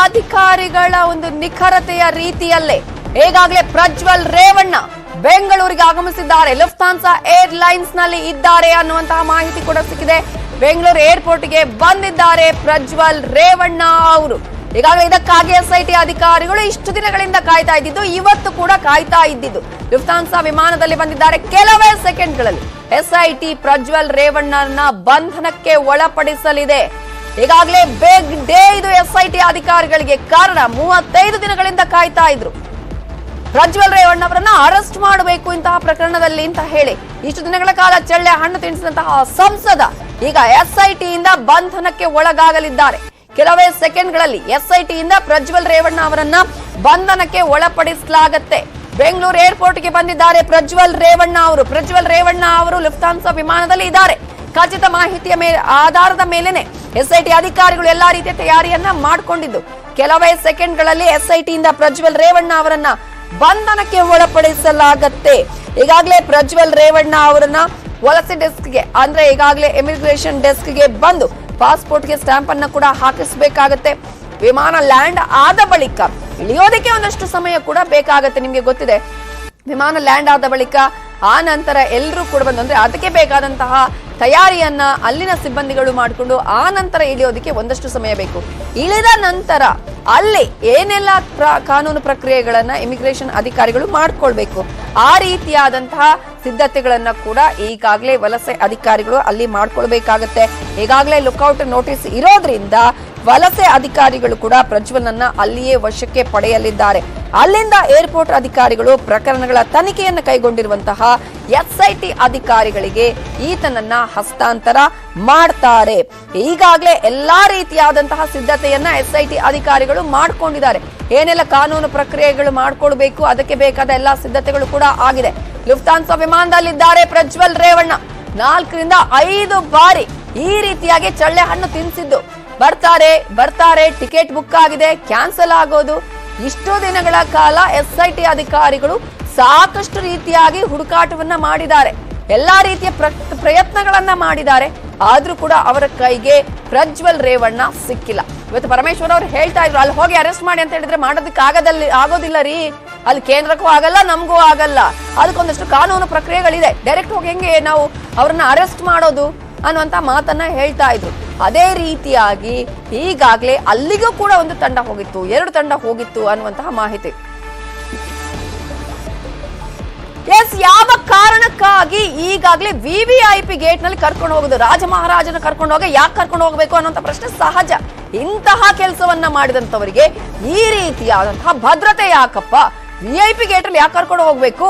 ಅಧಿಕಾರಿಗಳ ಒಂದು ನಿಖರತೆಯ ರೀತಿಯಲ್ಲೇ ಈಗಾಗಲೇ ಪ್ರಜ್ವಲ್ ರೇವಣ್ಣ ಬೆಂಗಳೂರಿಗೆ ಆಗಮಿಸಿದ್ದಾರೆ. ಲುಫ್ತಾನ್ಸಾ ಏರ್ಲೈನ್ಸ್ ನಲ್ಲಿ ಇದ್ದಾರೆ ಅನ್ನುವಂತಹ ಮಾಹಿತಿ ಕೂಡ ಸಿಕ್ಕಿದೆ. ಬೆಂಗಳೂರು ಏರ್ಪೋರ್ಟ್ಗೆ ಬಂದಿದ್ದಾರೆ ಪ್ರಜ್ವಲ್ ರೇವಣ್ಣ ಅವರು. ಈಗಾಗಲೇ ಇದಕ್ಕಾಗಿ ಎಸ್ಐಟಿ ಅಧಿಕಾರಿಗಳು ಇಷ್ಟು ದಿನಗಳಿಂದ ಕಾಯ್ತಾ ಇದ್ದಿದ್ದು, ಇವತ್ತು ಕೂಡ ಕಾಯ್ತಾ ಇದ್ದಿದ್ದು. ಲುಫ್ತಾನ್ಸಾ ವಿಮಾನದಲ್ಲಿ ಬಂದಿದ್ದಾರೆ. ಕೆಲವೇ ಸೆಕೆಂಡ್ಗಳಲ್ಲಿ ಎಸ್ಐಟಿ ಪ್ರಜ್ವಲ್ ರೇವಣ್ಣನ ಬಂಧನಕ್ಕೆ ಒಳಪಡಿಸಲಿದೆ. ಈಗಾಗಲೇ ಬಿಗ್ ಡೇ ಇದು ಎಸ್ಐಟಿ ಅಧಿಕಾರಿಗಳಿಗೆ. ಕಾರಣ 35 ದಿನಗಳಿಂದ ಕಾಯ್ತಾ ಇದ್ರು ಪ್ರಜ್ವಲ್ ರೇವಣ್ಣ ಅವರನ್ನ ಅರೆಸ್ಟ್ ಮಾಡಬೇಕು ಇಂತಹ ಪ್ರಕರಣದಲ್ಲಿ ಅಂತ ಹೇಳಿ. ಇಷ್ಟು ದಿನಗಳ ಕಾಲ ಚಳ್ಳೆ ಹಣ್ಣು ತಿನ್ನಿಸಿದಂತಹ ಸಂಸದ ಈಗ ಎಸ್ಐಟಿಯಿಂದ ಬಂಧನಕ್ಕೆ ಒಳಗಾಗಲಿದ್ದಾರೆ. ಕೆಲವೇ ಸೆಕೆಂಡ್ಗಳಲ್ಲಿ ಎಸ್ಐಟಿಯಿಂದ ಪ್ರಜ್ವಲ್ ರೇವಣ್ಣ ಅವರನ್ನ ಬಂಧನಕ್ಕೆ ಒಳಪಡಿಸಲಾಗುತ್ತೆ. ಬೆಂಗಳೂರು ಏರ್ಪೋರ್ಟ್ಗೆ ಬಂದಿದ್ದಾರೆ ಪ್ರಜ್ವಲ್ ರೇವಣ್ಣ ಅವರು. ಪ್ರಜ್ವಲ್ ರೇವಣ್ಣ ಅವರು ಲುಫ್ತಾನ್ಸಾ ವಿಮಾನದಲ್ಲಿ ಇದ್ದಾರೆ. ಖಚಿತ ಮಾಹಿತಿಯ ಆಧಾರದ ಮೇಲೆನೆ ಎಸ್ಐಟಿ ಅಧಿಕಾರಿಗಳು ಎಲ್ಲಾ ರೀತಿಯ ತಯಾರಿಯನ್ನ ಮಾಡಿಕೊಂಡಿದ್ದು, ಕೆಲವೇ ಸೆಕೆಂಡ್ಗಳಲ್ಲಿ ಎಸ್ಐಟಿಯಿಂದ ಪ್ರಜ್ವಲ್ ರೇವಣ್ಣ ಅವರನ್ನ ಬಂಧನಕ್ಕೆ ಒಳಪಡಿಸಲಾಗತ್ತೆ. ಈಗಾಗಲೇ ಪ್ರಜ್ವಲ್ ರೇವಣ್ಣ ಅವರನ್ನ ವಲಸೆ ಡೆಸ್ಕ್ಗೆ ಅಂದ್ರೆ ಈಗಾಗಲೇ ಇಮಿಗ್ರೇಷನ್ ಡೆಸ್ಕ್ಗೆ ಬಂದು ಪಾಸ್ಪೋರ್ಟ್ಗೆ ಸ್ಟಾಂಪ್ ಅನ್ನ ಕೂಡ ಹಾಕಿಸಬೇಕಾಗತ್ತೆ. ವಿಮಾನ ಲ್ಯಾಂಡ್ ಆದ ಬಳಿಕ ಇಳಿಯೋದಕ್ಕೆ ಒಂದಷ್ಟು ಸಮಯ ಕೂಡ ಬೇಕಾಗತ್ತೆ. ನಿಮ್ಗೆ ಗೊತ್ತಿದೆ, ವಿಮಾನ ಲ್ಯಾಂಡ್ ಆದ ಬಳಿಕ ಆ ನಂತರ ಎಲ್ಲರೂ ಕೂಡ ಬಂದು ಅಂದ್ರೆ ಅದಕ್ಕೆ ಬೇಕಾದಂತಹ ತಯಾರಿಯನ್ನ ಅಲ್ಲಿನ ಸಿಬ್ಬಂದಿಗಳು ಮಾಡಿಕೊಂಡು ಆ ನಂತರ ಇಳಿಯೋದಕ್ಕೆ ಒಂದಷ್ಟು ಸಮಯ ಬೇಕು. ಇಳಿದ ನಂತರ ಅಲ್ಲಿ ಏನೆಲ್ಲ ಕಾನೂನು ಪ್ರಕ್ರಿಯೆಗಳನ್ನ ಇಮಿಗ್ರೇಷನ್ ಅಧಿಕಾರಿಗಳು ಮಾಡ್ಕೊಳ್ಬೇಕು, ಆ ರೀತಿಯಾದಂತಹ ಸಿದ್ಧತೆಗಳನ್ನ ಕೂಡ ಈಗಾಗಲೇ ವಲಸೆ ಅಧಿಕಾರಿಗಳು ಅಲ್ಲಿ ಮಾಡ್ಕೊಳ್ಬೇಕಾಗತ್ತೆ. ಈಗಾಗಲೇ ಲುಕ್ಔಟ್ ನೋಟಿಸ್ ಇರೋದ್ರಿಂದ ವಲಸೆ ಅಧಿಕಾರಿಗಳು ಕೂಡ ಪ್ರಜ್ವಲ್ನನ್ನ ಅಲ್ಲಿಯೇ ವಶಕ್ಕೆ ಪಡೆಯಲಿದ್ದಾರೆ. ಅಲ್ಲಿಂದ ಏರ್ಪೋರ್ಟ್ ಅಧಿಕಾರಿಗಳು ಪ್ರಕರಣಗಳ ತನಿಖೆಯನ್ನು ಕೈಗೊಂಡಿರುವಂತಹ ಎಸ್ಐಟಿ ಅಧಿಕಾರಿಗಳಿಗೆ ಈತನನ್ನ ಹಸ್ತಾಂತರ ಮಾಡ್ತಾರೆ. ಈಗಾಗಲೇ ಎಲ್ಲಾ ರೀತಿಯಾದಂತಹ ಸಿದ್ಧತೆಯನ್ನ ಎಸ್ಐಟಿ ಅಧಿಕಾರಿಗಳು ಮಾಡ್ಕೊಂಡಿದ್ದಾರೆ. ಏನೆಲ್ಲ ಕಾನೂನು ಪ್ರಕ್ರಿಯೆಗಳು ಮಾಡ್ಕೊಳ್ಬೇಕು ಅದಕ್ಕೆ ಬೇಕಾದ ಎಲ್ಲಾ ಸಿದ್ಧತೆಗಳು ಕೂಡ ಆಗಿದೆ. ಲುಫ್ತಾನ್ಸಾ ವಿಮಾನದಲ್ಲಿದ್ದಾರೆ ಪ್ರಜ್ವಲ್ ರೇವಣ್ಣ. 4 ರಿಂದ 5 ಬಾರಿ ಈ ರೀತಿಯಾಗಿ ಚಳ್ಳೆ ಹಣ್ಣು ತಿನ್ಸಿದ್ದು, ಬರ್ತಾರೆ ಟಿಕೆಟ್ ಬುಕ್ ಆಗಿದೆ, ಕ್ಯಾನ್ಸಲ್ ಆಗೋದು. ಇಷ್ಟು ದಿನಗಳ ಕಾಲ ಎಸ್ಐಟಿ ಅಧಿಕಾರಿಗಳು ಸಾಕಷ್ಟು ರೀತಿಯಾಗಿ ಹುಡುಕಾಟವನ್ನ ಮಾಡಿದ್ದಾರೆ, ಎಲ್ಲಾ ರೀತಿಯ ಪ್ರಯತ್ನಗಳನ್ನ ಮಾಡಿದ್ದಾರೆ. ಆದ್ರೂ ಕೂಡ ಅವರ ಕೈಗೆ ಪ್ರಜ್ವಲ್ ರೇವಣ್ಣ ಸಿಕ್ಕಿಲ್ಲ. ಇವತ್ತು ಪರಮೇಶ್ವರ್ ಅವರು ಹೇಳ್ತಾ ಇದ್ರು, ಅಲ್ಲಿ ಹೋಗಿ ಅರೆಸ್ಟ್ ಮಾಡಿ ಅಂತ ಹೇಳಿದ್ರೆ ಮಾಡೋದಕ್ಕೆ ಆಗೋದಿಲ್ಲ ರೀ, ಅಲ್ಲಿ ಕೇಂದ್ರಕ್ಕೂ ಆಗಲ್ಲ ನಮಗೂ ಆಗಲ್ಲ, ಅದಕ್ಕೊಂದಷ್ಟು ಕಾನೂನು ಪ್ರಕ್ರಿಯೆಗಳಿದೆ, ಡೈರೆಕ್ಟ್ ಹೋಗಿ ಹೆಂಗೆ ನಾವು ಅವರನ್ನ ಅರೆಸ್ಟ್ ಮಾಡೋದು ಅನ್ನುವಂತ ಮಾತನ್ನ ಹೇಳ್ತಾ ಇದ್ರು. ಅದೇ ರೀತಿಯಾಗಿ ಈಗಾಗಲೇ ಅಲ್ಲಿಗೂ ಕೂಡ ಒಂದು ತಂಡ ಹೋಗಿತ್ತು, 2 ತಂಡ ಹೋಗಿತ್ತು ಅನ್ನುವಂತಹ ಮಾಹಿತಿ. ಯಾವ ಕಾರಣಕ್ಕಾಗಿ ಈಗಾಗಲೇ ವಿವಿಐಪಿ ಗೇಟ್ ನಲ್ಲಿ ಕರ್ಕೊಂಡು ಹೋಗುದು, ರಾಜ ಮಹಾರಾಜನ ಕರ್ಕೊಂಡು ಹೋಗಿ ಯಾಕೆ ಕರ್ಕೊಂಡು ಹೋಗಬೇಕು ಅನ್ನುವಂತ ಪ್ರಶ್ನೆ ಸಹಜ. ಇಂತಹ ಕೆಲಸವನ್ನ ಮಾಡಿದಂತವರಿಗೆ ಈ ರೀತಿಯಾದಂತಹ ಭದ್ರತೆ ಯಾಕಪ್ಪ, ವಿಐಪಿ ಗೇಟ್ ಅಲ್ಲಿ ಯಾಕೆ ಕರ್ಕೊಂಡು ಹೋಗ್ಬೇಕು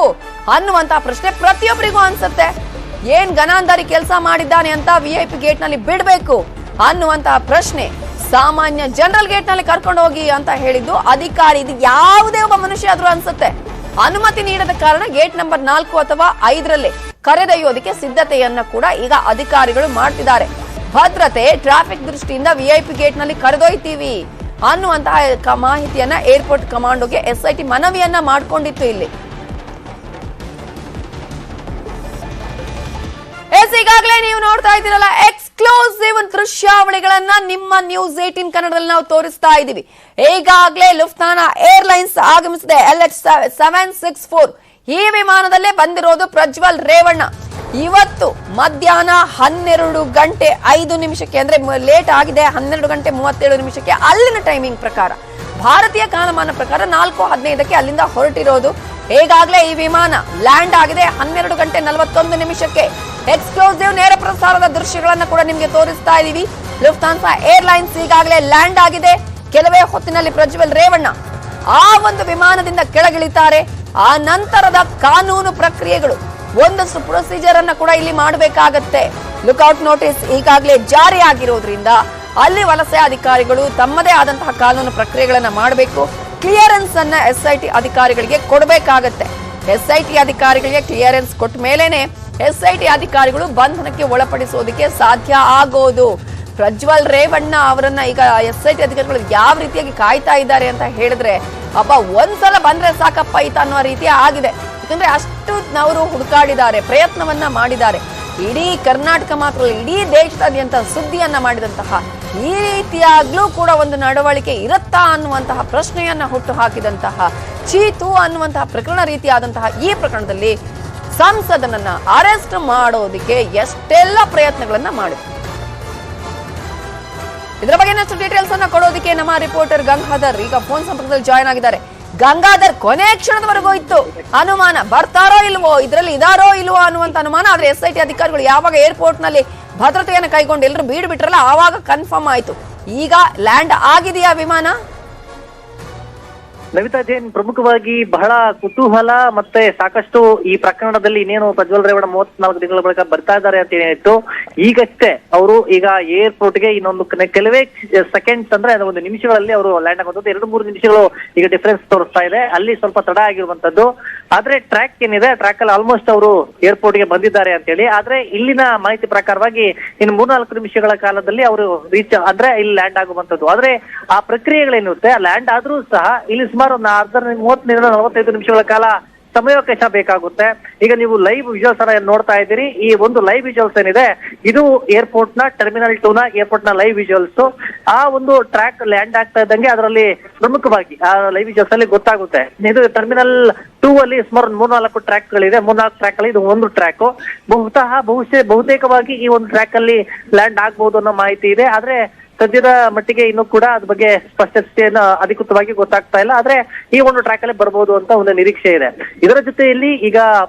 ಅನ್ನುವಂತಹ ಪ್ರಶ್ನೆ ಪ್ರತಿಯೊಬ್ಬರಿಗೂ ಅನ್ಸುತ್ತೆ. ಏನ್ ಗನಾಂಧಾರಿ ಕೆಲಸ ಮಾಡಿದ್ದಾನೆ ಅಂತ ವಿಐಪಿ ಗೇಟ್ ನಲ್ಲಿ ಬಿಡ್ಬೇಕು ಅನ್ನುವಂತಹ ಪ್ರಶ್ನೆ. ಸಾಮಾನ್ಯ ಜನರಲ್ ಗೇಟ್ ನಲ್ಲಿ ಕರ್ಕೊಂಡು ಹೋಗಿ ಅಂತ ಹೇಳಿದ್ದು ಅಧಿಕಾರಿ, ಇದು ಯಾವುದೇ ಒಬ್ಬ ಮನುಷ್ಯ ಆದ್ರೂ ಅನ್ಸುತ್ತೆ. ಅನುಮತಿ ನೀಡದ ಕಾರಣ ಗೇಟ್ ನಂಬರ್ 4 ಅಥವಾ 5ರಲ್ಲಿ ಕರೆದೊಯ್ಯೋದಕ್ಕೆ ಸಿದ್ಧತೆಯನ್ನ ಕೂಡ ಈಗ ಅಧಿಕಾರಿಗಳು ಮಾಡ್ತಿದ್ದಾರೆ. ಭದ್ರತೆ ಟ್ರಾಫಿಕ್ ದೃಷ್ಟಿಯಿಂದ ವಿಐಪಿ ಗೇಟ್ ನಲ್ಲಿ ಕರೆದೊಯ್ತೀವಿ ಅನ್ನುವಂತಹ ಮಾಹಿತಿಯನ್ನ ಏರ್ಪೋರ್ಟ್ ಕಮಾಂಡೋಗೆ ಎಸ್ಐಟಿ ಮನವಿಯನ್ನ ಮಾಡ್ಕೊಂಡಿತ್ತು. ಇಲ್ಲಿ ಈಗಾಗಲೇ ನೀವು ನೋಡ್ತಾ ಇದ್ದೀರಲ್ಲ ಎಕ್ಸ್ಕ್ಲೂಸಿವ್ ದೃಶ್ಯಾವಳಿಗಳನ್ನ ನಿಮ್ಮ ನ್ಯೂಸ್ 18 ಕನ್ನಡದಲ್ಲಿ ನಾವು ತೋರಿಸ್ತಾ ಇದ್ದೀವಿ. ಈಗಾಗಲೇ ಲುಫ್ತಾನ್ಸಾ ಏರ್ಲೈನ್ಸ್ ಆಗಮಿಸಿದೆ. LH764 ಈ ವಿಮಾನದಲ್ಲೇ ಬಂದಿರೋದು ಪ್ರಜ್ವಲ್ ರೇವಣ್ಣ. ಇವತ್ತು ಮಧ್ಯಾಹ್ನ 12:05 ಅಂದ್ರೆ ಲೇಟ್ ಆಗಿದೆ, 12:37 ಅಲ್ಲಿನ ಟೈಮಿಂಗ್ ಪ್ರಕಾರ, ಭಾರತೀಯ ಕಾಲಮಾನ ಪ್ರಕಾರ 4:15 ಅಲ್ಲಿಂದ ಹೊರಟಿರೋದು. ಈಗಾಗಲೇ ಈ ವಿಮಾನ ಲ್ಯಾಂಡ್ ಆಗಿದೆ 12:41. ಎಕ್ಸ್ಕ್ಲೂಸಿವ್ ನೇರ ಪ್ರಸಾರದ ದೃಶ್ಯಗಳನ್ನ ಕೂಡ ನಿಮ್ಗೆ ತೋರಿಸ್ತಾ ಇದೀವಿ. ಲುಫ್ತಾನ್ಸಾ ಏರ್ಲೈನ್ಸ್ ಈಗಾಗಲೇ ಲ್ಯಾಂಡ್ ಆಗಿದೆ. ಕೆಲವೇ ಹೊತ್ತಿನಲ್ಲಿ ಪ್ರಜ್ವಲ್ ರೇವಣ್ಣ ಆ ಒಂದು ವಿಮಾನದಿಂದ ಕೆಳಗಿಳಿತಾರೆ. ಆ ನಂತರದ ಕಾನೂನು ಪ್ರಕ್ರಿಯೆಗಳು, ಒಂದಷ್ಟು ಪ್ರೊಸೀಜರ್ ಅನ್ನ ಕೂಡ ಇಲ್ಲಿ ಮಾಡಬೇಕಾಗತ್ತೆ. ಲುಕ್ಔಟ್ ನೋಟಿಸ್ ಈಗಾಗಲೇ ಜಾರಿ ಆಗಿರೋದ್ರಿಂದ ಅಲ್ಲಿ ವಲಸೆ ಅಧಿಕಾರಿಗಳು ತಮ್ಮದೇ ಆದಂತಹ ಕಾನೂನು ಪ್ರಕ್ರಿಯೆಗಳನ್ನ ಮಾಡಬೇಕು. ಕ್ಲಿಯರೆನ್ಸ್ ಅನ್ನ ಎಸ್ಐಟಿ ಅಧಿಕಾರಿಗಳಿಗೆ ಕೊಡಬೇಕಾಗತ್ತೆ. ಎಸ್ಐಟಿ ಅಧಿಕಾರಿಗಳಿಗೆ ಕ್ಲಿಯರೆನ್ಸ್ ಕೊಟ್ಟ ಮೇಲೇನೆ ಎಸ್ಐಟಿ ಅಧಿಕಾರಿಗಳು ಬಂಧನಕ್ಕೆ ಒಳಪಡಿಸೋದಕ್ಕೆ ಸಾಧ್ಯ ಆಗೋದು. ಪ್ರಜ್ವಲ್ ರೇವಣ್ಣ ಅವರನ್ನ ಈಗ ಎಸ್ಐಟಿ ಅಧಿಕಾರಿಗಳು ಯಾವ ರೀತಿಯಾಗಿ ಕಾಯ್ತಾ ಇದ್ದಾರೆ ಅಂತ ಹೇಳಿದ್ರೆ, ಅಬ್ಬ ಒಂದ್ಸಲ ಬಂದ್ರೆ ಸಾಕಪ್ಪ ಈತ ಅನ್ನೋ ರೀತಿ ಆಗಿದೆ. ಯಾಕಂದ್ರೆ ಅಷ್ಟು ಅವರು ಹುಡುಕಾಡಿದ್ದಾರೆ, ಪ್ರಯತ್ನವನ್ನ ಮಾಡಿದ್ದಾರೆ. ಇಡೀ ಕರ್ನಾಟಕ ಮಾತ್ರ ಇಡೀ ದೇಶದಾದ್ಯಂತ ಸುದ್ದಿಯನ್ನ ಮಾಡಿದಂತಹ ಈ ರೀತಿಯಾಗ್ಲೂ ಕೂಡ ಒಂದು ನಡವಳಿಕೆ ಇರುತ್ತಾ ಅನ್ನುವಂತಹ ಪ್ರಶ್ನೆಯನ್ನ ಹುಟ್ಟು ಹಾಕಿದಂತಹ ಚೀತು ಅನ್ನುವಂತಹ ಪ್ರಕರಣ ರೀತಿಯಾದಂತಹ ಈ ಪ್ರಕರಣದಲ್ಲಿ ಸಂಸದನನ್ನ ಅರೆಸ್ಟ್ ಮಾಡೋದಕ್ಕೆ ಎಷ್ಟೆಲ್ಲ ಪ್ರಯತ್ನಗಳನ್ನ ಮಾಡಿದ್ರು. ಇದರ ಬಗ್ಗೆ ಇನ್ನಷ್ಟು ಡೀಟೇಲ್ಸ್ ಅನ್ನ ಕೊಡೋದಕ್ಕೆ ನಮ್ಮ ರಿಪೋರ್ಟರ್ ಗಂಗಾಧರ್ ಈಗ ಫೋನ್ ಸಂಪರ್ಕದಲ್ಲಿ ಜಾಯ್ನ್ ಆಗಿದ್ದಾರೆ. ಗಂಗಾಧರ್, ಕೊನೆ ಕ್ಷಣದವರೆಗೂ ಇತ್ತು ಅನುಮಾನ, ಬರ್ತಾರೋ ಇಲ್ವೋ, ಇದರಲ್ಲಿ ಇದಾರೋ ಇಲ್ವೋ ಅನ್ನುವಂತ ಅನುಮಾನ. ಆದ್ರೆ SIT ಅಧಿಕಾರಿಗಳು ಯಾವಾಗ ಏರ್ಪೋರ್ಟ್ ನಲ್ಲಿ ಭದ್ರತೆಯನ್ನು ಕೈಗೊಂಡು ಎಲ್ಲರೂ ಬೀಡು ಬಿಟ್ರಲ್ಲ ಆವಾಗ ಕನ್ಫರ್ಮ್ ಆಯ್ತು. ಈಗ ಲ್ಯಾಂಡ್ ಆಗಿದೆಯಾ ವಿಮಾನ? ನವಿತಾ ಜೈನ್, ಪ್ರಮುಖವಾಗಿ ಬಹಳ ಕುತೂಹಲ ಮತ್ತೆ ಸಾಕಷ್ಟು ಈ ಪ್ರಕರಣದಲ್ಲಿ ಇನ್ನೇನು ಪ್ರಜ್ವಲ್ ರೇವಣ್ಣ 34 ತಿಂಗಳ ಬಳಿಕ ಬರ್ತಾ ಇದ್ದಾರೆ ಅಂತ ಏನಿತ್ತು. ಈಗಷ್ಟೇ ಅವರು ಈಗ ಏರ್ಪೋರ್ಟ್ಗೆ ಇನ್ನೊಂದು ಕೆಲವೇ ಸೆಕೆಂಡ್ಸ್ ಅಂದ್ರೆ ಒಂದು ನಿಮಿಷಗಳಲ್ಲಿ ಅವರು ಲ್ಯಾಂಡ್ ಆಗುವಂತದ್ದು. 2-3 ನಿಮಿಷಗಳು ಈಗ ಡಿಫರೆನ್ಸ್ ತೋರಿಸ್ತಾ ಇದೆ. ಅಲ್ಲಿ ಸ್ವಲ್ಪ ತಡ ಆಗಿರುವಂತದ್ದು. ಆದ್ರೆ ಟ್ರ್ಯಾಕ್ ಏನಿದೆ, ಟ್ರ್ಯಾಕ್ ಅಲ್ಲಿ ಆಲ್ಮೋಸ್ಟ್ ಅವರು ಏರ್ಪೋರ್ಟ್ ಗೆ ಬಂದಿದ್ದಾರೆ ಅಂತ ಹೇಳಿ. ಆದ್ರೆ ಇಲ್ಲಿನ ಮಾಹಿತಿ ಪ್ರಕಾರವಾಗಿ ಇನ್ನು 3-4 ನಿಮಿಷಗಳ ಕಾಲದಲ್ಲಿ ಅವರು ರೀಚ್ ಅಂದ್ರೆ ಇಲ್ಲಿ ಲ್ಯಾಂಡ್ ಆಗುವಂತದ್ದು. ಆದ್ರೆ ಆ ಪ್ರಕ್ರಿಯೆಗಳೇನಿರುತ್ತೆ, ಲ್ಯಾಂಡ್ ಆದ್ರೂ ಸಹ ಇಲ್ಲಿ ಸುಮಾರು 30-45 ನಿಮಿಷಗಳ ಕಾಲ ಸಮಯಾವಕಾಶ ಬೇಕಾಗುತ್ತೆ. ಈಗ ನೀವು ಲೈವ್ ವಿಜುವಲ್ಸ್ ಅನ್ನ ನೋಡ್ತಾ ಇದ್ದೀರಿ. ಈ ಒಂದು ಲೈವ್ ವಿಜುವಲ್ಸ್ ಏನಿದೆ, ಇದು ಏರ್ಪೋರ್ಟ್ ನ ಟರ್ಮಿನಲ್ 2 ನ ಏರ್ಪೋರ್ಟ್ ನ ಲೈವ್ ವಿಜುವಲ್ಸ್. ಆ ಒಂದು ಟ್ರ್ಯಾಕ್ ಲ್ಯಾಂಡ್ ಆಗ್ತಾ ಇದ್ದಂಗೆ ಅದರಲ್ಲಿ ಪ್ರಮುಖವಾಗಿ ಆ ಲೈವ್ ವಿಜುವಲ್ಸ್ ಅಲ್ಲಿ ಗೊತ್ತಾಗುತ್ತೆ. ಇದು ಟರ್ಮಿನಲ್ 2 ಅಲ್ಲಿ ಸುಮಾರು 3-4 ಟ್ರ್ಯಾಕ್ ಗಳಿದೆ. 3-4 ಟ್ರ್ಯಾಕ್ ಅಲ್ಲಿ ಇದು ಒಂದು ಟ್ರ್ಯಾಕ್. ಬಹುತೇಕವಾಗಿ ಈ ಒಂದು ಟ್ರ್ಯಾಕ್ ಅಲ್ಲಿ ಲ್ಯಾಂಡ್ ಆಗ್ಬಹುದು ಅನ್ನೋ ಮಾಹಿತಿ ಇದೆ. ಆದ್ರೆ ಸದ್ಯದ ಮಟ್ಟಿಗೆ ಇನ್ನೂ ಕೂಡ ಅದ್ರ ಬಗ್ಗೆ ಸ್ಪಷ್ಟತೆಯನ್ನು ಅಧಿಕೃತವಾಗಿ ಗೊತ್ತಾಗ್ತಾ ಇಲ್ಲ. ಆದ್ರೆ ಈ ಒಂದು ಟ್ರ್ಯಾಕ್ ಅಲ್ಲಿ ಬರ್ಬೋದು ಅಂತ ಒಂದು ನಿರೀಕ್ಷೆ ಇದೆ. ಇದರ ಜೊತೆಯಲ್ಲಿ ಈಗ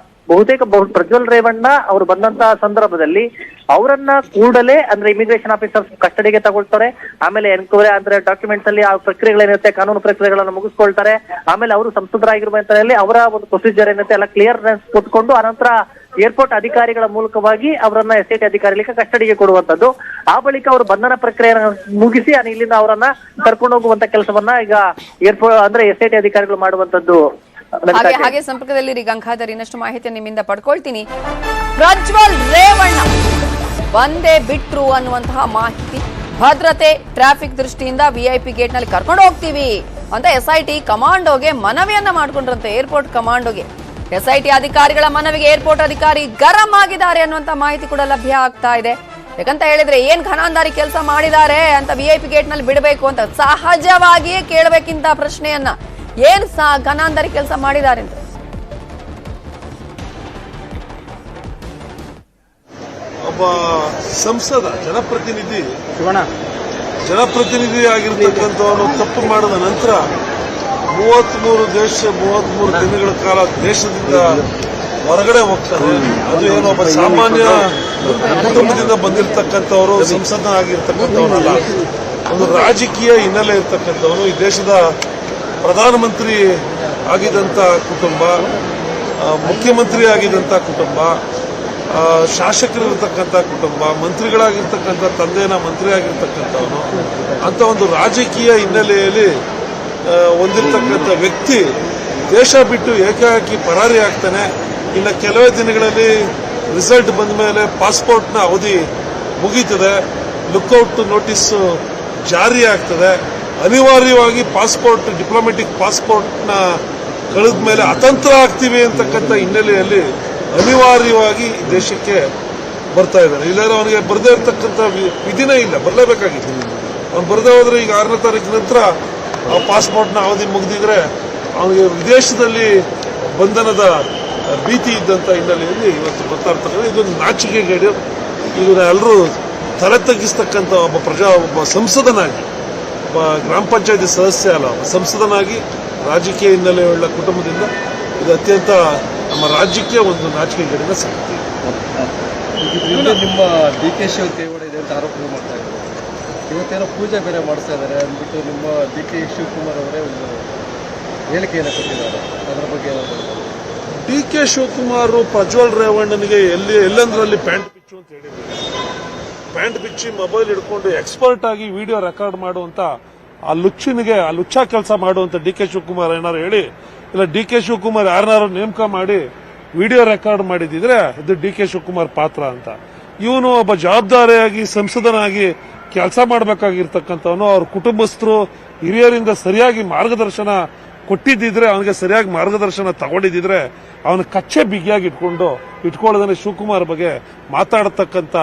ಬಹುತೇಕ ಪ್ರಜ್ವಲ್ ರೇವಣ್ಣ ಅವರು ಬಂದಂತಹ ಸಂದರ್ಭದಲ್ಲಿ ಅವರನ್ನ ಕೂಡಲೇ ಅಂದ್ರೆ ಇಮಿಗ್ರೇಷನ್ ಆಫೀಸರ್ಸ್ ಕಸ್ಟಡಿಗೆ ತಗೊಳ್ತಾರೆ. ಆಮೇಲೆ ಎನ್ಕ್ವೈರಿ ಅಂದ್ರೆ ಡಾಕ್ಯುಮೆಂಟ್ಸ್ ಅಲ್ಲಿ ಆ ಪ್ರಕ್ರಿಯೆಗಳೇನಿರುತ್ತೆ, ಕಾನೂನು ಪ್ರಕ್ರಿಯೆಗಳನ್ನು ಮುಗಿಸ್ಕೊಳ್ತಾರೆ. ಆಮೇಲೆ ಅವರು ಸಂಸದರಾಗಿರುವಂತಲ್ಲಿ ಅವರ ಒಂದು ಪ್ರೊಸೀಜರ್ ಏನಿರುತ್ತೆ ಎಲ್ಲ ಕ್ಲಿಯರ್ನೆಸ್ ಕೊಟ್ಕೊಂಡು ಅನಂತರ ಏರ್ಪೋರ್ಟ್ ಅಧಿಕಾರಿಗಳ ಮೂಲಕವಾಗಿ ಅವರನ್ನ SIT ಅಧಿಕಾರಿಗಳಿಗೆ ಕಸ್ಟಡಿಗೆ ಕೊಡುವಂತದ್ದು. ಆ ಬಳಿಕ ಅವರು ಬಂಧನ ಪ್ರಕ್ರಿಯೆಯನ್ನು ಮುಗಿಸಿ ಇಲ್ಲಿಂದ ಅವರನ್ನ ಕರ್ಕೊಂಡು ಹೋಗುವಂತ ಕೆಲಸವನ್ನ ಈಗ ಏರ್ಪೋರ್ಟ್ ಅಂದ್ರೆ SIT ಅಧಿಕಾರಿಗಳು ಮಾಡುವಂತದ್ದು. ಹಾಗೆ ಸಂಪರ್ಕದಲ್ಲಿ ಗಂಗಾಧರ್ ಇನ್ನಷ್ಟು ಮಾಹಿತಿ ನಿಮ್ಮಿಂದ ಪಡ್ಕೊಳ್ತೀನಿ. ಪ್ರಜ್ವಲ್ ರೇವಣ್ಣ ಬಂದೇ ಬಿಟ್ರು ಅನ್ನುವಂತಹ ಮಾಹಿತಿ, ಭದ್ರತೆ ಟ್ರಾಫಿಕ್ ದೃಷ್ಟಿಯಿಂದ VIP ಗೇಟ್ ನಲ್ಲಿ ಕರ್ಕೊಂಡು ಹೋಗ್ತೀವಿ ಅಂತ SIT ಕಮಾಂಡೋಗೆ ಮನವಿಯನ್ನ ಮಾಡ್ಕೊಂಡ್ರಂತೆ. ಏರ್ಪೋರ್ಟ್ ಕಮಾಂಡೋಗೆ SIT ಅಧಿಕಾರಿಗಳ ಮನವಿಗೆ ಏರ್ಪೋರ್ಟ್ ಅಧಿಕಾರಿ ಗರಂ ಆಗಿದ್ದಾರೆ ಅನ್ನುವಂತ ಮಾಹಿತಿ ಕೂಡ ಲಭ್ಯ ಆಗ್ತಾ ಇದೆ. ಯಾಕಂತ ಹೇಳಿದ್ರೆ ಏನ್ ಘನಾಂಧಾರಿ ಕೆಲಸ ಮಾಡಿದ್ದಾರೆ ಅಂತ VIP ಗೇಟ್ ನಲ್ಲಿ ಬಿಡಬೇಕು ಅಂತ ಸಹಜವಾಗಿಯೇ ಕೇಳಬೇಕಿಂತ ಪ್ರಶ್ನೆಯನ್ನ, ಏನ್ ಘನಾಂಧಾರಿ ಕೆಲಸ ಮಾಡಿದ್ದಾರೆ ಅಂತ. ಒಬ್ಬ ಸಂಸದ ಜನಪ್ರತಿನಿಧಿ ಆಗಿರ್ತಕ್ಕಂಥವನು ತಪ್ಪು ಮಾಡಿದ ನಂತರ 33 ದಿನಗಳ ಕಾಲ ದೇಶದಿಂದ ಹೊರಗಡೆ ಹೋಗ್ತಾರೆ. ಅದು ಏನೋ ಒಬ್ಬ ಸಾಮಾನ್ಯ ಕುಟುಂಬದಿಂದ ಬಂದಿರತಕ್ಕಂಥವರು ಸಂಸದನಾಗಿರ್ತಕ್ಕಂಥವನಲ್ಲ, ಒಂದು ರಾಜಕೀಯ ಹಿನ್ನೆಲೆ ಇರ್ತಕ್ಕಂಥವನು, ಈ ದೇಶದ ಪ್ರಧಾನಮಂತ್ರಿ ಆಗಿದ್ದಂಥ ಕುಟುಂಬ, ಮುಖ್ಯಮಂತ್ರಿ ಆಗಿದ್ದಂಥ ಕುಟುಂಬ, ಶಾಸಕರಿರ್ತಕ್ಕಂಥ ಕುಟುಂಬ, ಮಂತ್ರಿಗಳಾಗಿರ್ತಕ್ಕಂಥ ತಂದೆನ ಮಂತ್ರಿ ಆಗಿರ್ತಕ್ಕಂಥವನು, ಅಂತ ಒಂದು ರಾಜಕೀಯ ಹಿನ್ನೆಲೆಯಲ್ಲಿ ಹೊಂದಿರತಕ್ಕಂಥ ವ್ಯಕ್ತಿ ದೇಶ ಬಿಟ್ಟು ಏಕಾಏಕಿ ಪರಾರಿ ಆಗ್ತಾನೆ. ಇನ್ನು ಕೆಲವೇ ದಿನಗಳಲ್ಲಿ ರಿಸಲ್ಟ್ ಬಂದ ಮೇಲೆ ಪಾಸ್ಪೋರ್ಟ್ನ ಅವಧಿ ಮುಗೀತದೆ, ಲುಕ್ಔಟ್ ನೋಟಿಸ್ ಜಾರಿ ಆಗ್ತದೆ. ಅನಿವಾರ್ಯವಾಗಿ ಡಿಪ್ಲೊಮ್ಯಾಟಿಕ್ ಪಾಸ್ಪೋರ್ಟ್ನ ಕಳೆದ ಮೇಲೆ ಅತಂತ್ರ ಆಗ್ತೀವಿ ಅಂತಕ್ಕಂಥ ಹಿನ್ನೆಲೆಯಲ್ಲಿ ಅನಿವಾರ್ಯವಾಗಿ ದೇಶಕ್ಕೆ ಬರ್ತಾ ಇದ್ದಾರೆ. ಇಲ್ಲಾಂದ್ರೆ ಅವನಿಗೆ ಬರದೇ ಇರತಕ್ಕಂಥ ವಿಧಿನೇ ಇಲ್ಲ, ಬರಲೇಬೇಕಾಗಿತ್ತು. ಅವ್ನು ಬರದೇ ಹೋದ್ರೆ ಈಗ 6ನೇ ತಾರೀಕು ನಂತರ ಆ ಪಾಸ್ಪೋರ್ಟ್ನ ಅವಧಿ ಮುಗಿದಿದ್ರೆ ಅವನಿಗೆ ವಿದೇಶದಲ್ಲಿ ಬಂಧನದ ಭೀತಿ ಇದ್ದಂಥ ಹಿನ್ನೆಲೆಯಲ್ಲಿ ಇವತ್ತು ಬರ್ತಾ ಇರ್ತಕ್ಕಂಥ ಇದೊಂದು ನಾಚಿಕೆಗೇಡು. ಇದನ್ನ ಎಲ್ಲರೂ ತಲೆ ತಗ್ಗಿಸ್ತಕ್ಕಂಥ ಒಬ್ಬ ಸಂಸದನಾಗಿ, ಒಬ್ಬ ಗ್ರಾಮ ಪಂಚಾಯತಿ ಸದಸ್ಯ ಅಲ್ಲ, ಒಬ್ಬ ಸಂಸದನಾಗಿ ರಾಜಕೀಯ ಹಿನ್ನೆಲೆಯುಳ್ಳ ಕುಟುಂಬದಿಂದ ಇದು ಅತ್ಯಂತ ನಮ್ಮ ರಾಜ್ಯಕ್ಕೆ ಒಂದು ನಾಚಿಕೆಗೇಡಿನ ಸಂಗತಿ. ನಿಮ್ಮ DK ಶಿವಕುಮಾರ್ ಇದೆ ಅಂತ ಆರೋಪ ಮಾಡ್ತಾ ಇದ್ದಾರೆ. ಇವತ್ತೇನೋ ಪೂಜೆ ಬೇರೆ ಮಾಡಿಸ್ತಾ ಇದ್ದಾರೆ ಅಂದ್ಬಿಟ್ಟು ನಿಮ್ಮ DK ಶಿವಕುಮಾರ್ ಅವರೇ ಒಂದು ಹೇಳಿಕೆಯನ್ನು ಕೊಟ್ಟಿದ್ದಾರೆ. ಅದರ ಬಗ್ಗೆ DK ಶಿವಕುಮಾರ್ ಪ್ರಜ್ವಲ್ ರೇವಣ್ಣನಿಗೆ ಎಲ್ಲಂದ್ರಲ್ಲಿ ಪ್ಯಾಂಟ್ ಬಿಚ್ಚು ಅಂತ ಹೇಳಿದ್ದಾರೆ. ಪ್ಯಾಂಟ್ ಬಿಚ್ಚಿ ಮೊಬೈಲ್ ಹಿಡ್ಕೊಂಡು ಎಕ್ಸ್ಪರ್ಟ್ ಆಗಿ ವಿಡಿಯೋ ರೆಕಾರ್ಡ್ ಮಾಡುವಂತ ಆ ಲುಚ್ಚ ಕೆಲಸ ಮಾಡುವಂತ DK ಶಿವಕುಮಾರ್ ಏನಾರು ಹೇಳಿ, ಇಲ್ಲ DK ಶಿವಕುಮಾರ್ ಯಾರನ್ನಾರು ನೇಮಕ ಮಾಡಿ ವಿಡಿಯೋ ರೆಕಾರ್ಡ್ ಮಾಡಿದ್ರೆ ಇದು DK ಶಿವಕುಮಾರ್ ಪಾತ್ರ ಅಂತ. ಇವನು ಒಬ್ಬ ಜವಾಬ್ದಾರಿಯಾಗಿ ಸಂಸದನಾಗಿ ಕೆಲಸ ಮಾಡಬೇಕಾಗಿರ್ತಕ್ಕಂಥವನು. ಅವ್ರ ಕುಟುಂಬಸ್ಥರು ಹಿರಿಯರಿಂದ ಸರಿಯಾಗಿ ಮಾರ್ಗದರ್ಶನ ಕೊಟ್ಟಿದ್ದಿದ್ರೆ, ಅವನಿಗೆ ಸರಿಯಾಗಿ ಮಾರ್ಗದರ್ಶನ ತಗೊಂಡಿದ್ರೆ ಅವನ ಕಚ್ಚೆ ಬಿಗಿಯಾಗಿ ಇಟ್ಕೊಳ್ಳೋದನ್ನ ಶಿವಕುಮಾರ್ ಬಗ್ಗೆ ಮಾತಾಡತಕ್ಕಂಥ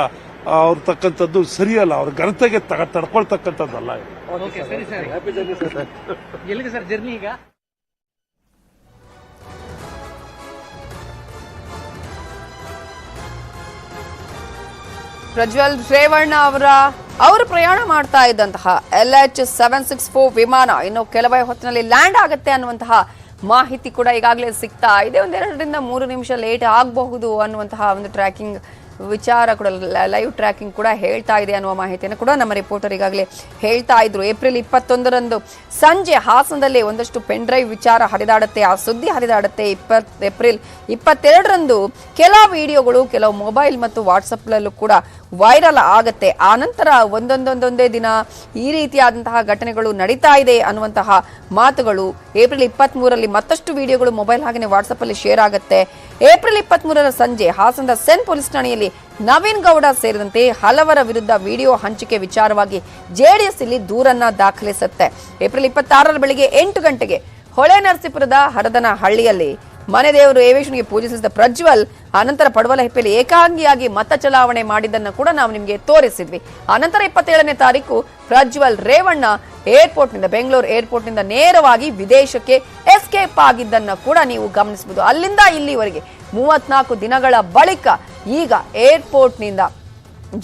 ಅವ್ರ ತಕ್ಕಂಥದ್ದು ಸರಿಯಲ್ಲ, ಅವ್ರ ಘನತೆಗೆ ತಡ್ಕೊಳ್ತಕ್ಕಂಥದ್ದಲ್ಲ. Happy journey sir. ಎಲ್ಲಿಗೆ ಸರ್ ಜರ್ನಿ ಈಗ? ಪ್ರಜ್ವಲ್ ರೇವಣ್ಣ ಅವರು ಪ್ರಯಾಣ ಮಾಡ್ತಾ ಇದ್ದಂತಹ LH-764 ವಿಮಾನ ಇನ್ನು ಕೆಲವೇ ಹೊತ್ತಿನಲ್ಲಿ ಲ್ಯಾಂಡ್ ಆಗುತ್ತೆ ಅನ್ನುವಂತಹ ಮಾಹಿತಿ ಕೂಡ ಈಗಾಗಲೇ ಸಿಗ್ತಾ ಇದೆ. 2 ರಿಂದ 3 ನಿಮಿಷ ಲೇಟ್ ಆಗಬಹುದು ಅನ್ನುವಂತಹ ಒಂದು ಟ್ರ್ಯಾಕಿಂಗ್ ವಿಚಾರ ಕೂಡ, ಲೈವ್ ಟ್ರ್ಯಾಕಿಂಗ್ ಕೂಡ ಹೇಳ್ತಾ ಇದೆ ಅನ್ನುವ ಮಾಹಿತಿಯನ್ನು ಕೂಡ ನಮ್ಮ ರಿಪೋರ್ಟರ್ ಈಗಾಗಲೇ ಹೇಳ್ತಾ ಇದ್ರು. ಏಪ್ರಿಲ್ 21ರಂದು ಸಂಜೆ ಹಾಸನದಲ್ಲಿ ಒಂದಷ್ಟು ಪೆನ್ ಡ್ರೈವ್ ವಿಚಾರ ಹರಿದಾಡುತ್ತೆ, ಆ ಸುದ್ದಿ ಹರಿದಾಡುತ್ತೆ. ಏಪ್ರಿಲ್ 22ರಂದು ಕೆಲವು ವಿಡಿಯೋಗಳು ಕೆಲವು ಮೊಬೈಲ್ ಮತ್ತು ವಾಟ್ಸಪ್ನಲ್ಲೂ ಕೂಡ ವೈರಲ್ ಆಗತ್ತೆ. ಆ ನಂತರ ಒಂದೊಂದೇ ದಿನ ಈ ರೀತಿಯಾದಂತಹ ಘಟನೆಗಳು ನಡೀತಾ ಇದೆ ಅನ್ನುವಂತಹ ಮಾತುಗಳು. ಏಪ್ರಿಲ್ 23ರಲ್ಲಿ ಮತ್ತಷ್ಟು ವಿಡಿಯೋಗಳು ಮೊಬೈಲ್ ಹಾಗೆಯೇ ವಾಟ್ಸಪ್ ಅಲ್ಲಿ ಶೇರ್ ಆಗುತ್ತೆ. ಏಪ್ರಿಲ್ 23ರ ಸಂಜೆ ಹಾಸನದ ಸೆನ್ ಪೊಲೀಸ್ ಠಾಣೆಯಲ್ಲಿ ನವೀನ್ ಗೌಡ ಸೇರಿದಂತೆ ಹಲವರ ವಿರುದ್ಧ ವಿಡಿಯೋ ಹಂಚಿಕೆ ವಿಚಾರವಾಗಿ ಜೆಡಿಎಸ್ ಇಲ್ಲಿ ದೂರನ್ನ ದಾಖಲಿಸುತ್ತೆ. ಏಪ್ರಿಲ್ 26ರ ಬೆಳಿಗ್ಗೆ 8 ಗಂಟೆಗೆ ಹೊಳೆ ನರಸೀಪುರದ ಹರದನ ಹಳ್ಳಿಯಲ್ಲಿ ಮನೆ ದೇವರು ಏವೇಶನಿಗೆ ಪೂಜಿಸಿದ ಪ್ರಜ್ವಲ್ ಅನಂತರ ಪಡವಲಹಿಪ್ಪೆಯಲ್ಲಿ ಏಕಾಂಗಿಯಾಗಿ ಮತ ಚಲಾವಣೆ ಮಾಡಿದ್ದನ್ನು ಕೂಡ ನಾವು ನಿಮಗೆ ತೋರಿಸಿದ್ವಿ. ಅನಂತರ 27ನೇ ತಾರೀಕು ಪ್ರಜ್ವಲ್ ರೇವಣ್ಣ ಏರ್ಪೋರ್ಟ್ನಿಂದ, ಬೆಂಗಳೂರು ಏರ್ಪೋರ್ಟ್ನಿಂದ ನೇರವಾಗಿ ವಿದೇಶಕ್ಕೆ ಎಸ್ಕೇಪ್ ಆಗಿದ್ದನ್ನ ಕೂಡ ನೀವು ಗಮನಿಸಬಹುದು. ಅಲ್ಲಿಂದ ಇಲ್ಲಿವರೆಗೆ 34 ದಿನಗಳ ಬಳಿಕ ಈಗ ಏರ್ಪೋರ್ಟ್ನಿಂದ,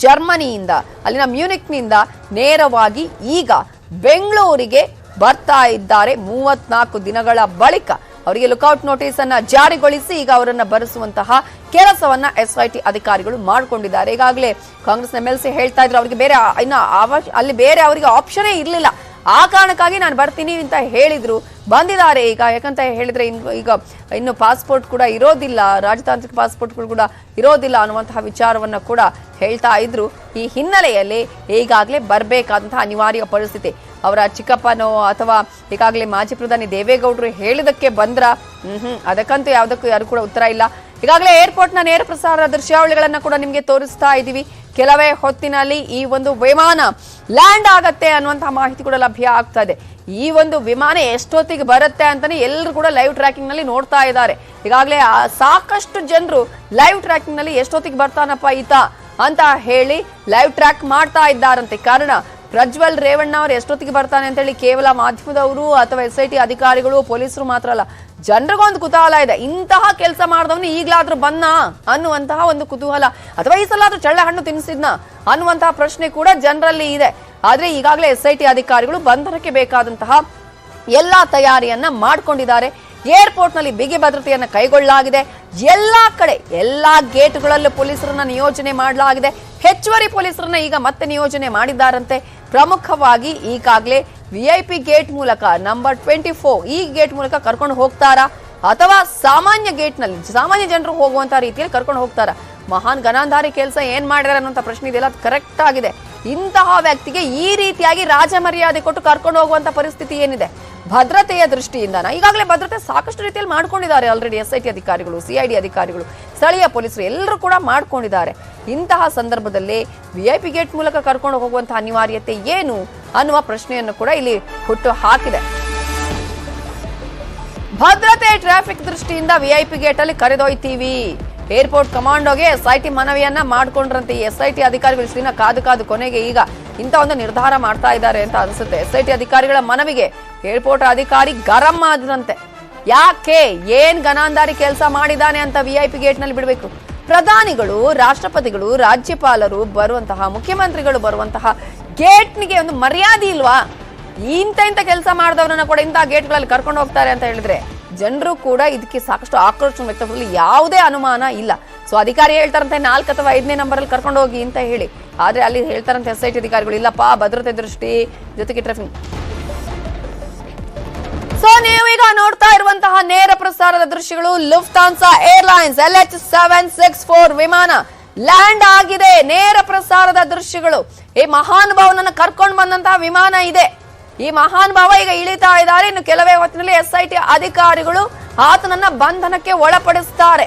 ಜರ್ಮನಿಯಿಂದ, ಅಲ್ಲಿನ ಮ್ಯೂನಿಕ್ನಿಂದ ನೇರವಾಗಿ ಈಗ ಬೆಂಗಳೂರಿಗೆ ಬರ್ತಾ ಇದ್ದಾರೆ. 34 ದಿನಗಳ ಬಳಿಕ ಅವರಿಗೆ ಲುಕೌಟ್ ನೋಟಿಸ್ ಅನ್ನ ಜಾರಿಗೊಳಿಸಿ ಈಗ ಅವರನ್ನ ಬರೆಸುವಂತಹ ಕೆಲಸವನ್ನ SIT ಅಧಿಕಾರಿಗಳು ಮಾಡಿಕೊಂಡಿದ್ದಾರೆ. ಈಗಾಗಲೇ ಕಾಂಗ್ರೆಸ್ MLC ಹೇಳ್ತಾ ಇದ್ರು ಅವರಿಗೆ ಬೇರೆ ಅಲ್ಲಿ ಬೇರೆ ಅವರಿಗೆ ಆಪ್ಷನೇ ಇರಲಿಲ್ಲ, ಆ ಕಾರಣಕ್ಕಾಗಿ ನಾನು ಬರ್ತೀನಿ ಅಂತ ಹೇಳಿದ್ರು. ಬಂದಿದ್ದಾರೆ ಈಗ. ಯಾಕಂತ ಹೇಳಿದ್ರೆ ಇನ್ನು ಪಾಸ್ಪೋರ್ಟ್ ಕೂಡ ಇರೋದಿಲ್ಲ, ರಾಜತಾಂತ್ರಿಕ ಪಾಸ್ಪೋರ್ಟ್ಗಳು ಕೂಡ ಇರೋದಿಲ್ಲ ಅನ್ನುವಂತಹ ವಿಚಾರವನ್ನ ಕೂಡ ಹೇಳ್ತಾ ಇದ್ರು. ಈ ಹಿನ್ನೆಲೆಯಲ್ಲಿ ಈಗಾಗಲೇ ಬರಬೇಕಾದಂತಹ ಅನಿವಾರ್ಯ ಪರಿಸ್ಥಿತಿ. ಅವರ ಚಿಕ್ಕಪ್ಪನೋ ಅಥವಾ ಈಗಾಗಲೇ ಮಾಜಿ ಪ್ರಧಾನಿ ದೇವೇಗೌಡರು ಹೇಳಿದಕ್ಕೆ ಬಂದ್ರ ಅದಕ್ಕಂತೂ ಯಾವುದಕ್ಕೂ ಯಾರು ಕೂಡ ಉತ್ತರ ಇಲ್ಲ. ಈಗಾಗಲೇ ಏರ್ಪೋರ್ಟ್ನ ನೇರ ಪ್ರಸಾರ ದೃಶ್ಯಾವಳಿಗಳನ್ನ ಕೂಡ ನಿಮಗೆ ತೋರಿಸ್ತಾ ಇದ್ದೀವಿ. ಕೆಲವೇ ಹೊತ್ತಿನಲ್ಲಿ ಈ ಒಂದು ವಿಮಾನ ಲ್ಯಾಂಡ್ ಆಗತ್ತೆ ಅನ್ನುವಂತಹ ಮಾಹಿತಿ ಕೂಡ ಲಭ್ಯ ಆಗ್ತಾ ಇದೆ. ಈ ಒಂದು ವಿಮಾನ ಎಷ್ಟೊತ್ತಿಗೆ ಬರುತ್ತೆ ಅಂತಾನೆ ಎಲ್ಲರೂ ಕೂಡ ಲೈವ್ ಟ್ರ್ಯಾಕಿಂಗ್ ನಲ್ಲಿ ನೋಡ್ತಾ ಇದ್ದಾರೆ. ಈಗಾಗಲೇ ಸಾಕಷ್ಟು ಜನರು ಲೈವ್ ಟ್ರ್ಯಾಕಿಂಗ್ ನಲ್ಲಿ ಎಷ್ಟೊತ್ತಿಗೆ ಬರ್ತಾನಪ್ಪ ಈತ ಅಂತ ಹೇಳಿ ಲೈವ್ ಟ್ರ್ಯಾಕ್ ಮಾಡ್ತಾ ಇದ್ದಾರಂತೆ. ಕಾರಣ ಪ್ರಜ್ವಲ್ ರೇವಣ್ಣ ಅವರು ಎಷ್ಟೊತ್ತಿಗೆ ಬರ್ತಾನೆ ಅಂತ ಹೇಳಿ ಕೇವಲ ಮಾಧ್ಯಮದವರು ಅಥವಾ SIT ಅಧಿಕಾರಿಗಳು ಪೊಲೀಸರು ಮಾತ್ರ ಅಲ್ಲ, ಜನರಿಗೊಂದು ಕುತೂಹಲ ಇದೆ. ಇಂತಹ ಕೆಲಸ ಮಾಡಿದವನು ಈಗಲಾದ್ರೂ ಬನ್ನ ಅನ್ನುವಂತಹ ಒಂದು ಕುತೂಹಲ, ಅಥವಾ ಈ ಸಲ ಆದ್ರೂ ಚಳ್ಳೆ ಹಣ್ಣು ತಿನ್ನಿಸಿದ್ನ ಅನ್ನುವಂತಹ ಪ್ರಶ್ನೆ ಕೂಡ ಜನರಲ್ಲಿ ಇದೆ. ಆದ್ರೆ ಈಗಾಗಲೇ SIT ಅಧಿಕಾರಿಗಳು ಬಂಧನಕ್ಕೆ ಬೇಕಾದಂತಹ ಎಲ್ಲಾ ತಯಾರಿಯನ್ನ ಮಾಡ್ಕೊಂಡಿದ್ದಾರೆ. ಏರ್ಪೋರ್ಟ್ ನಲ್ಲಿ ಬಿಗಿ ಭದ್ರತೆಯನ್ನ ಕೈಗೊಳ್ಳಲಾಗಿದೆ. ಎಲ್ಲಾ ಕಡೆ ಎಲ್ಲಾ ಗೇಟ್ಗಳಲ್ಲೂ ಪೊಲೀಸರನ್ನ ನಿಯೋಜನೆ ಮಾಡಲಾಗಿದೆ. ಹೆಚ್ಚುವರಿ ಪೊಲೀಸರನ್ನ ಈಗ ಮತ್ತೆ ನಿಯೋಜನೆ ಮಾಡಿದ್ದಾರಂತೆ. ಪ್ರಮುಖವಾಗಿ ಈಗಾಗಲೇ VIP ಗೇಟ್ ಮೂಲಕ ನಂಬರ್ 24 ಈ ಗೇಟ್ ಮೂಲಕ ಕರ್ಕೊಂಡು ಹೋಗ್ತಾರಾ ಅಥವಾ ಸಾಮಾನ್ಯ ಗೇಟ್ ನಲ್ಲಿ ಸಾಮಾನ್ಯ ಜನರು ಹೋಗುವಂತ ರೀತಿಯಲ್ಲಿ ಕರ್ಕೊಂಡು ಹೋಗ್ತಾರಾ? ಮಹಾನ್ ಗನಾಂಧಾರಿ ಕೆಲಸ ಏನ್ ಮಾಡಿದಾರೆ ಅನ್ನುವಂತ ಪ್ರಶ್ನೆ ಇದೆಲ್ಲ ಕರೆಕ್ಟ್ ಆಗಿದೆ. ಇಂತಹ ವ್ಯಕ್ತಿಗೆ ಈ ರೀತಿಯಾಗಿ ರಾಜ ಮರ್ಯಾದೆ ಕೊಟ್ಟು ಕರ್ಕೊಂಡು ಹೋಗುವಂತ ಪರಿಸ್ಥಿತಿ ಏನಿದೆ? ಭದ್ರತೆಯ ದೃಷ್ಟಿಯಿಂದನ ಈಗಾಗಲೇ ಭದ್ರತೆ ಸಾಕಷ್ಟು ರೀತಿಯಲ್ಲಿ ಮಾಡ್ಕೊಂಡಿದ್ದಾರೆ ಆಲ್ರೆಡಿ. SIT ಅಧಿಕಾರಿಗಳು, CID ಅಧಿಕಾರಿಗಳು, ಸ್ಥಳೀಯ ಪೊಲೀಸರು ಎಲ್ಲರೂ ಕೂಡ ಮಾಡ್ಕೊಂಡಿದ್ದಾರೆ. ಇಂತಹ ಸಂದರ್ಭದಲ್ಲಿ VIP ಗೇಟ್ ಮೂಲಕ ಕರ್ಕೊಂಡು ಹೋಗುವಂತಹ ಅನಿವಾರ್ಯತೆ ಏನು ಅನ್ನುವ ಪ್ರಶ್ನೆಯನ್ನು ಕೂಡ ಇಲ್ಲಿ ಹುಟ್ಟು ಹಾಕಿದೆ. ಭದ್ರತೆ ಟ್ರಾಫಿಕ್ ದೃಷ್ಟಿಯಿಂದ VIP ಗೇಟ್ ಅಲ್ಲಿ ಕರೆದೊಯ್ತೀವಿ. ಏರ್ಪೋರ್ಟ್ ಕಮಾಂಡೋಗೆ SIT ಮನವಿಯನ್ನ ಮಾಡ್ಕೊಂಡ್ರಂತೆ. ಈ SIT ಅಧಿಕಾರಿಗಳು ಇಷ್ಟು ದಿನ ಕಾದು ಕೊನೆಗೆ ಈಗ ಇಂತ ಒಂದು ನಿರ್ಧಾರ ಮಾಡ್ತಾ ಇದ್ದಾರೆ ಅಂತ ಅನ್ಸುತ್ತೆ. SIT ಅಧಿಕಾರಿಗಳ ಮನವಿಗೆ ಏರ್ಪೋರ್ಟ್ ಅಧಿಕಾರಿ ಗರಂ ಆದ್ರಂತೆ. ಯಾಕೆ, ಏನ್ ಗನಾಂಧಾರಿ ಕೆಲಸ ಮಾಡಿದಾನೆ ಅಂತ VIP ಗೇಟ್ ನಲ್ಲಿ ಬಿಡಬೇಕು? ಪ್ರಧಾನಿಗಳು, ರಾಷ್ಟ್ರಪತಿಗಳು, ರಾಜ್ಯಪಾಲರು ಬರುವಂತಹ, ಮುಖ್ಯಮಂತ್ರಿಗಳು ಬರುವಂತಹ ಗೇಟ್ನಿಗೆ ಒಂದು ಮರ್ಯಾದೆ ಇಲ್ವಾ? ಇಂತ ಕೆಲಸ ಮಾಡಿದವರನ್ನ ಕೂಡ ಇಂತಹ ಗೇಟ್ಗಳಲ್ಲಿ ಕರ್ಕೊಂಡು ಹೋಗ್ತಾರೆ ಅಂತ ಹೇಳಿದ್ರೆ ಜನರು ಕೂಡ ಇದಕ್ಕೆ ಸಾಕಷ್ಟು ಆಕ್ರೋಶ ವ್ಯಕ್ತಪಡಿಸಲು ಯಾವುದೇ ಅನುಮಾನ ಇಲ್ಲ. ಸೊ ಅಧಿಕಾರಿ ಹೇಳ್ತಾರಂತೆ 4 ಅಥವಾ 5ನೇ ನಂಬರ್ ಅಲ್ಲಿ ಕರ್ಕೊಂಡು ಹೋಗಿ ಅಂತ ಹೇಳಿ. ಆದ್ರೆ ಅಲ್ಲಿ ಹೇಳ್ತಾರಂತೆ SIT ಅಧಿಕಾರಿಗಳು ಇಲ್ಲಪ್ಪ, ಭದ್ರತೆ ದೃಷ್ಟಿ ಜೊತೆಗೆ ಟ್ರಾಫಿಕ್. ಸೊ ನೀವೀಗ ನೋಡ್ತಾ ಇರುವಂತಹ ನೇರ ಪ್ರಸಾರದ ದೃಶ್ಯಗಳು ಲುಫ್ತಾನ್ಸಾ ಏರ್ಲೈನ್ಸ್ LH-764 ವಿಮಾನ ಲ್ಯಾಂಡ್ ಆಗಿದೆ. ನೇರ ಪ್ರಸಾರದ ದೃಶ್ಯಗಳು. ಈ ಮಹಾನುಭಾವನನ್ನ ಕರ್ಕೊಂಡು ಬಂದಂತಹ ವಿಮಾನ ಇದೆ. ಈ ಮಹಾನುಭಾವ ಈಗ ಇಳಿತಾ ಇದ್ದಾರೆ. ಇನ್ನು ಕೆಲವೇ ಹೊತ್ತಿನಲ್ಲಿ SIT ಅಧಿಕಾರಿಗಳು ಆತನನ್ನ ಬಂಧನಕ್ಕೆ ಒಳಪಡಿಸುತ್ತಾರೆ.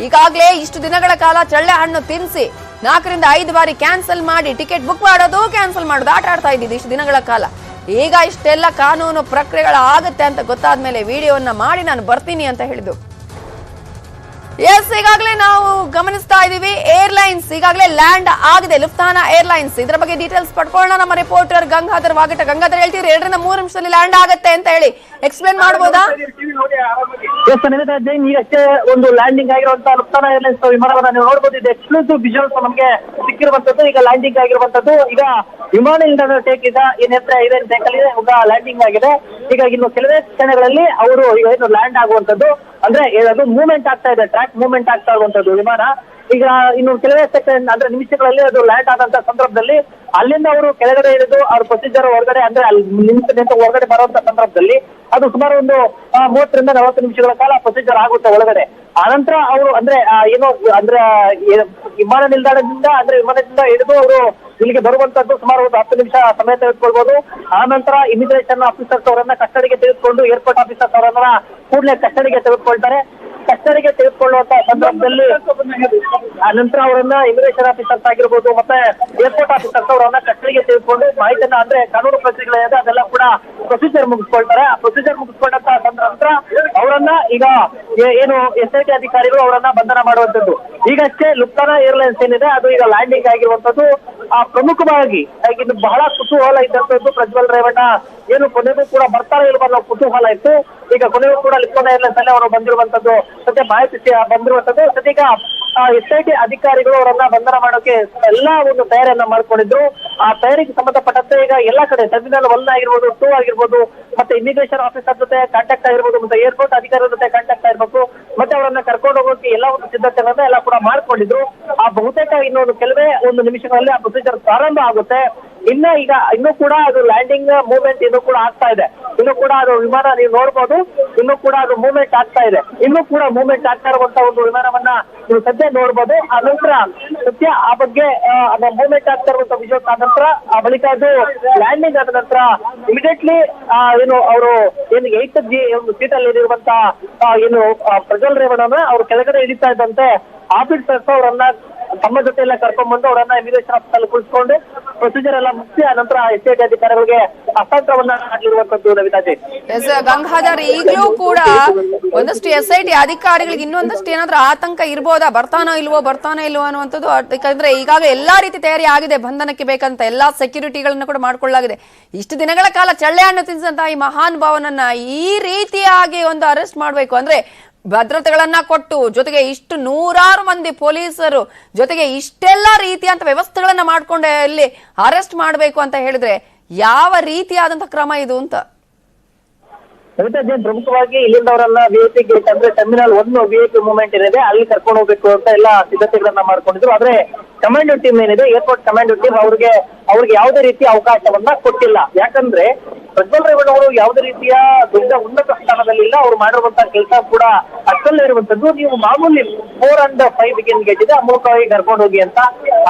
ಈಗಾಗಲೇ ಇಷ್ಟು ದಿನಗಳ ಕಾಲ ಚಳ್ಳೆ ಹಣ್ಣು ತಿನ್ನಿಸಿ 4 ರಿಂದ 5 ಬಾರಿ ಕ್ಯಾನ್ಸಲ್ ಮಾಡಿ ಟಿಕೆಟ್ ಬುಕ್ ಮಾಡೋದು ಕ್ಯಾನ್ಸಲ್ ಮಾಡೋದು ಆಟ ಆಡ್ತಾ ಇದ್ದಿದ್ದು ಇಷ್ಟು ದಿನಗಳ ಕಾಲ. ಈಗ ಇಷ್ಟೆಲ್ಲ ಕಾನೂನು ಪ್ರಕ್ರಿಯೆಗಳು ಆಗುತ್ತೆ ಅಂತ ಗೊತ್ತಾದ್ಮೇಲೆ ವಿಡಿಯೋವನ್ನ ಮಾಡಿ ನಾನು ಬರ್ತೀನಿ ಅಂತ ಹೇಳಿದ್ದು. ಎಸ್, ಈಗಾಗಲೇ ನಾವು ಗಮನಿಸ್ತಾ ಇದೀವಿ ಏರ್ಲೈನ್ಸ್ ಈಗಾಗಲೇ ಲ್ಯಾಂಡ್ ಆಗಿದೆ, ಲುಫ್ತಾನಾ ಏರ್ಲೈನ್ಸ್. ಇದರ ಬಗ್ಗೆ ಡೀಟೇಲ್ಸ್ ಪಡ್ಕೊಳ್ಳೋಣ. ನಮ್ಮ ರಿಪೋರ್ಟರ್ ಗಂಗಾಧರ್ ವಾಗಟ. ಗಂಗಾಧರ್, ಹೇಳ್ತೀರಿ 2 ರಿಂದ 3 ನಿಮಿಷದಲ್ಲಿ ಲ್ಯಾಂಡ್ ಆಗುತ್ತೆ ಅಂತ ಹೇಳಿ ಎಕ್ಸ್ಪ್ಲೇನ್ ಮಾಡಬಹುದಾ? ಎಸ್ ನಿಮಿಷ ಜೈನ್, ಈಗಷ್ಟೇ ಒಂದು ಲ್ಯಾಂಡಿಂಗ್ ಆಗಿರುವಂತಹ ಲುಫ್ತಾನಾ ಏರ್ಲೈನ್ಸ್ ವಿಮಾನವನ್ನ ನೀವು ನೋಡಬಹುದು. ಇದು ಎಕ್ಸ್ಕ್ಲೂಸಿವ್ ವಿಜುವಲ್ಸ್ ನಮಗೆ ಸಿಕ್ಕಿರುವಂತದ್ದು. ಈಗ ಲ್ಯಾಂಡಿಂಗ್ ಆಗಿರುವಂತದ್ದು. ಈಗ ವಿಮಾನ ನಿಲ್ದಾಣ ಟೇಕ್ ಈಗ ಏನೇತ್ರ ಐರನ್ ಟೇಕ್ ಅಲ್ಲಿ ಈಗ ಲ್ಯಾಂಡಿಂಗ್ ಆಗಿದೆ. ಈಗ ಇನ್ನು ಕೆಲವೇ ಕ್ಷಣಗಳಲ್ಲಿ ಅವರು ಈಗ ಏನು ಲ್ಯಾಂಡ್ ಆಗುವಂತದ್ದು, ಅಂದ್ರೆ ಅದು ಮೂವ್ಮೆಂಟ್ ಆಗ್ತಾ ಇದೆ, ಟ್ರ್ಯಾಕ್ ಮೂವ್ಮೆಂಟ್ ಆಗ್ತಾ ಇರುವಂತದ್ದು ವಿಮಾನ. ಈಗ ಇನ್ನು ಕೆಲವೇ ಸೆಕೆಂಡ್ ಅಂದ್ರೆ ನಿಮಿಷಗಳಲ್ಲಿ ಅದು ಲ್ಯಾಂಡ್ ಆದಂತ ಸಂದರ್ಭದಲ್ಲಿ ಅಲ್ಲಿಂದ ಅವರು ಕೆಳಗಡೆ ಇಳಿದು ಅವ್ರ ಪ್ರೊಸೀಜರ್ ಹೊರಗಡೆ ಅಂದ್ರೆ ಅಲ್ಲಿ ನಿಂತು ಹೊರಗಡೆ ಬರುವಂತ ಸಂದರ್ಭದಲ್ಲಿ ಅದು ಸುಮಾರು ಒಂದು 30 ರಿಂದ 40 ನಿಮಿಷಗಳ ಕಾಲ ಪ್ರೊಸೀಜರ್ ಆಗುತ್ತೆ ಒಳಗಡೆ. ಆನಂತರ ಅವರು ಅಂದ್ರೆ ಏನು ಅಂದ್ರೆ ವಿಮಾನ ನಿಲ್ದಾಣದಿಂದ ಹಿಡಿದು ಅವರು ಇಲ್ಲಿಗೆ ಬರುವಂತದ್ದು ಸುಮಾರು ಒಂದು 10 ನಿಮಿಷ ಸಮಯ ತೆಗೆದುಕೊಳ್ಬಹುದು. ಆನಂತರ ಇಮಿಗ್ರೇಷನ್ ಆಫೀಸರ್ಸ್ ಅವರನ್ನ ಕಸ್ಟಡಿಗೆ ತೆಗೆದುಕೊಂಡು ಏರ್ಪೋರ್ಟ್ ಆಫೀಸರ್ಸ್ ಅವರನ್ನ ಕೂಡಲೇ ಕಸ್ಟಡಿಗೆ ತೆಗೆದುಕೊಳ್ತಾರೆ. ಕಸ್ಟಡಿಗೆ ತೆಗೆದುಕೊಳ್ಳುವಂತ ಸಂದರ್ಭದಲ್ಲಿ ಆನಂತರ ಅವರನ್ನ ಇಮಿಗ್ರೇಷನ್ ಆಫೀಸರ್ಸ್ ಆಗಿರ್ಬೋದು ಮತ್ತೆ ಏರ್ಪೋರ್ಟ್ ಆಫೀಸರ್ಸ್ ಅವರನ್ನ ಕಸ್ಟಡಿಗೆ ತೆಗೆದುಕೊಂಡು ಮಾಹಿತಿಯನ್ನ ಅಂದ್ರೆ ಕಾನೂನು ಪ್ರಕ್ರಿಯೆಗಳಿದೆ ಅದೆಲ್ಲ ಕೂಡ ಪ್ರೊಸೀಜರ್ ಮುಗಿಸ್ಕೊಳ್ತಾರೆ. ಆ ಪ್ರೊಸೀಜರ್ ಮುಗಿಸ್ಕೊಂಡಂತ ನಂತರ ಅವರನ್ನ ಈಗ ಏನು SIT ಅಧಿಕಾರಿಗಳು ಅವರನ್ನ ಬಂಧನ ಮಾಡುವಂತದ್ದು. ಈಗಷ್ಟೇ ಲುಫ್ತಾನಾ ಏರ್ಲೈನ್ಸ್ ಏನಿದೆ ಅದು ಈಗ ಲ್ಯಾಂಡಿಂಗ್ ಆಗಿರುವಂತದ್ದು. ಪ್ರಮುಖವಾಗಿ ಇದು ಬಹಳ ಕುತೂಹಲ ಇದ್ದಂತದ್ದು. ಪ್ರಜ್ವಲ್ ರೇವಣ್ಣ ಏನು ಕೊನೆಗೂ ಕೂಡ ಬರ್ತಾರೆ ಇಲ್ವ ಅನ್ನೋ ಕುತೂಹಲ ಇತ್ತು. ಈಗ ಕೊನೆಗೂ ಕೂಡ ಲುಫ್ತಾನಾ ಏರ್ಲೈನ್ಸ್ ಅಲ್ಲಿ ಅವರು ಬಂದಿರುವಂತದ್ದು ಸದ್ಯ ಮಾಹಿತಿ ಬಂದಿರುವಂತದ್ದು. ಸದ್ಯಗ SIT ಅಧಿಕಾರಿಗಳು ಅವರನ್ನ ಬಂಧನ ಮಾಡೋಕೆ ಎಲ್ಲಾ ಒಂದು ತಯಾರಿಯನ್ನ ಮಾಡ್ಕೊಂಡಿದ್ರು. ಆ ತಯಾರಿಗೆ ಸಂಬಂಧಪಟ್ಟಂತೆ ಈಗ ಎಲ್ಲಾ ಕಡೆ ಟರ್ಮಿನಲ್ 1 ಆಗಿರ್ಬೋದು, 2 ಆಗಿರ್ಬೋದು, ಮತ್ತೆ ಇಮಿಗ್ರೇಷನ್ ಆಫೀಸರ್ ಜೊತೆ ಕಾಂಟ್ಯಾಕ್ಟ್ ಆಗಿರ್ಬೋದು, ಮತ್ತೆ ಏರ್ಪೋರ್ಟ್ ಅಧಿಕಾರಿಗಳ ಜೊತೆ ಕಾಂಟ್ಯಾಕ್ಟ್ ಆಗಿರ್ಬೇಕು, ಮತ್ತೆ ಅವರನ್ನ ಕರ್ಕೊಂಡು ಹೋಗೋಕೆ ಎಲ್ಲಾ ಒಂದು ಸಿದ್ಧತೆಗಳನ್ನ ಎಲ್ಲ ಕೂಡ ಮಾಡ್ಕೊಂಡಿದ್ರು. ಆ ಬಹುತೇಕ ಇನ್ನೊಂದು ಕೆಲವೇ ಒಂದು ನಿಮಿಷಗಳಲ್ಲಿ ಆ ಪ್ರೊಸೀಜರ್ ಪ್ರಾರಂಭ ಆಗುತ್ತೆ. ಇನ್ನೂ ಕೂಡ ಅದು ಲ್ಯಾಂಡಿಂಗ್ ಮೂವ್ಮೆಂಟ್ ಇನ್ನೂ ಕೂಡ ಆಗ್ತಾ ಇದೆ. ಇನ್ನೂ ಕೂಡ ಅದು ವಿಮಾನ ನೀವು ನೋಡ್ಬೋದು, ಇನ್ನೂ ಕೂಡ ಅದು ಮೂವ್ಮೆಂಟ್ ಆಗ್ತಾ ಇದೆ. ಇನ್ನೂ ಕೂಡ ಮೂವ್ಮೆಂಟ್ ಆಗ್ತಾ ಇರುವಂತಹ ಒಂದು ವಿಮಾನವನ್ನ ನೀವು ಸದ್ಯ ನೋಡ್ಬೋದು. ಆ ನಂತರ ಸದ್ಯ ಆ ಬಗ್ಗೆ ಮೂವ್ಮೆಂಟ್ ಆಗ್ತಾ ಇರುವಂತಹ ವಿಜುವಲ್ಸ್ ಆದ ನಂತರ ಆ ಬಳಿಕ ಅದು ಲ್ಯಾಂಡಿಂಗ್ ಆದ ನಂತರ ಇಮಿಡಿಯೇಟ್ಲಿ ಏನು ಅವರು ಏನು 8th ಸೀಟ್ ಅಲ್ಲಿ ಇರುವಂತಹ ಏನು ಪ್ರಜ್ವಲ್ ರೇವಣ್ಣನ ಅವರು ಕೆಳಗಡೆ ಇಳಿತಾ ಇದ್ದಂತೆ ಆಫೀಸರ್ಸ್ ಅವರನ್ನ ತಮ್ಮ ಜೊತೆ ಎಲ್ಲ ಕರ್ಕೊಂಡ್ ಬಂದು ಅವರನ್ನ ಇಮಿಗ್ರೇಷನ್ ಆಫೀಸ್ ಅಲ್ಲಿ ಕುಳಿಸ್ಕೊಂಡು ಪ್ರೊಸೀಜರ್ ಎಲ್ಲ ಮುಗಿಸಿ ಆ ನಂತರ SIT ಅಧಿಕಾರಿಗಳಿಗೆ ಹಸ್ತಾಂತರವನ್ನ ಮಾಡಿರುವಂತದ್ದು. ನವಿತಾಜಿ, ಗಂಗಾಧರ್, ಈಗಲೂ ಕೂಡ ಒಂದಷ್ಟು SIT ಅಧಿಕಾರಿಗಳಿಗೆ ಇನ್ನೊಂದಷ್ಟು ಏನಾದ್ರೂ ಆತಂಕ ಇರ್ಬೋದಾ? ಬರ್ತಾನೋ ಇಲ್ವೋ ಅನ್ನುವಂಥದ್ದು. ಯಾಕಂದ್ರೆ ಈಗಾಗಲೇ ಎಲ್ಲಾ ರೀತಿ ತಯಾರಿ ಆಗಿದೆ, ಬಂಧನಕ್ಕೆ ಬೇಕಂತ ಎಲ್ಲಾ ಸೆಕ್ಯೂರಿಟಿಗಳನ್ನ ಕೂಡ ಮಾಡ್ಕೊಳ್ಳಲಾಗಿದೆ. ಇಷ್ಟು ದಿನಗಳ ಕಾಲ ಚಳ್ಳೆ ಹಣ್ಣು ತಿನ್ನಿಸಿದಂತಹ ಈ ಮಹಾನ್ ಭಾವನನ್ನ ಈ ರೀತಿಯಾಗಿ ಒಂದು ಅರೆಸ್ಟ್ ಮಾಡ್ಬೇಕು ಅಂದ್ರೆ ಭದ್ರತೆಗಳನ್ನ ಕೊಟ್ಟು ಜೊತೆಗೆ ಇಷ್ಟು 100 ಮಂದಿ ಪೊಲೀಸರು ಜೊತೆಗೆ ಇಷ್ಟೆಲ್ಲಾ ರೀತಿಯಂತ ವ್ಯವಸ್ಥೆಗಳನ್ನ ಮಾಡ್ಕೊಂಡು ಇಲ್ಲಿ ಅರೆಸ್ಟ್ ಮಾಡಬೇಕು ಅಂತ ಹೇಳಿದ್ರೆ ಯಾವ ರೀತಿಯಾದಂತಹ ಕ್ರಮ ಇದು ಅಂತ? ಪ್ರಮುಖವಾಗಿ ಇಲ್ಲಿಂದ ಅವರನ್ನ VIP ಗೇಟ್ ಅಂದ್ರೆ ಟರ್ಮಿನಲ್ 1 VIP ಮೂವ್ಮೆಂಟ್ ಏನಿದೆ ಅಲ್ಲಿ ಕರ್ಕೊಂಡು ಹೋಗ್ಬೇಕು ಅಂತ ಎಲ್ಲ ಸಿದ್ಧತೆಗಳನ್ನ ಮಾಡ್ಕೊಂಡಿದ್ರು. ಆದ್ರೆ ಕಮಾಂಡೋ ಟೀಮ್ ಏನಿದೆ, ಏರ್ಪೋರ್ಟ್ ಕಮಾಂಡೋ ಟೀಮ್ ಅವ್ರಿಗೆ ಯಾವುದೇ ರೀತಿಯ ಅವಕಾಶವನ್ನ ಕೊಟ್ಟಿಲ್ಲ. ಯಾಕಂದ್ರೆ ಪ್ರಜ್ವಲ್ ರೇವಣ್ಣ ಅವರು ಯಾವುದೇ ರೀತಿಯ ದೊಡ್ಡ ಉನ್ನತ ಸ್ಥಾನದಲ್ಲಿ ಇಲ್ಲ. ಅವ್ರು ಮಾಡಿರುವಂತಹ ಕೆಲಸ ಕೂಡ ಅಷ್ಟಲ್ಲೇ ಇರುವಂತದ್ದು. ನೀವು ಮಾಮೂಲಿ 4 and 5 ಗೇಟ್ ಇದೆ, ಆ ಮೂಲಕವಾಗಿ ಕರ್ಕೊಂಡು ಹೋಗಿ ಅಂತ.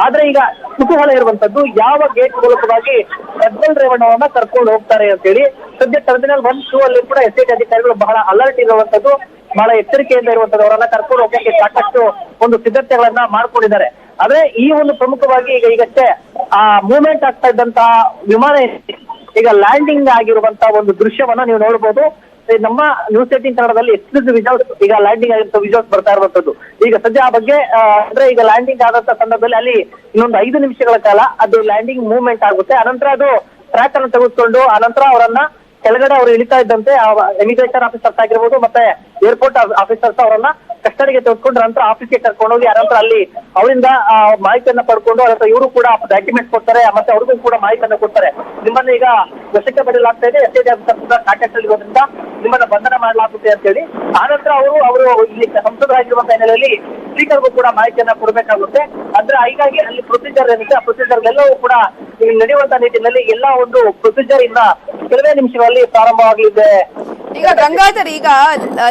ಆದ್ರೆ ಈಗ ಕುತೂಹಲ ಇರುವಂತದ್ದು ಯಾವ ಗೇಟ್ ಮೂಲಕವಾಗಿ ಪ್ರಜ್ವಲ್ ರೇವಣ್ಣವನ್ನ ಕರ್ಕೊಂಡು ಹೋಗ್ತಾರೆ ಅಂತ ಹೇಳಿ. ಸದ್ಯ ಟರ್ಮಿನಲ್ 1, 2 ಅಲ್ಲಿ ಕೂಡ SIT ಅಧಿಕಾರಿಗಳು ಬಹಳ ಅಲರ್ಟ್ ಇರುವಂತದ್ದು, ಬಹಳ ಎಚ್ಚರಿಕೆಯಿಂದ ಇರುವಂತದ್ದು. ಅವರನ್ನ ಕರ್ಕೊಂಡು ಹೋಗಕ್ಕೆ ಸಾಕಷ್ಟು ಒಂದು ಸಿದ್ಧತೆಗಳನ್ನ ಮಾಡ್ಕೊಂಡಿದ್ದಾರೆ. ಆದ್ರೆ ಈ ಒಂದು ಪ್ರಮುಖವಾಗಿ ಈಗಷ್ಟೇ ಆ ಮೂವ್ಮೆಂಟ್ ಆಗ್ತಾ ಇದ್ದಂತಹ ವಿಮಾನ ಈಗ ಲ್ಯಾಂಡಿಂಗ್ ಆಗಿರುವಂತಹ ಒಂದು ದೃಶ್ಯವನ್ನ ನೀವು ನೋಡಬಹುದು. ನಮ್ಮ ನ್ಯೂಸ್ 18 ಕನ್ನಡದಲ್ಲಿ ಎಕ್ಸ್ಕ್ಲೂಸಿವ್ ವಿಜುವಲ್ಸ್ ಈಗ ಲ್ಯಾಂಡಿಂಗ್ ಆಗಿರೋ ವಿಜುವಲ್ಸ್ ಬರ್ತಾ ಇರುವಂತದ್ದು. ಈಗ ಸದ್ಯ ಆ ಬಗ್ಗೆ ಅಂದ್ರೆ ಈಗ ಲ್ಯಾಂಡಿಂಗ್ ಆದಂತ ಸಂದರ್ಭದಲ್ಲಿ ಅಲ್ಲಿ ಇನ್ನೊಂದು 5 ನಿಮಿಷಗಳ ಕಾಲ ಅದು ಲ್ಯಾಂಡಿಂಗ್ ಮೂವ್ಮೆಂಟ್ ಆಗುತ್ತೆ. ಅನಂತರ ಅದು ಟ್ರ್ಯಾಕ್ ಅನ್ನು ತೆಗೆದುಕೊಂಡು ಅನಂತರ ಅವರನ್ನ ಕೆಳಗಡೆ ಅವರು ಇಳಿತಾ ಇದ್ದಂತೆ ಇಮಿಗ್ರೇಷನ್ ಆಫೀಸರ್ಸ್ ಆಗಿರ್ಬೋದು ಮತ್ತೆ ಏರ್ಪೋರ್ಟ್ ಆಫೀಸರ್ಸ್ ಅವರನ್ನ ಕಸ್ಟಡಿಗೆ ತೆಗೆದುಕೊಂಡು ನಂತರ ಆಫೀಸ್ಗೆ ಕರ್ಕೊಂಡು ಹೋಗಿ ಅನಂತರ ಅಲ್ಲಿ ಅವರಿಂದ ಮಾಹಿತಿಯನ್ನ ಪಡ್ಕೊಂಡು ಅನಂತರ ಇವರು ಕೂಡ ಡಾಕ್ಯುಮೆಂಟ್ಸ್ ಕೊಡ್ತಾರೆ ಮತ್ತೆ ಅವ್ರಿಗೂ ಕೂಡ ಮಾಹಿತಿಯನ್ನ ಕೊಡ್ತಾರೆ. ನಿಮ್ಮನ್ನ ಈಗ ವಶಕ್ಕೆ ಪಡೆಯಲಾಗ್ತಾ ಇದೆ, SIT ಆಫೀಸರ್ ಕೂಡ ಕಾಂಟ್ಯಾಕ್ಟ್ ಅಲ್ಲಿ ಇರೋದ್ರಿಂದ ನಿಮ್ಮನ್ನ ಬಂಧನ ಮಾಡಲಾಗುತ್ತೆ ಅಂತ ಹೇಳಿ. ಆನಂತರ ಅವರು ಇಲ್ಲಿ ಸಂಸದರಾಗಿರುವಂತಹ ಹಿನ್ನೆಲೆಯಲ್ಲಿ ಸ್ಪೀಕರ್ಗೂ ಕೂಡ ಮಾಹಿತಿಯನ್ನ ಕೊಡಬೇಕಾಗುತ್ತೆ. ಅಂದ್ರೆ ಹೀಗಾಗಿ ಅಲ್ಲಿ ಪ್ರೊಸೀಜರ್ ಏನಿದೆ ಆ ಪ್ರೊಸೀಜರ್ ಎಲ್ಲವೂ ಕೂಡ ನಡೆಯುವಂತಹ ನಿಟ್ಟಿನಲ್ಲಿ ಎಲ್ಲಾ ಒಂದು ಪ್ರೊಸೀಜರ್ ಇನ್ನ ಕೆಲವೇ ನಿಮಿಷಗಳಲ್ಲಿ ಪ್ರಾರಂಭವಾಗಲಿದೆ. ಈಗ ಗಂಗಾಧರ್, ಈಗ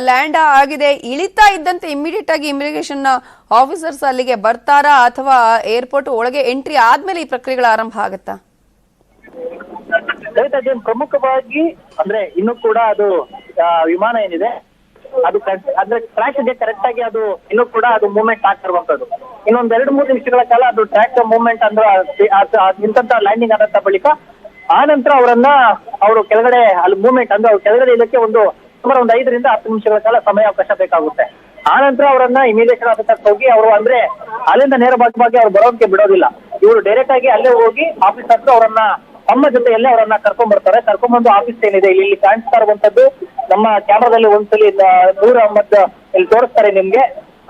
ಲ್ಯಾಂಡ್ ಆಗಿದೆ, ಇಳಿತಾ ಇದ್ದಂತೆ ಇಮಿಡಿಯೇಟ್ ಆಗಿ ಇಮಿಗ್ರೇಷನ್ ಆಫೀಸರ್ಸ್ ಅಲ್ಲಿಗೆ ಬರ್ತಾರಾ ಅಥವಾ ಏರ್ಪೋರ್ಟ್ ಒಳಗೆ ಎಂಟ್ರಿ ಆದ್ಮೇಲೆ ಈ ಪ್ರಕ್ರಿಯೆಗಳ ಆರಂಭ ಆಗುತ್ತಾ? ಪ್ರಮುಖವಾಗಿ ಅಂದ್ರೆ ಇನ್ನು ಕೂಡ ಅದು ವಿಮಾನ ಏನಿದೆ ಅದು ಅಂದ್ರೆ ಟ್ರ್ಯಾಕ್ ಇದೆ ಕರೆಕ್ಟ್ ಆಗಿ ಅದು ಇನ್ನೂ ಕೂಡ ಅದು ಮೂವ್ಮೆಂಟ್ ಆಗ್ತಿರುವಂತದ್ದು. ಇನ್ನೊಂದ್ 2-3 ನಿಮಿಷಗಳ ಕಾಲ ಅದು ಟ್ರ್ಯಾಕ್ ಮೂವ್ಮೆಂಟ್ ಅಂದ್ರೆ ನಿಂತ ಲ್ಯಾಂಡಿಂಗ್ ಆದಂತ ಬಳಿಕ ಆ ನಂತರ ಅವರು ಕೆಳಗಡೆ ಅಲ್ಲಿ ಮೂವ್ಮೆಂಟ್ ಅಂದ್ರೆ ಅವ್ರು ಕೆಳಗಡೆ ಇಲ್ಲಕ್ಕೆ ಸುಮಾರು ಒಂದು 5 ರಿಂದ 10 ನಿಮಿಷಗಳ ಕಾಲ ಸಮಯಾವಕಾಶ ಬೇಕಾಗುತ್ತೆ. ಆನಂತರ ಅವರನ್ನ ಇಮಿಗ್ರೇಷನ್ ಆಫೀಸರ್ಸ್ ಹೋಗಿ ಅವರು ಅಂದ್ರೆ ಅಲ್ಲಿಂದ ನೇರವಾಗಿ ಅವ್ರು ಬರೋದಕ್ಕೆ ಬಿಡೋದಿಲ್ಲ. ಇವರು ಡೈರೆಕ್ಟ್ ಆಗಿ ಅಲ್ಲೇ ಹೋಗಿ ಆಫೀಸರ್ಸ್ ಅವರನ್ನ ತಮ್ಮ ಜೊತೆಯಲ್ಲೇ ಅವರನ್ನ ಕರ್ಕೊಂಡ್ ಬರ್ತಾರೆ. ಕರ್ಕೊಂಡ್ಬಂದು ಆಫೀಸ್ ಏನಿದೆ ಇಲ್ಲಿ ಕಾಣಿಸ್ತಾ ಇರುವಂತದ್ದು ನಮ್ಮ ಕ್ಯಾಮ್ರಾದಲ್ಲಿ ಒಂದ್ಸಲಿ ನೂರ್ ಅಹಮದ್ ಇಲ್ಲಿ ತೋರಿಸ್ತಾರೆ ನಿಮ್ಗೆ.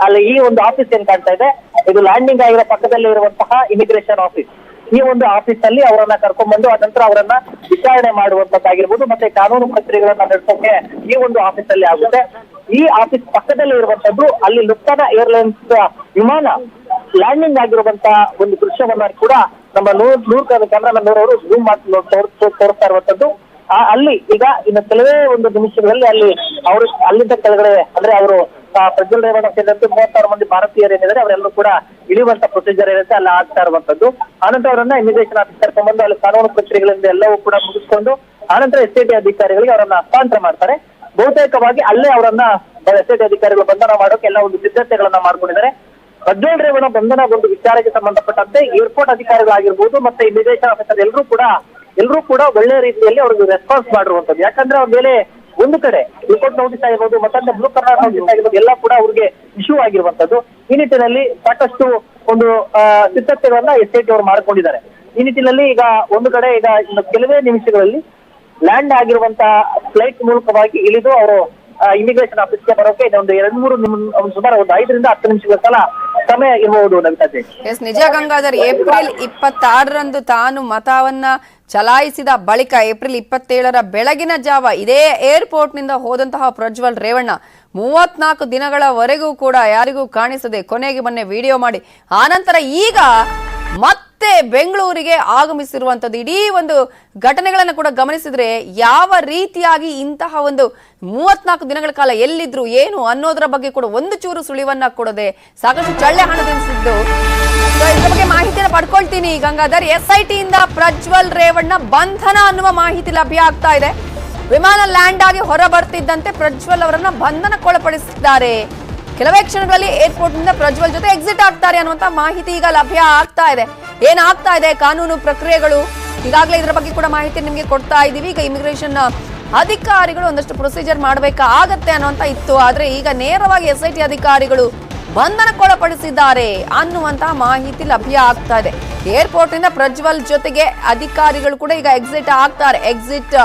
ಅಲ್ಲಿ ಈ ಒಂದು ಆಫೀಸ್ ಏನ್ ಕಾಣ್ತಾ ಇದೆ ಇದು ಲ್ಯಾಂಡಿಂಗ್ ಆಗಿರೋ ಪಕ್ಕದಲ್ಲಿ ಇರುವಂತಹ ಇಮಿಗ್ರೇಷನ್ ಆಫೀಸ್. ಈ ಒಂದು ಆಫೀಸ್ ಅಲ್ಲಿ ಅವರನ್ನ ಕರ್ಕೊಂಡ್ಬಂದು ಅನಂತರ ಅವರನ್ನ ವಿಚಾರಣೆ ಮಾಡುವಂತದ್ದಾಗಿರ್ಬೋದು ಮತ್ತೆ ಕಾನೂನು ಪ್ರಕ್ರಿಯೆಗಳನ್ನ ನಡೆಸೋಕೆ ಈ ಒಂದು ಆಫೀಸ್ ಅಲ್ಲಿ ಆಗುತ್ತೆ. ಈ ಆಫೀಸ್ ಪಕ್ಕದಲ್ಲಿ ಇರುವಂತದ್ದು ಅಲ್ಲಿ ಲುಫ್ತಾನ ಏರ್ಲೈನ್ಸ್ ವಿಮಾನ ಲ್ಯಾಂಡಿಂಗ್ ಆಗಿರುವಂತಹ ಒಂದು ದೃಶ್ಯವನ್ನ ಕೂಡ ನಮ್ಮ ನೂರ್ ಕ್ಯಾಮ್ರಾಮನ್ ಅವರು ಜೂಮ್ ಮಾಡಿ ತೋರಿಸ್ತಾ ಇರುವಂತದ್ದು. ಅಲ್ಲಿ ಈಗ ಇನ್ನು ಕೆಲವೇ ಒಂದು ನಿಮಿಷಗಳಲ್ಲಿ ಅಲ್ಲಿ ಅವರು ಅಲ್ಲಿಂದ ಕೆಳಗಡೆ ಅಂದ್ರೆ ಅವರು ಪ್ರಜ್ವಲ್ ರೇವಣ್ಣ ಸೇರಿದಂತೆ 36 ಮಂದಿ ಭಾರತೀಯರು ಏನಿದ್ದಾರೆ ಅವರೆಲ್ಲರೂ ಕೂಡ ಇಳಿಯುವಂತ ಪ್ರೊಸೀಜರ್ ಏನಿದೆ ಅಲ್ಲಿ ಆಗ್ತಾ ಇರುವಂತದ್ದು. ಆನಂತರ ಅವರನ್ನ ಇಮಿಗ್ರೇಷನ್ ಆಫೀಸ್ ಕರ್ಕೊಂಡ್ಬಂದು ಅಲ್ಲಿ ಕಾನೂನು ಪ್ರಕ್ರಿಯೆಗಳಿಂದ ಎಲ್ಲವೂ ಕೂಡ ಮುಗಿಸ್ಕೊಂಡು ಆನಂತರ SIT ಅಧಿಕಾರಿಗಳಿಗೆ ಅವರನ್ನ ಹಸ್ತಾಂತರ ಮಾಡ್ತಾರೆ. ಬಹುತೇಕವಾಗಿ ಅಲ್ಲೇ ಅವರನ್ನ SIT ಅಧಿಕಾರಿಗಳು ಬಂಧನ ಮಾಡೋಕೆ ಎಲ್ಲ ಒಂದು ಸಿದ್ಧತೆಗಳನ್ನ ಮಾಡ್ಕೊಂಡಿದ್ದಾರೆ. ಪ್ರಜ್ವಲ್ ರೇವಣ್ಣ ಬಂಧನಗೊಂಡು ವಿಚಾರಕ್ಕೆ ಸಂಬಂಧಪಟ್ಟಂತೆ ಏರ್ಪೋರ್ಟ್ ಅಧಿಕಾರಿಗಳಾಗಿರ್ಬೋದು ಮತ್ತೆ ಇಮಿಗ್ರೇಷನ್ ಆಫೀಸರ್ ಎಲ್ಲರೂ ಕೂಡ ಒಳ್ಳೆ ರೀತಿಯಲ್ಲಿ ಅವ್ರಿಗೆ ರೆಸ್ಪಾನ್ಸ್ ಮಾಡಿರುವಂತದ್ದು. ಯಾಕಂದ್ರೆ ಅವ್ರ ಮೇಲೆ ಒಂದು ಕಡೆ ರಿಪೋರ್ಟ್ ನೋಟಿಸ್ ಆಗಿರ್ಬೋದು ಮತ್ತೊಂದು ಬ್ಲೂ ಕರ್ನಾಟಕ ನೋಟಿಸ್ ಆಗಿರ್ಬೋದು ಎಲ್ಲ ಕೂಡ ಅವ್ರಿಗೆ ಇಶ್ಯೂ ಆಗಿರುವಂತದ್ದು. ಈ ನಿಟ್ಟಿನಲ್ಲಿ ಸಾಕಷ್ಟು ಒಂದು ಸಿದ್ಧತೆಗಳನ್ನ SIT ಅವರು ಮಾಡ್ಕೊಂಡಿದ್ದಾರೆ. ಈ ನಿಟ್ಟಿನಲ್ಲಿ ಈಗ ಒಂದು ಕಡೆ ಈಗ ಇನ್ನು ಕೆಲವೇ ನಿಮಿಷಗಳಲ್ಲಿ ಲ್ಯಾಂಡ್ ಆಗಿರುವಂತಹ ಫ್ಲೈಟ್ ಮೂಲಕವಾಗಿ ಇಳಿದು ಅವರು ಇಮಿಗ್ರೇಷನ್ ಆಫೀಸ್ಗೆ ಬರೋಕೆ ಇದೊಂದು 2-3 ಸುಮಾರು ಒಂದು 5 ರಿಂದ 10 ನಿಮಿಷಗಳ ಕಾಲ ಸಮಯ ಇರಬಹುದು. ಎಸ್, ನಿಜ ಗಂಗಾಧರ್. ಏಪ್ರಿಲ್ 26ರಂದು ತಾನು ಮತವನ್ನ ಚಲಾಯಿಸಿದ ಬಳಿಕ ಏಪ್ರಿಲ್ 27ರ ಬೆಳಗಿನ ಜಾವ ಇದೇ ಏರ್ಪೋರ್ಟ್ ನಿಂದ ಹೋದಂತಹ ಪ್ರಜ್ವಲ್ ರೇವಣ್ಣ 34 ದಿನಗಳವರೆಗೂ ಕೂಡ ಯಾರಿಗೂ ಕಾಣಿಸದೆ ಕೊನೆಗೆ ಮೊನ್ನೆ ವಿಡಿಯೋ ಮಾಡಿ ಆನಂತರ ಈಗ ಮತ್ತೆ ಬೆಂಗಳೂರಿಗೆ ಆಗಮಿಸಿರುವಂತದ್ದು. ಇಡೀ ಒಂದು ಘಟನೆಗಳನ್ನ ಕೂಡ ಗಮನಿಸಿದ್ರೆ ಯಾವ ರೀತಿಯಾಗಿ ಇಂತಹ ಒಂದು 34 ದಿನಗಳ ಕಾಲ ಎಲ್ಲಿದ್ರು ಏನು ಅನ್ನೋದರ ಬಗ್ಗೆ ಕೂಡ ಒಂದು ಚೂರು ಸುಳಿವನ್ನ ಕೊಡದೆ ಸಾಕಷ್ಟು ಚಳ್ಳೆ ಹಣದಿಸಿದ್ದು. ಇದ್ರ ಬಗ್ಗೆ ಮಾಹಿತಿಯನ್ನು ಪಡ್ಕೊಳ್ತೀನಿ ಗಂಗಾಧರ್. SIT ಇಂದ ಪ್ರಜ್ವಲ್ ರೇವಣ್ಣ ಬಂಧನ ಅನ್ನುವ ಮಾಹಿತಿ ಲಭ್ಯ ಆಗ್ತಾ ಇದೆ. ವಿಮಾನ ಲ್ಯಾಂಡ್ ಆಗಿ ಹೊರ ಬರ್ತಿದ್ದಂತೆ ಪ್ರಜ್ವಲ್ ಅವರನ್ನ ಬಂಧನಕ್ಕೊಳಪಡಿಸಿದ್ದಾರೆ. ಕೆಲವೇ ಕ್ಷಣಗಳಲ್ಲಿ ಏರ್ಪೋರ್ಟ್ ನಿಂದ ಪ್ರಜ್ವಲ್ ಜೊತೆ ಎಕ್ಸಿಟ್ ಆಗ್ತಾರೆ ಅನ್ನುವಂತ ಮಾಹಿತಿ ಈಗ ಲಭ್ಯ ಆಗ್ತಾ ಇದೆ. ಏನಾಗ್ತಾ ಇದೆ ಕಾನೂನು ಪ್ರಕ್ರಿಯೆಗಳು ಈಗಾಗಲೇ ಇದರ ಬಗ್ಗೆ ಕೂಡ ಮಾಹಿತಿ ನಿಮ್ಗೆ ಕೊಡ್ತಾ ಇದೀವಿ. ಈಗ ಇಮಿಗ್ರೇಷನ್ ಅಧಿಕಾರಿಗಳು ಒಂದಷ್ಟು ಪ್ರೊಸೀಜರ್ ಮಾಡಬೇಕಾಗತ್ತೆ ಅನ್ನುವಂತ ಇತ್ತು. ಆದ್ರೆ ಈಗ ನೇರವಾಗಿ SIT ಅಧಿಕಾರಿಗಳು ಬಂಧನಕ್ಕೊಳಪಡಿಸಿದ್ದಾರೆ ಅನ್ನುವಂತಹ ಮಾಹಿತಿ ಲಭ್ಯ ಆಗ್ತಾ ಇದೆ. ಏರ್ಪೋರ್ಟ್ ಇಂದ ಪ್ರಜ್ವಲ್ ಜೊತೆಗೆ ಅಧಿಕಾರಿಗಳು ಕೂಡ ಈಗ ಎಕ್ಸಿಟ್ ಆಗ್ತಾರೆ. ಎಕ್ಸಿಟ್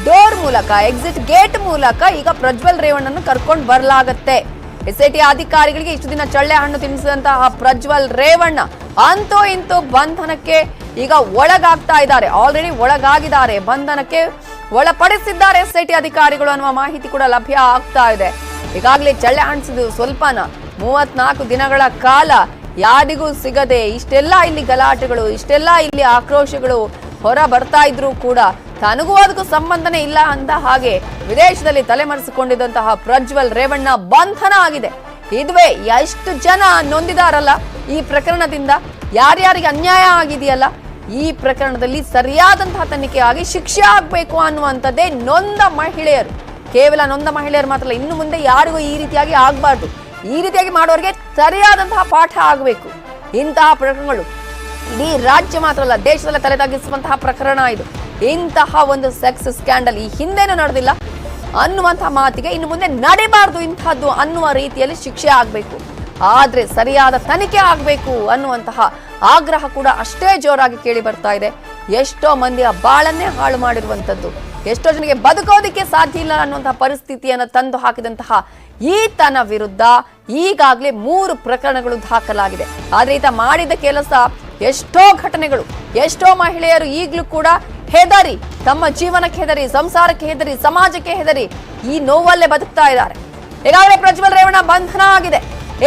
ಡೋರ್ ಮೂಲಕ ಎಕ್ಸಿಟ್ ಗೇಟ್ ಮೂಲಕ ಈಗ ಪ್ರಜ್ವಲ್ ರೇವಣ್ಣನ್ನು ಕರ್ಕೊಂಡು ಬರಲಾಗತ್ತೆ. SIT ಅಧಿಕಾರಿಗಳಿಗೆ ಇಷ್ಟು ದಿನ ಚಳ್ಳೆ ಹಣ್ಣು ತಿನ್ನಿಸಿದಂತಹ ಪ್ರಜ್ವಲ್ ರೇವಣ್ಣ ಅಂತೂ ಇಂತೂ ಬಂಧನಕ್ಕೆ ಈಗ ಒಳಗಾಗ್ತಾ ಇದ್ದಾರೆ. ಆಲ್ರೆಡಿ ಒಳಗಾಗಿದ್ದಾರೆ, ಬಂಧನಕ್ಕೆ ಒಳಪಡಿಸಿದ್ದಾರೆ SIT ಅಧಿಕಾರಿಗಳು ಅನ್ನುವ ಮಾಹಿತಿ ಕೂಡ ಲಭ್ಯ ಆಗ್ತಾ ಇದೆ. ಈಗಾಗಲೇ ಚಳ್ಳೆ ಹಣ್ಣಿಸಿದ್ದು ಸ್ವಲ್ಪನ 34 ದಿನಗಳ ಕಾಲ ಯಾರಿಗೂ ಸಿಗದೆ ಇಷ್ಟೆಲ್ಲ ಇಲ್ಲಿ ಗಲಾಟೆಗಳು ಇಷ್ಟೆಲ್ಲ ಇಲ್ಲಿ ಆಕ್ರೋಶಗಳು ಹೊರ ಬರ್ತಾ ಇದ್ರು ಕೂಡ ತನಗೂ ಅದಕ್ಕೂ ಸಂಬಂಧನೇ ಇಲ್ಲ ಅಂದ ಹಾಗೆ ವಿದೇಶದಲ್ಲಿ ತಲೆಮರೆಸಿಕೊಂಡಿದ್ದಂತಹ ಪ್ರಜ್ವಲ್ ರೇವಣ್ಣ ಬಂಧನ ಆಗಿದೆ. ಇದುವೇ ಎಷ್ಟು ಜನ ನೊಂದಿದಾರಲ್ಲ ಈ ಪ್ರಕರಣದಿಂದ, ಯಾರ್ಯಾರಿಗೆ ಅನ್ಯಾಯ ಆಗಿದೆಯಲ್ಲ ಈ ಪ್ರಕರಣದಲ್ಲಿ ಸರಿಯಾದಂತಹ ತನಿಖೆ ಆಗಿ ಶಿಕ್ಷೆ ಆಗ್ಬೇಕು ಅನ್ನುವಂಥದ್ದೇ ನೊಂದ ಮಹಿಳೆಯರು. ಕೇವಲ ನೊಂದ ಮಹಿಳೆಯರು ಮಾತ್ರ ಅಲ್ಲ, ಇನ್ನು ಮುಂದೆ ಯಾರಿಗೂ ಈ ರೀತಿಯಾಗಿ ಆಗ್ಬಾರ್ದು. ಈ ರೀತಿಯಾಗಿ ಮಾಡೋರಿಗೆ ಸರಿಯಾದಂತಹ ಪಾಠ ಆಗಬೇಕು. ಇಂತಹ ಪ್ರಕರಣಗಳು ಇಡೀ ರಾಜ್ಯ ಮಾತ್ರ ಅಲ್ಲ ದೇಶದಲ್ಲೇ ತಲೆ ತಗ್ಗಿಸುವಂತಹ ಪ್ರಕರಣ ಇದು. ಇಂತಹ ಒಂದು ಸೆಕ್ಸ್ ಸ್ಕ್ಯಾಂಡಲ್ ಈ ಹಿಂದೆನೂ ನಡೆದಿಲ್ಲ ಅನ್ನುವಂತಹ ಮಾತಿಗೆ ಇನ್ನು ಮುಂದೆ ನಡಿಬಾರ್ದು ಇಂತಹದ್ದು ಅನ್ನುವ ರೀತಿಯಲ್ಲಿ ಶಿಕ್ಷೆ ಆಗಬೇಕು. ಆದ್ರೆ ಸರಿಯಾದ ತನಿಖೆ ಆಗಬೇಕು ಅನ್ನುವಂತಹ ಆಗ್ರಹ ಕೂಡ ಅಷ್ಟೇ ಜೋರಾಗಿ ಕೇಳಿ ಬರ್ತಾ ಇದೆ. ಎಷ್ಟೋ ಮಂದಿಯ ಬಾಳನ್ನೇ ಹಾಳು ಮಾಡಿರುವಂತದ್ದು, ಎಷ್ಟೋ ಜನಕ್ಕೆ ಬದುಕೋದಿಕ್ಕೆ ಸಾಧ್ಯ ಇಲ್ಲ ಅನ್ನುವಂತಹ ಪರಿಸ್ಥಿತಿಯನ್ನು ತಂದು ಹಾಕಿದಂತಹ ಈತನ ವಿರುದ್ಧ ಈಗಾಗಲೇ 3 ಪ್ರಕರಣಗಳು ದಾಖಲಾಗಿದೆ. ಆದ್ರೆ ಈತ ಮಾಡಿದ ಕೆಲಸ ಎಷ್ಟೋ ಘಟನೆಗಳು, ಎಷ್ಟೋ ಮಹಿಳೆಯರು ಈಗಲೂ ಕೂಡ ಹೆದರಿ, ತಮ್ಮ ಜೀವನಕ್ಕೆ ಹೆದರಿ, ಸಂಸಾರಕ್ಕೆ ಹೆದರಿ, ಸಮಾಜಕ್ಕೆ ಹೆದರಿ ಈ ನೋವಲ್ಲೇ ಬದುಕ್ತಾ ಇದ್ದಾರೆ. ಈಗಾಗಲೇ ಪ್ರಜ್ವಲ್ ರೇವಣ್ಣ ಬಂಧನ ಆಗಿದೆ.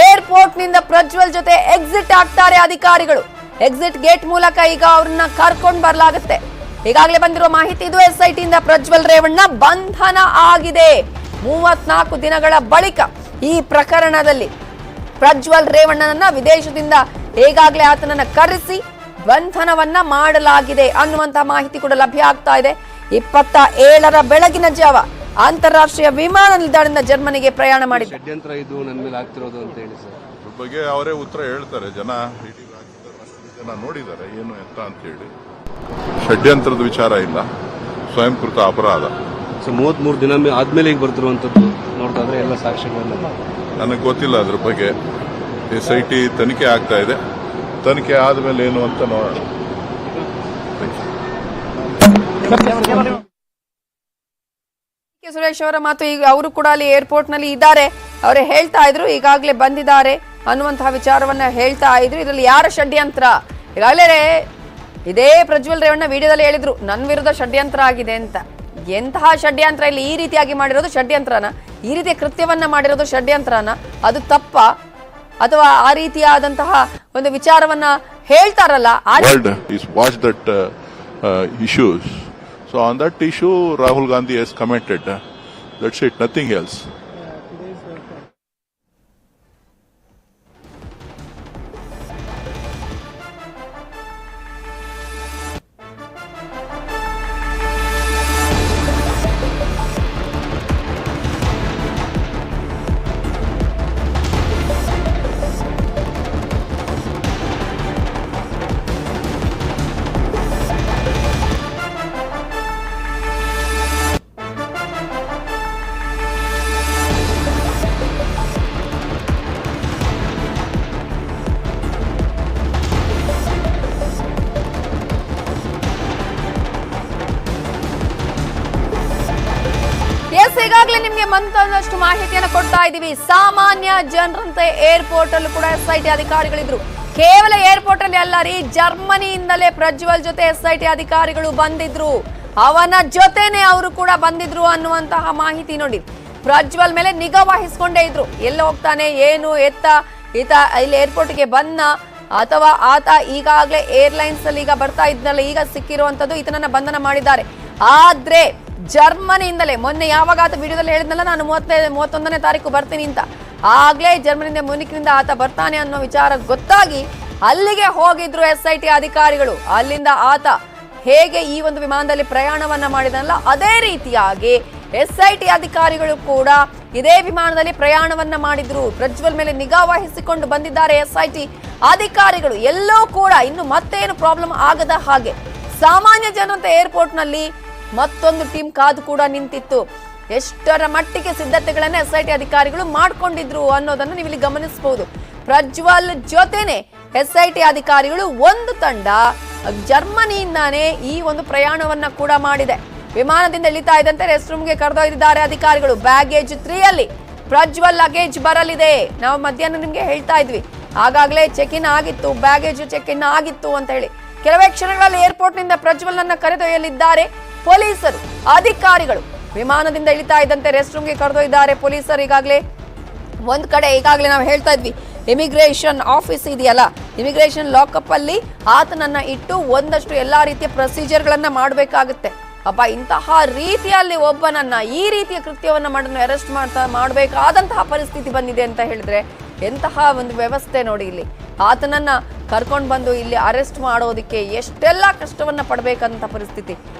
ಏರ್ಪೋರ್ಟ್ ನಿಂದ ಪ್ರಜ್ವಲ್ ಜೊತೆ ಎಕ್ಸಿಟ್ ಆಗ್ತಾರೆ ಅಧಿಕಾರಿಗಳು. ಎಕ್ಸಿಟ್ ಗೇಟ್ ಮೂಲಕ ಈಗ ಅವ್ರನ್ನ ಕರ್ಕೊಂಡು ಬರಲಾಗುತ್ತೆ. ಈಗಾಗಲೇ ಬಂದಿರುವ ಮಾಹಿತಿ ಇದು. SIT ಇಂದ ಪ್ರಜ್ವಲ್ ರೇವಣ್ಣ ಬಂಧನ ಆಗಿದೆ. 34 ದಿನಗಳ ಬಳಿಕ ಈ ಪ್ರಕರಣದಲ್ಲಿ ಪ್ರಜ್ವಲ್ ರೇವಣ್ಣನನ್ನ ವಿದೇಶದಿಂದ ಈಗಾಗಲೇ ಆತನನ್ನ ಕರೆಸಿ ಬಂಧನವನ್ನ ಮಾಡಲಾಗಿದೆ ಅನ್ನುವಂತಹ ಮಾಹಿತಿ ಕೂಡ ಲಭ್ಯ ಆಗ್ತಾ ಇದೆ. 27ರ ಬೆಳಗಿನ ಜಾವ ಅಂತಾರಾಷ್ಟ್ರೀಯ ವಿಮಾನ ನಿಲ್ದಾಣದಿಂದ ಜರ್ಮನಿಗೆ ಪ್ರಯಾಣ ಮಾಡಿದ್ದ. ಷಡ್ಯಂತ್ರ ಇದು ನನ್ನ ಮೇಲೆ ಆಗ್ತಿರೋದು ಅಂತ ಹೇಳಿ ಸರ್ ಇದ್ರ ಬಗ್ಗೆ ಅವರೇ ಉತ್ತರ ಹೇಳ್ತಾರೆ. ಜನ ನೋಡಿದ್ದಾರೆ ಏನು ಎತ್ತ ಅಂತ ಹೇಳಿ. ಷಡ್ಯಂತ್ರದ ವಿಚಾರ ಇಲ್ಲ, ಸ್ವಯಂಕೃತ ಅಪರಾಧ. ಸೊ 33 ದಿನ ಆದ್ಮೇಲೆ ಈಗ ಬರ್ತಿರುವಂತದ್ದು ನೋಡ್ತಾ ಇದ್ರೆ ಎಲ್ಲ ಸಾಕ್ಷ್ಯಗಳನ್ನ ನನಗೆ ಗೊತ್ತಿಲ್ಲ ಅದ್ರ ಬಗ್ಗೆ. SIT ತನಿಖೆ ಆಗ್ತಾ ಇದೆ. ತನಿಖೆ ಆದಮೇಲೆ ಏನು ಅಂತ ನೋಡೋಣ. ಸುರೇಶ್ ಅವರ ಮಾತು. ಈಗ ಅವರು ಕೂಡ ಅಲ್ಲಿ ಏರ್ಪೋರ್ಟ್ ನಲ್ಲಿ ಇದ್ದಾರೆ. ಅವರು ಹೇಳ್ತಾ ಇದ್ರು ಈಗಾಗಲೇ ಬಂದಿದ್ದಾರೆ ಅನ್ನುವಂತಹ ವಿಚಾರವನ್ನ ಹೇಳ್ತಾ ಇದ್ರು. ಇದರಲ್ಲಿ ಯಾರ ಷಡ್ಯಂತ್ರ? ಈಗಾಗಲೇ ಇದೇ ಪ್ರಜ್ವಲ್ ರೇವಣ್ಣ ವಿಡಿಯೋದಲ್ಲಿ ಹೇಳಿದ್ರು ನನ್ನ ವಿರುದ್ಧ ಷಡ್ಯಂತ್ರ ಆಗಿದೆ ಅಂತ. ಎಂತಹ ಷಡ್ಯಂತ್ರ? ಇಲ್ಲಿ ಈ ರೀತಿಯಾಗಿ ಮಾಡಿರೋದು ಷಡ್ಯಂತ್ರನ? ಈ ರೀತಿಯ ಕೃತ್ಯವನ್ನ ಮಾಡಿರೋದು ಷಡ್ಯಂತ್ರನ? ಅದು ತಪ್ಪ ಅಥವಾ ಆ ರೀತಿಯಾದಂತಹ ಒಂದು ವಿಚಾರವನ್ನ ಹೇಳ್ತಾರಲ್ಲ? Watch that issues. So on that issue, Rahul Gandhi has commented. That's it, nothing else. ಈಗಾಗಲೇ ನಿಮ್ಗೆ ಮತ್ತೊಂದಷ್ಟು ಮಾಹಿತಿಯನ್ನು ಕೊಡ್ತಾ ಇದೀವಿ. ಸಾಮಾನ್ಯ ಜನರಂತೆ ಏರ್ಪೋರ್ಟ್ ಅಲ್ಲೂ ಕೂಡ SIT ಅಧಿಕಾರಿಗಳಿದ್ರು. ಕೇವಲ ಏರ್ಪೋರ್ಟ್ ಅಲ್ಲಿ ಅಲ್ಲ ರೀ, ಜರ್ಮನಿಯಿಂದಲೇ ಪ್ರಜ್ವಲ್ ಜೊತೆ SIT ಅಧಿಕಾರಿಗಳು ಬಂದಿದ್ರು. ಅವನ ಜೊತೆನೆ ಅವರು ಕೂಡ ಬಂದಿದ್ರು ಅನ್ನುವಂತಹ ಮಾಹಿತಿ ನೋಡಿ. ಪ್ರಜ್ವಲ್ ಮೇಲೆ ನಿಗಾ ವಹಿಸ್ಕೊಂಡೇ ಇದ್ರು. ಎಲ್ಲ ಹೋಗ್ತಾನೆ, ಏನು ಎತ್ತ, ಈತ ಇಲ್ಲಿ ಏರ್ಪೋರ್ಟ್ಗೆ ಬಂದ ಅಥವಾ ಆತ ಈಗಾಗಲೇ ಏರ್ಲೈನ್ಸ್ ಅಲ್ಲಿ ಈಗ ಬರ್ತಾ ಇದ್ನಲ್ಲ, ಈಗ ಸಿಕ್ಕಿರುವಂತದ್ದು, ಈತನನ್ನ ಬಂಧನ ಮಾಡಿದ್ದಾರೆ. ಆದ್ರೆ ಜರ್ಮನಿಯಿಂದಲೇ ಮೊನ್ನೆ ಯಾವಾಗ ಆತ ವಿಡಿಯೋದಲ್ಲಿ ಹೇಳಿದ್ನಲ್ಲ ನಾನು 31ನೇ ತಾರೀಕು ಬರ್ತೀನಿ ಅಂತ, ಆಗ್ಲೇ ಜರ್ಮನಿಯಿಂದ ಮ್ಯೂನಿಕ್ನಿಂದ ಆತ ಬರ್ತಾನೆ ಅನ್ನೋ ವಿಚಾರ ಗೊತ್ತಾಗಿ ಅಲ್ಲಿಗೆ ಹೋಗಿದ್ರು SIT ಅಧಿಕಾರಿಗಳು. ಅಲ್ಲಿಂದ ಆತ ಹೇಗೆ ಈ ಒಂದು ವಿಮಾನದಲ್ಲಿ ಪ್ರಯಾಣವನ್ನ ಮಾಡಿದನಲ್ಲ, ಅದೇ ರೀತಿಯಾಗಿ SIT ಅಧಿಕಾರಿಗಳು ಕೂಡ ಇದೇ ವಿಮಾನದಲ್ಲಿ ಪ್ರಯಾಣವನ್ನ ಮಾಡಿದ್ರು. ಪ್ರಜ್ವಲ್ ಮೇಲೆ ನಿಗಾ ವಹಿಸಿಕೊಂಡು ಬಂದಿದ್ದಾರೆ SIT ಅಧಿಕಾರಿಗಳು. ಎಲ್ಲೋ ಕೂಡ ಇನ್ನು ಮತ್ತೇನು ಪ್ರಾಬ್ಲಮ್ ಆಗದ ಹಾಗೆ ಸಾಮಾನ್ಯ ಜನರಂತೆ ಏರ್ಪೋರ್ಟ್ ನಲ್ಲಿ ಮತ್ತೊಂದು ಟೀಮ್ ಕಾದು ಕೂಡ ನಿಂತಿತ್ತು. ಎಷ್ಟರ ಮಟ್ಟಿಗೆ ಸಿದ್ಧತೆಗಳನ್ನ SIT ಅಧಿಕಾರಿಗಳು ಮಾಡ್ಕೊಂಡಿದ್ರು ಅನ್ನೋದನ್ನು ನೀವು ಇಲ್ಲಿ ಗಮನಿಸಬಹುದು. ಪ್ರಜ್ವಲ್ ಜೊತೆನೆ SIT ಅಧಿಕಾರಿಗಳು ಒಂದು ತಂಡ ಜರ್ಮನಿಯಿಂದಾನೇ ಈ ಒಂದು ಪ್ರಯಾಣವನ್ನ ಕೂಡ ಮಾಡಿದೆ. ವಿಮಾನದಿಂದ ಇಳಿತಾ ಇದ್ದಂತೆ ರೆಸ್ಟ್ ರೂಮ್ಗೆ ಕರೆದೊಯ್ದಿದ್ದಾರೆ ಅಧಿಕಾರಿಗಳು. ಬ್ಯಾಗೇಜ್ 3 ಅಲ್ಲಿ ಪ್ರಜ್ವಲ್ ಲಗೇಜ್ ಬರಲಿದೆ. ನಾವು ಮಧ್ಯಾಹ್ನ ನಿಮ್ಗೆ ಹೇಳ್ತಾ ಇದ್ವಿ, ಆಗಾಗಲೇ ಚೆಕ್ ಇನ್ ಆಗಿತ್ತು, ಬ್ಯಾಗೇಜ್ ಚೆಕ್ ಇನ್ ಆಗಿತ್ತು ಅಂತ ಹೇಳಿ. ಕೆಲವೇ ಕ್ಷಣಗಳಲ್ಲಿ ಏರ್ಪೋರ್ಟ್ ನಿಂದ ಪ್ರಜ್ವಲ್ ನನ್ನ ಕರೆದೊಯ್ಯಲಿದ್ದಾರೆ ಪೊಲೀಸರು. ಅಧಿಕಾರಿಗಳು ವಿಮಾನದಿಂದ ಇಳಿತಾ ಇದ್ದಂತೆ ರೆಸ್ಟ್ ರೂಮ್ಗೆ ಕರೆದೊಯ್ದಿದ್ದಾರೆ ಪೊಲೀಸರು. ಈಗಾಗಲೇ ಒಂದ್ ಕಡೆ ಈಗಾಗಲೇ ನಾವು ಹೇಳ್ತಾ ಇದ್ವಿ, ಇಮಿಗ್ರೇಷನ್ ಆಫೀಸ್ ಇದೆಯಲ್ಲ, ಇಮಿಗ್ರೇಷನ್ ಲಾಕಪ್ ಅಲ್ಲಿ ಆತನನ್ನ ಇಟ್ಟು ಒಂದಷ್ಟು ಎಲ್ಲಾ ರೀತಿಯ ಪ್ರೊಸೀಜರ್ಗಳನ್ನ ಮಾಡಬೇಕಾಗುತ್ತೆ. ಅಪ್ಪ, ಇಂತಹ ರೀತಿಯಲ್ಲಿ ಒಬ್ಬನನ್ನ ಈ ರೀತಿಯ ಕೃತ್ಯವನ್ನ ಮಾಡೋದನ್ನ ಅರೆಸ್ಟ್ ಮಾಡಬೇಕಾದಂತಹ ಪರಿಸ್ಥಿತಿ ಬಂದಿದೆ ಅಂತ ಹೇಳಿದ್ರೆ ಎಂತಹ ಒಂದು ವ್ಯವಸ್ಥೆ ನೋಡಿ. ಇಲ್ಲಿ ಆತನನ್ನ ಕರ್ಕೊಂಡು ಬಂದು ಇಲ್ಲಿ ಅರೆಸ್ಟ್ ಮಾಡೋದಕ್ಕೆ ಎಷ್ಟೆಲ್ಲ ಕಷ್ಟವನ್ನ ಪಡಬೇಕಂತ ಪರಿಸ್ಥಿತಿ.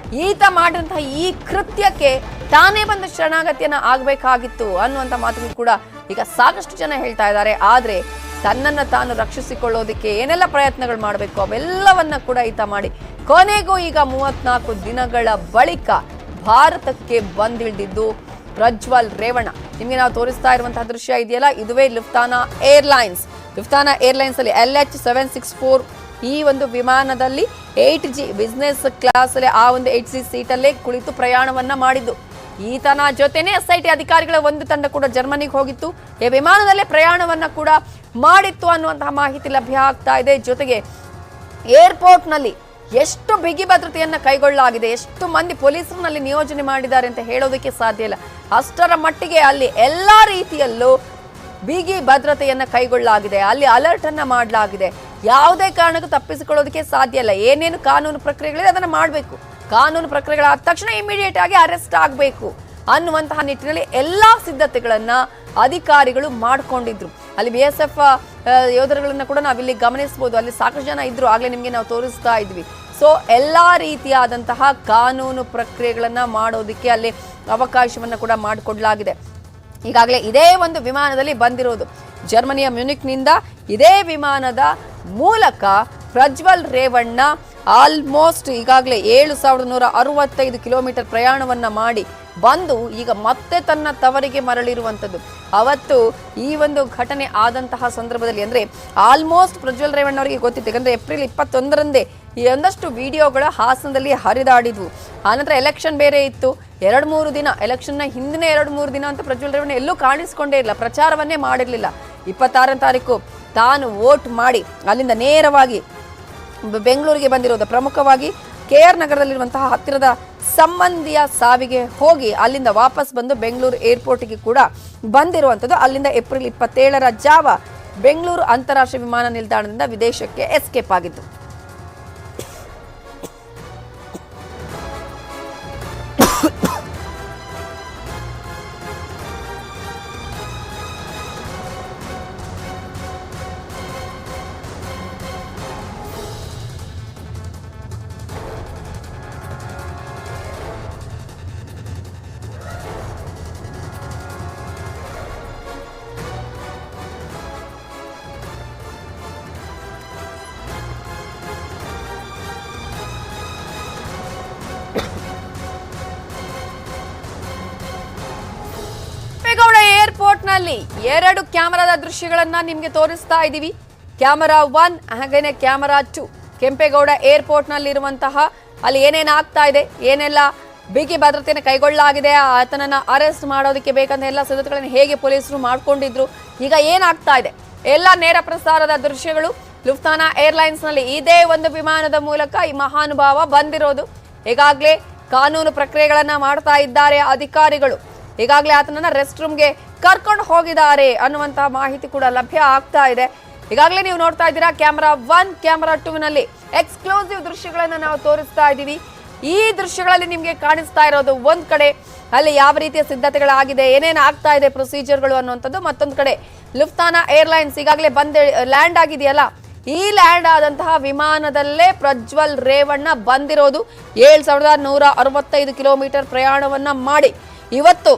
ಈತ ಮಾಡಿದಂತಹ ಈ ಕೃತ್ಯಕ್ಕೆ ತಾನೇ ಬಂದು ಶರಣಾಗತಿಯನ್ನ ಆಗ್ಬೇಕಾಗಿತ್ತು ಅನ್ನುವಂತ ಮಾತುಗಳು ಕೂಡ ಈಗ ಸಾಕಷ್ಟು ಜನ ಹೇಳ್ತಾ ಇದ್ದಾರೆ. ಆದ್ರೆ ತನ್ನನ್ನ ತಾನು ರಕ್ಷಿಸಿಕೊಳ್ಳೋದಕ್ಕೆ ಏನೆಲ್ಲ ಪ್ರಯತ್ನಗಳು ಮಾಡಬೇಕು ಅವೆಲ್ಲವನ್ನ ಕೂಡ ಈತ ಮಾಡಿ ಕೊನೆಗೂ ಈಗ 34 ದಿನಗಳ ಬಳಿಕ ಭಾರತಕ್ಕೆ ಬಂದಿಳಿದಿದ್ದು ಪ್ರಜ್ವಲ್ ರೇವಣ್ಣ. ನಿಮ್ಗೆ ನಾವು ತೋರಿಸ್ತಾ ಇರುವಂತಹ ದೃಶ್ಯ ಇದೆಯಲ್ಲ, ಇದುವೇ ಲುಫ್ತಾನಾ ಏರ್ಲೈನ್ಸ್ ಅಲ್ಲಿ LH764 ಈ ಒಂದು ವಿಮಾನದಲ್ಲಿ 8G ಬಿಸ್ನೆಸ್ ಕ್ಲಾಸ್ ಅಲ್ಲಿ ಆ ಒಂದು 8G ಸೀಟಲ್ಲೇ ಕುಳಿತು ಪ್ರಯಾಣವನ್ನ ಮಾಡಿದ್ದು. ಈತನ ಜೊತೆನೆ SIT ಅಧಿಕಾರಿಗಳ ಒಂದು ತಂಡ ಕೂಡ ಜರ್ಮನಿಗೆ ಹೋಗಿತ್ತು. ಈ ವಿಮಾನದಲ್ಲೇ ಪ್ರಯಾಣವನ್ನ ಕೂಡ ಮಾಡಿತ್ತು ಅನ್ನುವಂತಹ ಮಾಹಿತಿ ಲಭ್ಯ ಆಗ್ತಾ ಇದೆ. ಜೊತೆಗೆ ಏರ್ಪೋರ್ಟ್ ನಲ್ಲಿ ಎಷ್ಟು ಬಿಗಿ ಭದ್ರತೆಯನ್ನ ಕೈಗೊಳ್ಳಲಾಗಿದೆ, ಎಷ್ಟು ಮಂದಿ ಪೊಲೀಸರನ್ನಲ್ಲಿ ನಿಯೋಜನೆ ಮಾಡಿದ್ದಾರೆ ಅಂತ ಹೇಳೋದಕ್ಕೆ ಸಾಧ್ಯ ಇಲ್ಲ. ಅಷ್ಟರ ಮಟ್ಟಿಗೆ ಅಲ್ಲಿ ಎಲ್ಲಾ ರೀತಿಯಲ್ಲೂ ಬಿಗಿ ಭದ್ರತೆಯನ್ನ ಕೈಗೊಳ್ಳಲಾಗಿದೆ. ಅಲ್ಲಿ ಅಲರ್ಟ್ ಅನ್ನ ಮಾಡಲಾಗಿದೆ. ಯಾವುದೇ ಕಾರಣಕ್ಕೂ ತಪ್ಪಿಸಿಕೊಳ್ಳೋದಕ್ಕೆ ಸಾಧ್ಯ ಇಲ್ಲ. ಏನೇನು ಕಾನೂನು ಪ್ರಕ್ರಿಯೆಗಳಿದೆ ಅದನ್ನ ಮಾಡಬೇಕು. ಕಾನೂನು ಪ್ರಕ್ರಿಯೆಗಳಾದ ತಕ್ಷಣ ಇಮಿಡಿಯೇಟ್ ಆಗಿ ಅರೆಸ್ಟ್ ಆಗಬೇಕು ಅನ್ನುವಂತಹ ನಿಟ್ಟಿನಲ್ಲಿ ಎಲ್ಲಾ ಸಿದ್ಧತೆಗಳನ್ನ ಅಧಿಕಾರಿಗಳು ಮಾಡ್ಕೊಂಡಿದ್ರು. ಅಲ್ಲಿ BSF ಯೋಧರುಗಳನ್ನ ಕೂಡ ನಾವಿಲ್ಲಿ ಗಮನಿಸಬಹುದು. ಅಲ್ಲಿ ಸಾಕಷ್ಟು ಜನ ಇದ್ರು, ಆಗ್ಲೇ ನಿಮ್ಗೆ ನಾವು ತೋರಿಸ್ತಾ ಇದ್ವಿ. ಸೊ ಎಲ್ಲಾ ರೀತಿಯಾದಂತಹ ಕಾನೂನು ಪ್ರಕ್ರಿಯೆಗಳನ್ನ ಮಾಡೋದಕ್ಕೆ ಅಲ್ಲಿ ಅವಕಾಶವನ್ನ ಕೂಡ ಮಾಡಿಕೊಡ್ಲಾಗಿದೆ. ಈಗಾಗಲೇ ಇದೇ ಒಂದು ವಿಮಾನದಲ್ಲಿ ಬಂದಿರೋದು ಜರ್ಮನಿಯ ಮ್ಯೂನಿಕ್ನಿಂದ ಇದೇ ವಿಮಾನದ ಮೂಲಕ ಪ್ರಜ್ವಲ್ ರೇವಣ್ಣ ಆಲ್ಮೋಸ್ಟ್ ಈಗಾಗಲೇ 7165 ಕಿಲೋಮೀಟರ್ ಪ್ರಯಾಣವನ್ನ ಮಾಡಿ ಬಂದು ಈಗ ಮತ್ತೆ ತನ್ನ ತವರಿಗೆ ಮರಳಿರುವಂಥದ್ದು. ಅವತ್ತು ಈ ಒಂದು ಘಟನೆ ಆದಂತಹ ಸಂದರ್ಭದಲ್ಲಿ ಅಂದ್ರೆ ಆಲ್ಮೋಸ್ಟ್ ಪ್ರಜ್ವಲ್ ರೇವಣ್ಣ ಅವರಿಗೆ ಗೊತ್ತಿತ್ತು, ಯಾಕಂದ್ರೆ ಏಪ್ರಿಲ್ 21ರಂದೇ ಈ ಒಂದಷ್ಟು ವಿಡಿಯೋಗಳ ಹಾಸನದಲ್ಲಿ ಹರಿದಾಡಿದ್ವು. ಆನಂತರ ಎಲೆಕ್ಷನ್ ಬೇರೆ ಇತ್ತು, 2-3 ದಿನ ಎಲೆಕ್ಷನ್ನ ಹಿಂದಿನ 2-3 ದಿನ ಅಂತ ಪ್ರಜ್ವಲ್ ರೇವಣ್ಣ ಎಲ್ಲೂ ಕಾಣಿಸ್ಕೊಂಡೇ ಇಲ್ಲ, ಪ್ರಚಾರವನ್ನೇ ಮಾಡಿರ್ಲಿಲ್ಲ. 26ನೇ ತಾರೀಕು ತಾನು ವೋಟ್ ಮಾಡಿ ಅಲ್ಲಿಂದ ನೇರವಾಗಿ ಬೆಂಗಳೂರಿಗೆ ಬಂದಿರೋದು. ಪ್ರಮುಖವಾಗಿ KR ನಗರದಲ್ಲಿರುವಂತಹ ಹತ್ತಿರದ ಸಂಬಂಧಿಯ ಸಾವಿಗೆ ಹೋಗಿ ಅಲ್ಲಿಂದ ವಾಪಸ್ ಬಂದು ಬೆಂಗಳೂರು ಏರ್ಪೋರ್ಟ್ಗೆ ಕೂಡ ಬಂದಿರುವಂಥದ್ದು. ಅಲ್ಲಿಂದ ಏಪ್ರಿಲ್ 27ರ ಜಾವ ಬೆಂಗಳೂರು ಅಂತಾರಾಷ್ಟ್ರೀಯ ವಿಮಾನ ನಿಲ್ದಾಣದಿಂದ ವಿದೇಶಕ್ಕೆ ಎಸ್ಕೇಪ್ ಆಗಿತ್ತು. ಕೆಂಪೇಗೌಡ ಏರ್ಪೋರ್ಟ್ ನಲ್ಲಿ 2 ಕ್ಯಾಮೆರಾದ ದೃಶ್ಯಗಳನ್ನ ನಿಮ್ಗೆ ತೋರಿಸ್ತಾ ಇದೀವಿ. ಕ್ಯಾಮೆರಾ 1 ಹಾಗೇನೆ ಕ್ಯಾಮೆರಾ 2. ಕೆಂಪೇಗೌಡ ಏರ್ಪೋರ್ಟ್ ನಲ್ಲಿ ಇರುವಂತಹ ಅಲ್ಲಿ ಏನೇನ್ ಆಗ್ತಾ ಇದೆ, ಏನೆಲ್ಲ ಬಿಗಿ ಭದ್ರತೆಯನ್ನು ಕೈಗೊಳ್ಳಲಾಗಿದೆ, ಆತನನ್ನ ಅರೆಸ್ಟ್ ಮಾಡೋದಕ್ಕೆ ಬೇಕಂತ ಎಲ್ಲ ಸಿದ್ಧತೆಗಳನ್ನು ಹೇಗೆ ಪೊಲೀಸರು ಮಾಡ್ಕೊಂಡಿದ್ರು, ಈಗ ಏನಾಗ್ತಾ ಇದೆ ಎಲ್ಲ ನೇರ ಪ್ರಸಾರದ ದೃಶ್ಯಗಳು. ಲುಫ್ತಾನಾ ಏರ್ಲೈನ್ಸ್ ನಲ್ಲಿ ಇದೇ ಒಂದು ವಿಮಾನದ ಮೂಲಕ ಈ ಮಹಾನುಭಾವ ಬಂದಿರೋದು. ಈಗಾಗಲೇ ಕಾನೂನು ಪ್ರಕ್ರಿಯೆಗಳನ್ನ ಮಾಡ್ತಾ ಇದ್ದಾರೆ ಅಧಿಕಾರಿಗಳು. ಈಗಾಗಲೇ ಆತನನ್ನ ರೆಸ್ಟ್ ರೂಮ್ಗೆ ಕರ್ಕೊಂಡು ಹೋಗಿದ್ದಾರೆ ಅನ್ನುವಂತಹ ಮಾಹಿತಿ ಕೂಡ ಲಭ್ಯ ಆಗ್ತಾ ಇದೆ. ಈಗಾಗಲೇ ನೀವು ನೋಡ್ತಾ ಇದ್ದೀರಾ ಕ್ಯಾಮೆರಾ 1, ಕ್ಯಾಮೆರಾ 2 ನಲ್ಲಿ ಎಕ್ಸ್ಕ್ಲೂಸಿವ್ ದೃಶ್ಯಗಳನ್ನ ನಾವು ತೋರಿಸ್ತಾ ಇದ್ದೀವಿ. ಈ ದೃಶ್ಯಗಳಲ್ಲಿ ನಿಮ್ಗೆ ಕಾಣಿಸ್ತಾ ಇರೋದು ಒಂದ್ ಕಡೆ ಅಲ್ಲಿ ಯಾವ ರೀತಿಯ ಸಿದ್ಧತೆಗಳಾಗಿದೆ, ಏನೇನು ಆಗ್ತಾ ಇದೆ ಪ್ರೊಸೀಜರ್ಗಳು ಅನ್ನುವಂಥದ್ದು. ಮತ್ತೊಂದು ಕಡೆ ಲುಫ್ತಾನಾ ಏರ್ಲೈನ್ಸ್ ಈಗಾಗಲೇ ಲ್ಯಾಂಡ್ ಆಗಿದೆಯಲ್ಲ, ಈ ಲ್ಯಾಂಡ್ ಆದಂತಹ ವಿಮಾನದಲ್ಲೇ ಪ್ರಜ್ವಲ್ ರೇವಣ್ಣ ಬಂದಿರೋದು. 7165 ಕಿಲೋಮೀಟರ್ ಪ್ರಯಾಣವನ್ನ ಮಾಡಿ ಇವತ್ತು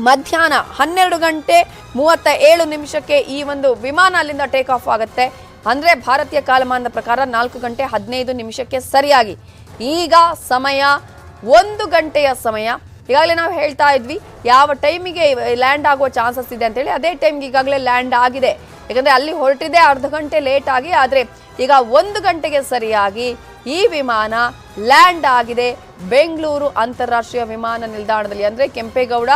ಮಧ್ಯಾಹ್ನ 12:37 ಈ ಒಂದು ವಿಮಾನ ಅಲ್ಲಿಂದ ಟೇಕ್ ಆಫ್ ಆಗುತ್ತೆ. ಅಂದ್ರೆ ಭಾರತೀಯ ಕಾಲಮಾನದ ಪ್ರಕಾರ 4:15 ಸರಿಯಾಗಿ. ಈಗ ಸಮಯ 1 ಗಂಟೆಯ ಸಮಯ. ಈಗಾಗಲೇ ನಾವು ಹೇಳ್ತಾ ಇದ್ವಿ ಯಾವ ಟೈಮಿಗೆ ಲ್ಯಾಂಡ್ ಆಗುವ ಚಾನ್ಸಸ್ ಇದೆ ಅಂತೇಳಿ, ಅದೇ ಟೈಮ್ಗೆ ಈಗಾಗಲೇ ಲ್ಯಾಂಡ್ ಆಗಿದೆ. ಯಾಕಂದ್ರೆ ಅಲ್ಲಿ ಹೊರಟಿದೆ ಅರ್ಧ ಗಂಟೆ ಲೇಟ್ ಆಗಿ, ಆದ್ರೆ ಈಗ 1 ಗಂಟೆಗೆ ಸರಿಯಾಗಿ ಈ ವಿಮಾನ ಲ್ಯಾಂಡ್ ಆಗಿದೆ ಬೆಂಗಳೂರು ಅಂತಾರಾಷ್ಟ್ರೀಯ ವಿಮಾನ ನಿಲ್ದಾಣದಲ್ಲಿ. ಅಂದ್ರೆ ಕೆಂಪೇಗೌಡ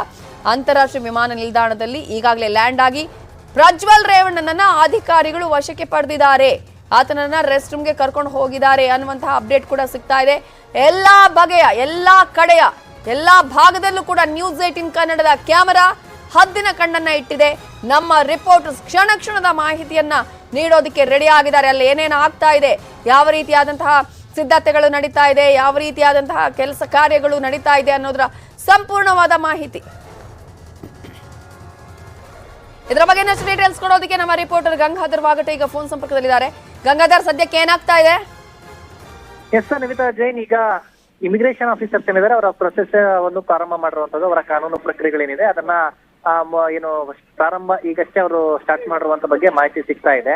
ಅಂತಾರಾಷ್ಟ್ರೀಯ ವಿಮಾನ ನಿಲ್ದಾಣದಲ್ಲಿ ಈಗಾಗಲೇ ಲ್ಯಾಂಡ್ ಆಗಿ ಪ್ರಜ್ವಲ್ ರೇವಣ್ಣನನ್ನ ಅಧಿಕಾರಿಗಳು ವಶಕ್ಕೆ ಪಡೆದಿದ್ದಾರೆ. ಆತನನ್ನ ರೆಸ್ಟ್ ರೂಮ್ಗೆ ಕರ್ಕೊಂಡು ಹೋಗಿದ್ದಾರೆ ಅನ್ನುವಂತಹ ಅಪ್ಡೇಟ್ ಕೂಡ ಸಿಗ್ತಾ ಇದೆ. ಎಲ್ಲಾ ಬಗೆಯ ಎಲ್ಲಾ ಕಡೆಯ ಎಲ್ಲಾ ಭಾಗದಲ್ಲೂ ಕೂಡ ನ್ಯೂಸ್ 18 ಕನ್ನಡದ ಕ್ಯಾಮೆರಾ ಹದ್ದಿನ ಕಣ್ಣನ್ನ ಇಟ್ಟಿದೆ. ನಮ್ಮ ರಿಪೋರ್ಟರ್ಸ್ ಕ್ಷಣ ಕ್ಷಣದ ಮಾಹಿತಿಯನ್ನ ನೀಡೋದಕ್ಕೆ ರೆಡಿ ಆಗಿದ್ದಾರೆ. ಅಲ್ಲಿ ಏನೇನು ಆಗ್ತಾ ಇದೆ, ಯಾವ ರೀತಿಯಾದಂತಹ ಸಿದ್ಧತೆಗಳು ನಡೀತಾ ಇದೆ, ಯಾವ ರೀತಿಯಾದಂತಹ ಕೆಲಸ ಕಾರ್ಯಗಳು ನಡೀತಾ ಇದೆ ಅನ್ನೋದರ ಸಂಪೂರ್ಣವಾದ ಮಾಹಿತಿ. ಇದರ ಬಗ್ಗೆ ಇನ್ನಷ್ಟು ಡೀಟೇಲ್ಸ್ ಕೊಡೋದಕ್ಕೆ ನಮ್ಮ ರಿಪೋರ್ಟರ್ ಗಂಗಾಧರ್ ವಾಗಟೆ ಈಗ ಫೋನ್ ಸಂಪರ್ಕದಲ್ಲಿದ್ದಾರೆ. ಗಂಗಾಧರ್, ಸದ್ಯಕ್ಕೆ ಏನಾಗ್ತಾ ಇದೆ? ಎಸ್ ನಿಮಿತಾ ಜೈನ್, ಈಗ ಇಮಿಗ್ರೇಷನ್ ಆಫೀಸರ್ಸ್ ಏನಿದ್ದಾರೆ ಅವರ ಪ್ರೊಸೆಸ್ ಒಂದು ಪ್ರಾರಂಭ ಮಾಡಿರುವಂತದ್ದು. ಅವರ ಕಾನೂನು ಪ್ರಕ್ರಿಯೆಗಳೇನಿದೆ ಅದನ್ನ ಏನು ಪ್ರಾರಂಭ ಈಗಷ್ಟೇ ಅವರು ಸ್ಟಾರ್ಟ್ ಮಾಡಿರುವಂತ ಬಗ್ಗೆ ಮಾಹಿತಿ ಸಿಗ್ತಾ ಇದೆ.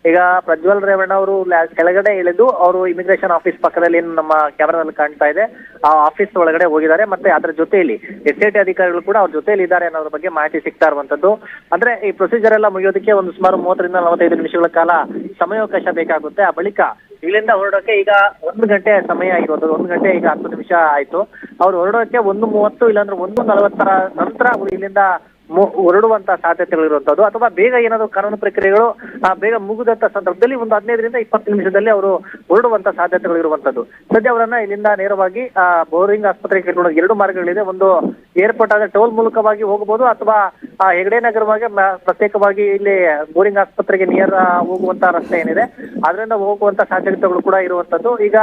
ಈಗ ಪ್ರಜ್ವಲ್ ರೇವಣ್ಣ ಅವರು ಕೆಳಗಡೆ ಇಳಿದು ಅವರು ಇಮಿಗ್ರೇಷನ್ ಆಫೀಸ್ ಪಕ್ಕದಲ್ಲಿ ಏನು ನಮ್ಮ ಕ್ಯಾಮೆರಾದಲ್ಲಿ ಕಾಣ್ತಾ ಇದೆ ಆ ಆಫೀಸ್ ಒಳಗಡೆ ಹೋಗಿದ್ದಾರೆ. ಮತ್ತೆ ಅದರ ಜೊತೆಯಲ್ಲಿ SIT ಅಧಿಕಾರಿಗಳು ಕೂಡ ಅವ್ರ ಜೊತೆಯಲ್ಲಿ ಇದ್ದಾರೆ ಅನ್ನೋದ್ರ ಬಗ್ಗೆ ಮಾಹಿತಿ ಸಿಗ್ತಾ ಇರುವಂತದ್ದು. ಅಂದ್ರೆ ಈ ಪ್ರೊಸೀಜರ್ ಎಲ್ಲ ಮುಗಿಯೋದಕ್ಕೆ ಒಂದು ಸುಮಾರು 30-45 ನಿಮಿಷಗಳ ಕಾಲ ಸಮಯಾವಕಾಶ ಬೇಕಾಗುತ್ತೆ. ಆ ಬಳಿಕ ಇಲ್ಲಿಂದ ಹೊರಡೋಕೆ ಈಗ 1 ಗಂಟೆ ಸಮಯ ಆಗಿರೋದು. 1 ಗಂಟೆ ಈಗ 10 ನಿಮಿಷ ಆಯ್ತು. ಅವ್ರು ಹೊರಡೋಕೆ 1:30 ಇಲ್ಲಾಂದ್ರೆ 1:40 ನಂತರ ಅವರು ಇಲ್ಲಿಂದ ಹೊರಡುವಂತ ಸಾಧ್ಯತೆಗಳಿರುವಂತದ್ದು, ಅಥವಾ ಬೇಗ ಏನಾದ್ರು ಕಾನೂನು ಪ್ರಕ್ರಿಯೆಗಳು ಬೇಗ ಮುಗಿದಂತ ಸಂದರ್ಭದಲ್ಲಿ ಒಂದು 15-20 ನಿಮಿಷದಲ್ಲಿ ಅವರು ಹೊರಡುವಂತ ಸಾಧ್ಯತೆಗಳಿರುವಂತದ್ದು. ಸದ್ಯ ಅವರನ್ನ ಇಲ್ಲಿಂದ ನೇರವಾಗಿ ಬೋರಿಂಗ್ ಆಸ್ಪತ್ರೆಗೆ ಕರ್ಕೊಂಡು 2 ಮಾರ್ಗಗಳಿದೆ. ಒಂದು ಏರ್ಪೋರ್ಟ್ ಆದ ಟೋಲ್ ಮೂಲಕವಾಗಿ ಹೋಗಬಹುದು, ಅಥವಾ ಹೆಗಡೆ ನಗರವಾಗಿ ಪ್ರತ್ಯೇಕವಾಗಿ ಇಲ್ಲಿ ಬೋರಿಂಗ್ ಆಸ್ಪತ್ರೆಗೆ ನಿಯರ್ ಹೋಗುವಂತ ರಸ್ತೆ ಏನಿದೆ ಅದರಿಂದ ಹೋಗುವಂತ ಸಾಧ್ಯತೆಗಳು ಕೂಡ ಇರುವಂತದ್ದು. ಈಗ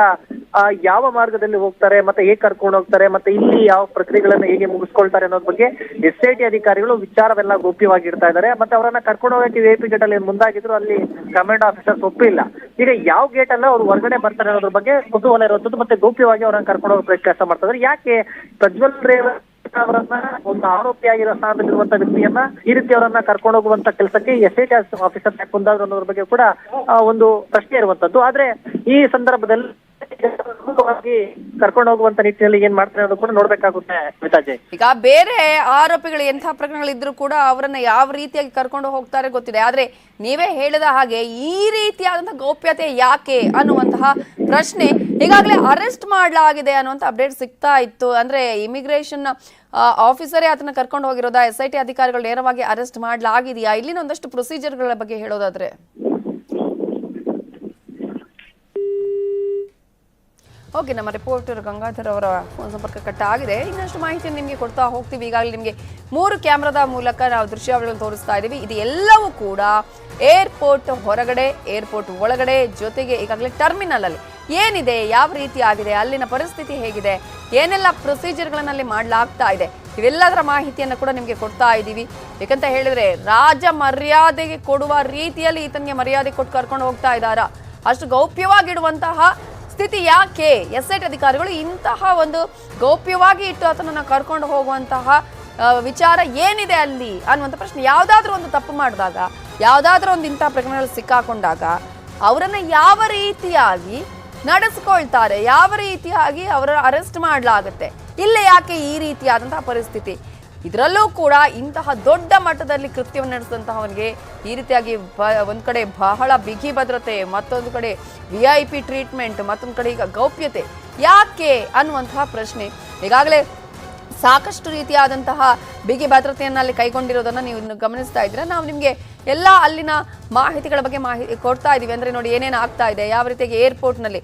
ಯಾವ ಮಾರ್ಗದಲ್ಲಿ ಹೋಗ್ತಾರೆ, ಮತ್ತೆ ಹೇಗೆ ಕರ್ಕೊಂಡು ಹೋಗ್ತಾರೆ, ಮತ್ತೆ ಇಲ್ಲಿ ಯಾವ ಪ್ರಕ್ರಿಯೆಗಳನ್ನ ಹೇಗೆ ಮುಗಿಸ್ಕೊಳ್ತಾರೆ ಅನ್ನೋದ್ರ ಬಗ್ಗೆ SIT ಅಧಿಕಾರಿಗಳು ವಿಚಾರವೆಲ್ಲ ಗೌಪ್ಯವಾಗಿ ಇಡ್ತಾ ಇದ್ದಾರೆ. ಮತ್ತೆ ಅವರನ್ನ ಕರ್ಕೊಂಡು ಹೋಗಕ್ಕೆ VIP ಗೇಟ್ ಅಲ್ಲಿ ಮುಂದಾಗಿದ್ರು, ಅಲ್ಲಿ ಕಮಾಂಡ್ ಆಫೀಸರ್ಸ್ ಒಪ್ಪಿಲ್ಲ. ಈಗ ಯಾವ ಗೇಟ್ ಅಲ್ಲ ಅವ್ರು ಹೊರಗಡೆ ಬರ್ತಾರೆ ಅನ್ನೋದ್ರ ಬಗ್ಗೆ ಕುತೂಹಲ ಇರುವಂತದ್ದು. ಮತ್ತೆ ಗೌಪ್ಯವಾಗಿ ಅವ್ರನ್ನ ಕರ್ಕೊಂಡು ಹೋಗೋ ಪ್ರಯತ್ನ ಮಾಡ್ತಾ ಇದ್ದಾರೆ. ಯಾಕೆ ಪ್ರಜ್ವಲ್ ರೇವಣ್ಣ ಅವರನ್ನ ಒಂದು ಆರೋಪಿಯಾಗಿರೋ ಸ್ಥಾನದಲ್ಲಿರುವಂತ ವ್ಯಕ್ತಿಯನ್ನ ಈ ರೀತಿ ಅವರನ್ನ ಕರ್ಕೊಂಡು ಹೋಗುವಂತ ಕೆಲಸಕ್ಕೆ SIT ಆಫೀಸರ್ ಮುಂದಾದ್ರು ಅನ್ನೋದ್ರ ಬಗ್ಗೆ ಕೂಡ ಒಂದು ಪ್ರಶ್ನೆ ಇರುವಂತದ್ದು. ಆದ್ರೆ ಈ ಸಂದರ್ಭದಲ್ಲಿ ಸುರಕ್ಷಿತವಾಗಿ ಕರ್ಕೊಂಡು ಹೋಗುವಂತ ನಿಟ್ಟಿನಲ್ಲಿ ಏನ್ ಮಾಡ್ತಾರೆ ಅನ್ನೋದು ಕೂಡ ನೋಡ್ಬೇಕಾಗುತ್ತೆ ಮಿತಾಜಯ್. ಈಗ ಬೇರೆ ಆರೋಪಿಗಳು ಎಂಥ ಪ್ರಕರಣಗಳಿದ್ರು ಕೂಡ ಅವರನ್ನ ಯಾವ ರೀತಿಯಾಗಿ ಕರ್ಕೊಂಡು ಹೋಗ್ತಾರೆ ಗೊತ್ತಿದೆ. ಆದ್ರೆ ನೀವೇ ಹೇಳಿದ ಹಾಗೆ ಈ ರೀತಿಯಾದಂತಹ ಗೌಪ್ಯತೆ ಯಾಕೆ ಅನ್ನುವಂತಹ ಪ್ರಶ್ನೆ ಈಗಾಗಲೇ ಅರೆಸ್ಟ್ ಮಾಡಲಾಗಿದೆ ಅನ್ನುವಂಥ ಅಪ್ಡೇಟ್ ಸಿಗ್ತಾ ಇತ್ತು. ಅಂದ್ರೆ ಇಮಿಗ್ರೇಷನ್ ಆಫೀಸರೇ ಅದನ್ನ ಕರ್ಕೊಂಡು ಹೋಗಿರೋದಾ, SIT ಅಧಿಕಾರಿಗಳು ನೇರವಾಗಿ ಅರೆಸ್ಟ್ ಮಾಡಲಾಗಿದೆಯಾ, ಇಲ್ಲಿನ ಒಂದಷ್ಟು ಪ್ರೊಸೀಜರ್ಗಳ ಬಗ್ಗೆ ಹೇಳೋದಾದ್ರೆ? ಓಕೆ, ನಮ್ಮ ರಿಪೋರ್ಟರ್ ಗಂಗಾಧರ್ ಅವರ ಫೋನ್ ಸಂಪರ್ಕ ಕಟ್ ಆಗಿದೆ. ಇನ್ನಷ್ಟು ಮಾಹಿತಿಯನ್ನು ನಿಮಗೆ ಕೊಡ್ತಾ ಹೋಗ್ತೀವಿ. ಈಗಾಗಲೇ ನಿಮಗೆ 3 ಕ್ಯಾಮ್ರಾದ ಮೂಲಕ ನಾವು ದೃಶ್ಯಾವಳಿಗಳನ್ನು ತೋರಿಸ್ತಾ ಇದ್ದೀವಿ. ಇದು ಎಲ್ಲವೂ ಕೂಡ ಏರ್ಪೋರ್ಟ್ ಹೊರಗಡೆ, ಏರ್ಪೋರ್ಟ್ ಒಳಗಡೆ, ಜೊತೆಗೆ ಈಗಾಗಲೇ ಟರ್ಮಿನಲ್ ಅಲ್ಲಿ ಏನಿದೆ, ಯಾವ ರೀತಿ ಆಗಿದೆ, ಅಲ್ಲಿನ ಪರಿಸ್ಥಿತಿ ಹೇಗಿದೆ, ಏನೆಲ್ಲ ಪ್ರೊಸೀಜರ್ಗಳಲ್ಲಿ ಮಾಡಲಾಗ್ತಾ ಇದೆ, ಇವೆಲ್ಲದರ ಮಾಹಿತಿಯನ್ನು ಕೂಡ ನಿಮಗೆ ಕೊಡ್ತಾ ಇದ್ದೀವಿ. ಯಾಕಂತ ಹೇಳಿದ್ರೆ ರಾಜ ಮರ್ಯಾದೆಗೆ ಕೊಡುವ ರೀತಿಯಲ್ಲಿ ಈತನಿಗೆ ಮರ್ಯಾದೆ ಕೊಟ್ಟು ಕರ್ಕೊಂಡು ಹೋಗ್ತಾ ಇದ್ದಾರಾ? ಅಷ್ಟು ಗೌಪ್ಯವಾಗಿಡುವಂತಹ ಸ್ಥಿತಿ ಯಾಕೆ? SIT ಅಧಿಕಾರಿಗಳು ಇಂತಹ ಒಂದು ಗೌಪ್ಯವಾಗಿ ಇಟ್ಟು ಆತನನ್ನ ಕರ್ಕೊಂಡು ಹೋಗುವಂತಹ ವಿಚಾರ ಏನಿದೆ ಅಲ್ಲಿ ಅನ್ನುವಂಥ ಪ್ರಶ್ನೆ. ಯಾವುದಾದ್ರೂ ಒಂದು ತಪ್ಪು ಮಾಡಿದಾಗ, ಯಾವುದಾದ್ರೂ ಒಂದು ಇಂತಹ ಪ್ರಕರಣಗಳಲ್ಲಿ ಸಿಕ್ಕಾಕೊಂಡಾಗ ಅವರನ್ನ ಯಾವ ರೀತಿಯಾಗಿ ನಡೆಸ್ಕೊಳ್ತಾರೆ, ಯಾವ ರೀತಿಯಾಗಿ ಅವರ ಅರೆಸ್ಟ್ ಮಾಡಲಾಗುತ್ತೆ, ಇಲ್ಲೇ ಯಾಕೆ ಈ ರೀತಿಯಾದಂತಹ ಪರಿಸ್ಥಿತಿ? ಇದರಲ್ಲೂ ಕೂಡ ಇಂತಹ ದೊಡ್ಡ ಮಟ್ಟದಲ್ಲಿ ಕೃತ್ಯವನ್ನು ನಡೆಸಿದಂತಹವನಿಗೆ ಈ ರೀತಿಯಾಗಿ ಒಂದ್ ಕಡೆ ಬಹಳ ಬಿಗಿ ಭದ್ರತೆ, ಮತ್ತೊಂದು ಕಡೆ VIP ಟ್ರೀಟ್ಮೆಂಟ್, ಮತ್ತೊಂದು ಕಡೆ ಈಗ ಗೌಪ್ಯತೆ ಯಾಕೆ ಅನ್ನುವಂತಹ ಪ್ರಶ್ನೆ. ಈಗಾಗಲೇ ಸಾಕಷ್ಟು ರೀತಿಯಾದಂತಹ ಬಿಗಿ ಭದ್ರತೆಯನ್ನು ಅಲ್ಲಿ ಕೈಗೊಂಡಿರೋದನ್ನ ನೀವು ಗಮನಿಸ್ತಾ ಇದ್ದೀರಾ. ನಾವು ನಿಮಗೆ ಎಲ್ಲ ಅಲ್ಲಿನ ಮಾಹಿತಿಗಳ ಬಗ್ಗೆ ಕೊಡ್ತಾ ಇದೀವಿ. ಅಂದ್ರೆ ನೋಡಿ ಏನೇನು ಆಗ್ತಾ ಇದೆ, ಯಾವ ರೀತಿಯಾಗಿ ಏರ್ಪೋರ್ಟ್ನಲ್ಲಿ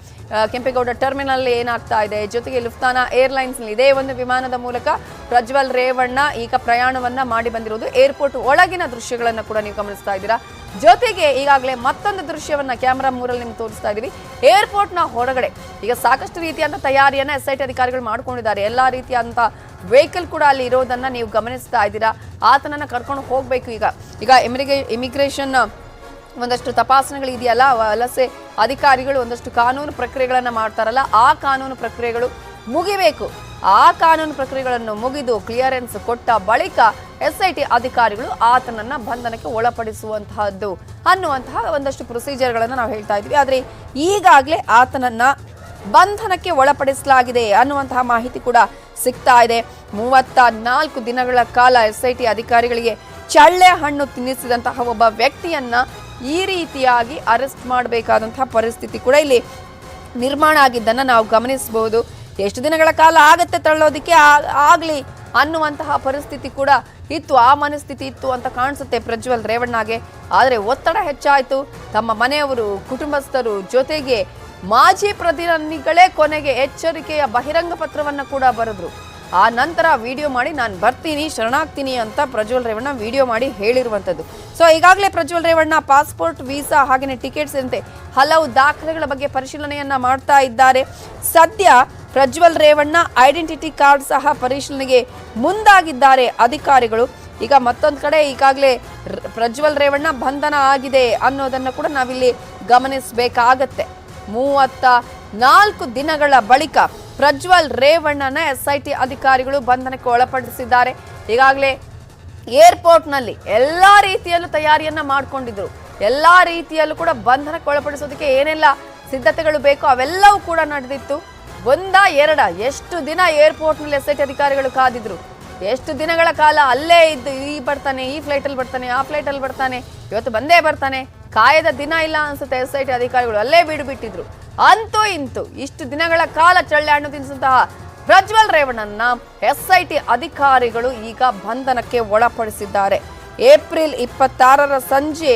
ಕೆಂಪೇಗೌಡ ಟರ್ಮಿನಲ್ ಏನಾಗ್ತಾ ಇದೆ, ಜೊತೆಗೆ ಲುಫ್ತಾನಾ ಏರ್ಲೈನ್ಸ್ನಲ್ಲಿ ಇದೇ ಒಂದು ವಿಮಾನದ ಮೂಲಕ ಪ್ರಜ್ವಲ್ ರೇವಣ್ಣ ಈಗ ಪ್ರಯಾಣವನ್ನ ಮಾಡಿ ಬಂದಿರೋದು. ಏರ್ಪೋರ್ಟ್ ಒಳಗಿನ ದೃಶ್ಯಗಳನ್ನ ಕೂಡ ನೀವು ಗಮನಿಸ್ತಾ ಇದ್ದೀರಾ. ಜೊತೆಗೆ ಈಗಾಗಲೇ ಮತ್ತೊಂದು ದೃಶ್ಯವನ್ನ ಕ್ಯಾಮೆರಾ 3 ನಿಮ್ಗೆ ತೋರಿಸ್ತಾ ಇದೀವಿ. ಏರ್ಪೋರ್ಟ್ನ ಹೊರಗಡೆ ಈಗ ಸಾಕಷ್ಟು ರೀತಿಯಾದ ತಯಾರಿಯನ್ನ SIT ಅಧಿಕಾರಿಗಳು ಮಾಡ್ಕೊಂಡಿದ್ದಾರೆ. ಎಲ್ಲಾ ರೀತಿಯಾದಂತ ವೆಹಿಕಲ್ ಕೂಡ ಅಲ್ಲಿ ಇರೋದನ್ನ ನೀವು ಗಮನಿಸ್ತಾ ಇದ್ದೀರಾ. ಆತನನ್ನ ಕರ್ಕೊಂಡು ಹೋಗ್ಬೇಕು. ಈಗ ಇಮಿಗ್ರೇಷನ್ ಒಂದಷ್ಟು ತಪಾಸಣೆಗಳು ಇದೆಯಲ್ಲ, ವಲಸೆ ಅಧಿಕಾರಿಗಳು ಒಂದಷ್ಟು ಕಾನೂನು ಪ್ರಕ್ರಿಯೆಗಳನ್ನ ಮಾಡ್ತಾರಲ್ಲ, ಆ ಕಾನೂನು ಪ್ರಕ್ರಿಯೆಗಳು ಮುಗಿಬೇಕು. ಆ ಕಾನೂನು ಪ್ರಕ್ರಿಯೆಗಳನ್ನು ಮುಗಿದು ಕ್ಲಿಯರೆನ್ಸ್ ಕೊಟ್ಟ ಬಳಿಕ SIT ಅಧಿಕಾರಿಗಳು ಆತನನ್ನ ಬಂಧನಕ್ಕೆ ಒಳಪಡಿಸುವಂತಹದ್ದು ಅನ್ನುವಂತಹ ಒಂದಷ್ಟು ಪ್ರೊಸೀಜರ್ಗಳನ್ನು ನಾವು ಹೇಳ್ತಾ ಇದ್ವಿ. ಆದ್ರೆ ಈಗಾಗಲೇ ಆತನನ್ನ ಬಂಧನಕ್ಕೆ ಒಳಪಡಿಸಲಾಗಿದೆ ಅನ್ನುವಂತಹ ಮಾಹಿತಿ ಕೂಡ ಸಿಗ್ತಾ ಇದೆ. 34 ದಿನಗಳ ಕಾಲ SIT ಅಧಿಕಾರಿಗಳಿಗೆ ಚಳ್ಳೆ ಹಣ್ಣು ತಿನ್ನಿಸಿದಂತಹ ಒಬ್ಬ ವ್ಯಕ್ತಿಯನ್ನ ಈ ರೀತಿಯಾಗಿ ಅರೆಸ್ಟ್ ಮಾಡಬೇಕಾದಂತಹ ಪರಿಸ್ಥಿತಿ ಕೂಡ ಇಲ್ಲಿ ನಿರ್ಮಾಣ ಆಗಿದ್ದನ್ನ ನಾವು ಗಮನಿಸಬಹುದು. ಎಷ್ಟು ದಿನಗಳ ಕಾಲ ಆಗತ್ತೆ ತಳ್ಳೋದಿಕ್ಕೆ ಆಗ್ಲಿ ಅನ್ನುವಂತಹ ಪರಿಸ್ಥಿತಿ ಕೂಡ ಇತ್ತು, ಆ ಮನಸ್ಥಿತಿ ಇತ್ತು ಅಂತ ಕಾಣಿಸುತ್ತೆ ಪ್ರಜ್ವಲ್ ರೇವಣ್ಣಗೆ. ಆದರೆ ಒತ್ತಡ ಹೆಚ್ಚಾಯಿತು. ತಮ್ಮ ಮನೆಯವರು, ಕುಟುಂಬಸ್ಥರು, ಜೊತೆಗೆ ಮಾಜಿ ಪ್ರಧಾನಿಗಳೇ ಕೊನೆಗೆ ಎಚ್ಚರಿಕೆಯ ಬಹಿರಂಗ ಪತ್ರವನ್ನ ಕೂಡ ಬರೆದ್ರು. ಆ ನಂತರ ವಿಡಿಯೋ ಮಾಡಿ ನಾನು ಬರ್ತೀನಿ, ಶರಣಾಗ್ತೀನಿ ಅಂತ ಪ್ರಜ್ವಲ್ ರೇವಣ್ಣ ವಿಡಿಯೋ ಮಾಡಿ ಹೇಳಿರುವಂಥದ್ದು. ಸೊ ಈಗಾಗಲೇ ಪ್ರಜ್ವಲ್ ರೇವಣ್ಣ ಪಾಸ್ಪೋರ್ಟ್, ವೀಸಾ ಹಾಗೆಯೇ ಟಿಕೆಟ್ ಸೇರಿದಂತೆ ಹಲವು ದಾಖಲೆಗಳ ಬಗ್ಗೆ ಪರಿಶೀಲನೆಯನ್ನ ಮಾಡ್ತಾ ಇದ್ದಾರೆ. ಸದ್ಯ ಪ್ರಜ್ವಲ್ ರೇವಣ್ಣ ಐಡೆಂಟಿಟಿ ಕಾರ್ಡ್ ಸಹ ಪರಿಶೀಲನೆಗೆ ಮುಂದಾಗಿದ್ದಾರೆ ಅಧಿಕಾರಿಗಳು. ಈಗ ಮತ್ತೊಂದು ಕಡೆ ಈಗಾಗಲೇ ಪ್ರಜ್ವಲ್ ರೇವಣ್ಣ ಬಂಧನ ಆಗಿದೆ ಅನ್ನೋದನ್ನ ಕೂಡ ನಾವಿಲ್ಲಿ ಗಮನಿಸಬೇಕಾಗತ್ತೆ. 34 ದಿನಗಳ ಬಳಿಕ ಪ್ರಜ್ವಲ್ ರೇವಣ್ಣನ SIT ಅಧಿಕಾರಿಗಳು ಬಂಧನಕ್ಕೆ ಒಳಪಡಿಸಿದ್ದಾರೆ. ಈಗಾಗಲೇ ಏರ್ಪೋರ್ಟ್ನಲ್ಲಿ ಎಲ್ಲಾ ರೀತಿಯಲ್ಲೂ ತಯಾರಿಯನ್ನ ಮಾಡ್ಕೊಂಡಿದ್ರು. ಎಲ್ಲಾ ರೀತಿಯಲ್ಲೂ ಕೂಡ ಬಂಧನಕ್ಕೆ ಒಳಪಡಿಸೋದಕ್ಕೆ ಏನೆಲ್ಲ ಸಿದ್ಧತೆಗಳು ಬೇಕೋ ಅವೆಲ್ಲವೂ ಕೂಡ ನಡೆದಿತ್ತು. 1-2 ಎಷ್ಟು ದಿನ ಏರ್ಪೋರ್ಟ್ನಲ್ಲಿ SIT ಅಧಿಕಾರಿಗಳು ಕಾದಿದ್ರು, ಎಷ್ಟು ದಿನಗಳ ಕಾಲ ಅಲ್ಲೇ ಇದ್ದು ಈ ಬರ್ತಾನೆ, ಈ ಫ್ಲೈಟಲ್ಲಿ ಬರ್ತಾನೆ, ಆ ಫ್ಲೈಟಲ್ಲಿ ಬರ್ತಾನೆ, ಇವತ್ತು ಬಂದೇ ಬರ್ತಾನೆ, ಕಾಯದ ದಿನ ಇಲ್ಲ ಅನ್ಸುತ್ತೆ SIT ಅಧಿಕಾರಿಗಳು ಅಲ್ಲೇ ಬಿಟ್ಟಿದ್ರು. ಅಂತೂ ಇಂತೂ ಇಷ್ಟು ದಿನಗಳ ಕಾಲ ಚಳ್ಳೆ ಹಣ್ಣು ತಿನ್ನಿಸಿದಂತಹ ಪ್ರಜ್ವಲ್ ರೇವಣ್ಣನ SIT ಅಧಿಕಾರಿಗಳು ಈಗ ಬಂಧನಕ್ಕೆ ಒಳಪಡಿಸಿದ್ದಾರೆ. ಏಪ್ರಿಲ್ 26ರ ಸಂಜೆ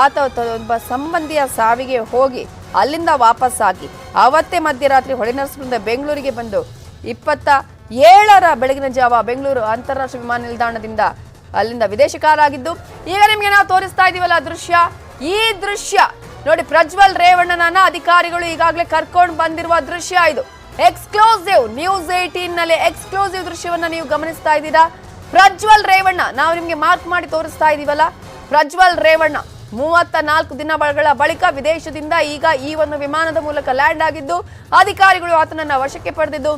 ಆತ ಒಬ್ಬ ಸಂಬಂಧಿಯ ಸಾವಿಗೆ ಹೋಗಿ ಅಲ್ಲಿಂದ ವಾಪಸ್ಸಾಗಿ ಅವತ್ತೇ ಮಧ್ಯರಾತ್ರಿ ಹೊಳೆನರಸೀಪುರದಿಂದ ಬೆಂಗಳೂರಿಗೆ ಬಂದು 27ರ ಬೆಳಗಿನ ಜಾವ ಬೆಂಗಳೂರು ಅಂತಾರಾಷ್ಟ್ರೀಯ ವಿಮಾನ ನಿಲ್ದಾಣದಿಂದ ಅಲ್ಲಿಂದ ವಿದೇಶಿಕರಾಗಿದ್ದು ಈಗ ನಿಮಗೆ ನಾವು ತೋರಿಸ್ತಾ ಇದೀವಲ್ಲ ದೃಶ್ಯ, ಈ ದೃಶ್ಯ ನೋಡಿ ಪ್ರಜ್ವಲ್ ರೇವಣ್ಣನನ್ನ ಅಧಿಕಾರಿಗಳು ಈಗಾಗಲೇ ಕರ್ಕೊಂಡು ಬಂದಿರುವ ದೃಶ್ಯ ಇದು. ಎಕ್ಸ್ಕ್ಲೂಸಿವ್ ನ್ಯೂಸ್ 18 ನಲ್ಲಿ ಎಕ್ಸ್ಕ್ಲೂಸಿವ್ ದೃಶ್ಯವನ್ನ ನೀವು ಗಮನಿಸ್ತಾ ಇದ್ದೀರಾ. ಪ್ರಜ್ವಲ್ ರೇವಣ್ಣ ನಾವು ನಿಮ್ಗೆ ಮಾರ್ಕ್ ಮಾಡಿ ತೋರಿಸ್ತಾ ಇದೀವಲ್ಲ, ಪ್ರಜ್ವಲ್ ರೇವಣ್ಣ 34 ದಿನಗಳ ಬಳಿಕ ವಿದೇಶದಿಂದ ಈಗ ಈ ಒಂದು ವಿಮಾನದ ಮೂಲಕ ಲ್ಯಾಂಡ್ ಆಗಿದ್ದು ಅಧಿಕಾರಿಗಳು ಆತನನ್ನ ವಶಕ್ಕೆ ಪಡೆದಿದ್ದು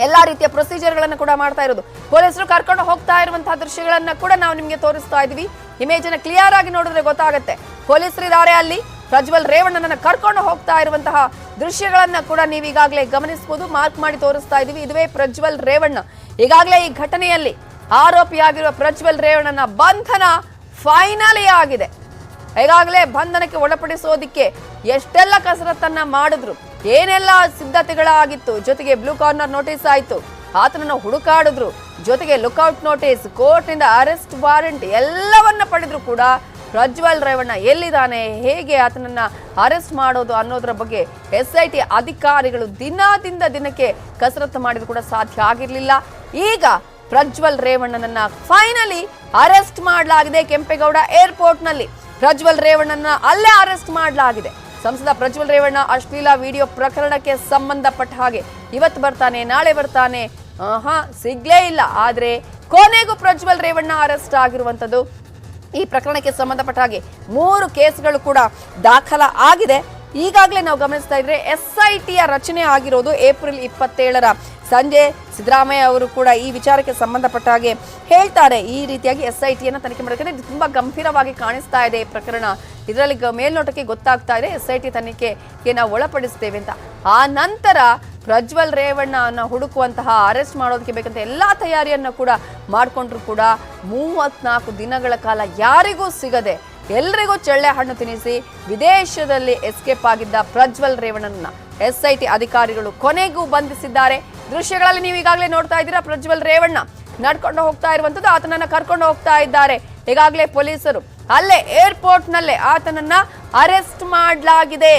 ಎಲ್ಲಾ ರೀತಿಯ ಪ್ರೊಸೀಜರ್ಗಳನ್ನು ಕೂಡ ಮಾಡ್ತಾ ಇರೋದು. ಪೊಲೀಸರು ಕರ್ಕೊಂಡು ಹೋಗ್ತಾ ಇರುವಂತಹ ದೃಶ್ಯಗಳನ್ನ ಕೂಡ ನಾವು ನಿಮ್ಗೆ ತೋರಿಸ್ತಾ ಇದೀವಿ. ಇಮೇಜ್ ಅನ್ನ ಕ್ಲಿಯರ್ ಆಗಿ ನೋಡಿದ್ರೆ ಗೊತ್ತಾಗುತ್ತೆ. ಪೊಲೀಸರು ಇದ್ದಾರೆ ಅಲ್ಲಿ, ಪ್ರಜ್ವಲ್ ರೇವಣ್ಣನನ್ನ ಕರ್ಕೊಂಡು ಹೋಗ್ತಾ ಇರುವಂತಹ ದೃಶ್ಯಗಳನ್ನ ಕೂಡ ನೀವು ಈಗಾಗಲೇ ಗಮನಿಸಬಹುದು. ಮಾರ್ಕ್ ಮಾಡಿ ತೋರಿಸ್ತಾ ಇದೀವಿ. ಇದುವೇ ಪ್ರಜ್ವಲ್ ರೇವಣ್ಣ. ಈಗಾಗಲೇ ಈ ಘಟನೆಯಲ್ಲಿ ಆರೋಪಿಯಾಗಿರುವ ಪ್ರಜ್ವಲ್ ರೇವಣ್ಣನ ಬಂಧನ ಫೈನಲಿ ಆಗಿದೆ. ಈಗಾಗಲೇ ಬಂಧನಕ್ಕೆ ಒಳಪಡಿಸೋದಿಕ್ಕೆ ಎಷ್ಟೆಲ್ಲ ಕಸರತ್ತನ್ನ ಮಾಡಿದ್ರು, ಏನೆಲ್ಲ ಸಿದ್ಧತೆಗಳಾಗಿತ್ತು, ಜೊತೆಗೆ ಬ್ಲೂ ಕಾರ್ನರ್ ನೋಟಿಸ್ ಆಯ್ತು, ಆತನನ್ನು ಹುಡುಕಾಡಿದ್ರು, ಜೊತೆಗೆ ಲುಕ್ಔಟ್ ನೋಟಿಸ್, ಕೋರ್ಟ್ನಿಂದ ಅರೆಸ್ಟ್ ವಾರೆಂಟ್ ಎಲ್ಲವನ್ನ ಪಡೆದ್ರು ಕೂಡ ಪ್ರಜ್ವಲ್ ರೇವಣ್ಣ ಎಲ್ಲಿದ್ದಾನೆ, ಹೇಗೆ ಆತನನ್ನ ಅರೆಸ್ಟ್ ಮಾಡೋದು ಅನ್ನೋದ್ರ ಬಗ್ಗೆ SIT ಅಧಿಕಾರಿಗಳು ದಿನದಿಂದ ದಿನಕ್ಕೆ ಕಸರತ್ತು ಮಾಡಿದ್ರು ಕೂಡ ಸಾಧ್ಯ ಆಗಿರ್ಲಿಲ್ಲ. ಈಗ ಪ್ರಜ್ವಲ್ ರೇವಣ್ಣನನ್ನ ಫೈನಲಿ ಅರೆಸ್ಟ್ ಮಾಡಲಾಗಿದೆ. ಕೆಂಪೇಗೌಡ ಏರ್ಪೋರ್ಟ್ ನಲ್ಲಿ ಪ್ರಜ್ವಲ್ ರೇವಣ್ಣನ ಅಲ್ಲೇ ಅರೆಸ್ಟ್ ಮಾಡಲಾಗಿದೆ. ಸಂಸದ ಪ್ರಜ್ವಲ್ ರೇವಣ್ಣ ಅಶ್ಲೀಲ ವಿಡಿಯೋ ಪ್ರಕರಣಕ್ಕೆ ಸಂಬಂಧಪಟ್ಟ ಹಾಗೆ ಇವತ್ತು ಬರ್ತಾನೆ, ನಾಳೆ ಬರ್ತಾನೆ, ಸಿಗ್ಲೇ ಇಲ್ಲ. ಆದ್ರೆ ಕೊನೆಗೂ ಪ್ರಜ್ವಲ್ ರೇವಣ್ಣ ಅರೆಸ್ಟ್ ಆಗಿರುವಂತದ್ದು. ಈ ಪ್ರಕರಣಕ್ಕೆ ಸಂಬಂಧಪಟ್ಟ ಹಾಗೆ 3 ಕೇಸ್ಗಳು ಕೂಡ ದಾಖಲ ಆಗಿದೆ. ಈಗಾಗಲೇ ನಾವು ಗಮನಿಸ್ತಾ ಇದ್ರೆ SITಯ ರಚನೆ ಆಗಿರೋದು ಏಪ್ರಿಲ್ 27ರ ಸಂಜೆ. ಸಿದ್ದರಾಮಯ್ಯ ಅವರು ಕೂಡ ಈ ವಿಚಾರಕ್ಕೆ ಸಂಬಂಧಪಟ್ಟ ಹಾಗೆ ಹೇಳ್ತಾರೆ, ಈ ರೀತಿಯಾಗಿ SITಯನ್ನ ತನಿಖೆ ಮಾಡಬೇಕಂದ್ರೆ ಇದು ತುಂಬಾ ಗಂಭೀರವಾಗಿ ಕಾಣಿಸ್ತಾ ಇದೆ ಈ ಪ್ರಕರಣ. ಇದರಲ್ಲಿ ಮೇಲ್ನೋಟಕ್ಕೆ ಗೊತ್ತಾಗ್ತಾ ಇದೆ SIT ತನಿಖೆಗೆ ನಾವು ಒಳಪಡಿಸ್ತೇವೆ ಅಂತ. ಆ ನಂತರ ಪ್ರಜ್ವಲ್ ರೇವಣ್ಣನ ಹುಡುಕುವಂತಹ ಅರೆಸ್ಟ್ ಮಾಡೋದಕ್ಕೆ ಬೇಕಂತ ಎಲ್ಲಾ ತಯಾರಿಯನ್ನ ಕೂಡ ಮಾಡಿಕೊಂಡ್ರು ಕೂಡ 34 ದಿನಗಳ ಕಾಲ ಯಾರಿಗೂ ಸಿಗದೆ ಎಲ್ರಿಗೂ ಚಳ್ಳೆ ಹಣ್ಣು ತಿನ್ನಿಸಿ ವಿದೇಶದಲ್ಲಿ ಎಸ್ಕೇಪ್ ಆಗಿದ್ದ ಪ್ರಜ್ವಲ್ ರೇವಣ್ಣನನ್ನ SIT ಅಧಿಕಾರಿಗಳು ಕೊನೆಗೂ ಬಂಧಿಸಿದ್ದಾರೆ. ದೃಶ್ಯಗಳಲ್ಲಿ ನೀವು ಈಗಾಗಲೇ ನೋಡ್ತಾ ಇದ್ದೀರಾ. ಪ್ರಜ್ವಲ್ ರೇವಣ್ಣ ನಡ್ಕೊಂಡು ಹೋಗ್ತಾ ಇರುವಂತದ್ದು, ಆತನನ್ನ ಕರ್ಕೊಂಡು ಹೋಗ್ತಾ ಇದ್ದಾರೆ. ಈಗಾಗಲೇ ಪೊಲೀಸರು ಅಲ್ಲೇ ಏರ್ಪೋರ್ಟ್ ನಲ್ಲೇ ಆತನನ್ನ ಅರೆಸ್ಟ್ ಮಾಡಲಾಗಿದೆ.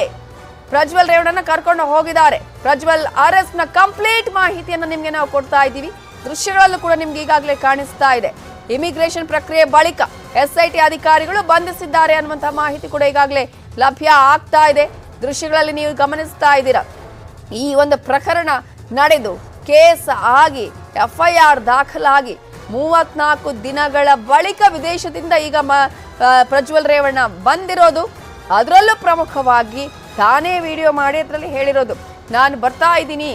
ಪ್ರಜ್ವಲ್ ರೇವಣ್ಣನ ಕರ್ಕೊಂಡು ಹೋಗಿದ್ದಾರೆ. ಪ್ರಜ್ವಲ್ ಅರೆಸ್ಟ್ ನ ಕಂಪ್ಲೀಟ್ ಮಾಹಿತಿಯನ್ನು ನಿಮ್ಗೆ ನಾವು ಕೊಡ್ತಾ ಇದ್ದೀವಿ. ದೃಶ್ಯಗಳಲ್ಲೂ ಕೂಡ ನಿಮ್ಗೆ ಈಗಾಗಲೇ ಕಾಣಿಸ್ತಾ ಇದೆ. ಇಮಿಗ್ರೇಷನ್ ಪ್ರಕ್ರಿಯೆ ಬಳಿಕ SIT ಅಧಿಕಾರಿಗಳು ಬಂಧಿಸಿದ್ದಾರೆ ಅನ್ನುವಂತಹ ಮಾಹಿತಿ ಕೂಡ ಈಗಾಗಲೇ ಲಭ್ಯ ಆಗ್ತಾ ಇದೆ. ದೃಶ್ಯಗಳಲ್ಲಿ ನೀವು ಗಮನಿಸ್ತಾ ಇದ್ದೀರಾ. ಈ ಒಂದು ಪ್ರಕರಣ ನಡೆದು ಕೇಸ್ ಆಗಿ FIR ದಾಖಲಾಗಿ 34 ದಿನಗಳ ಬಳಿಕ ವಿದೇಶದಿಂದ ಈಗ ಪ್ರಜ್ವಲ್ ರೇವಣ್ಣ ಬಂದಿರೋದು. ಅದರಲ್ಲೂ ಪ್ರಮುಖವಾಗಿ ತಾನೇ ವಿಡಿಯೋ ಮಾಡಿ ಅದರಲ್ಲಿ ಹೇಳಿರೋದು, ನಾನು ಬರ್ತಾ ಇದ್ದೀನಿ,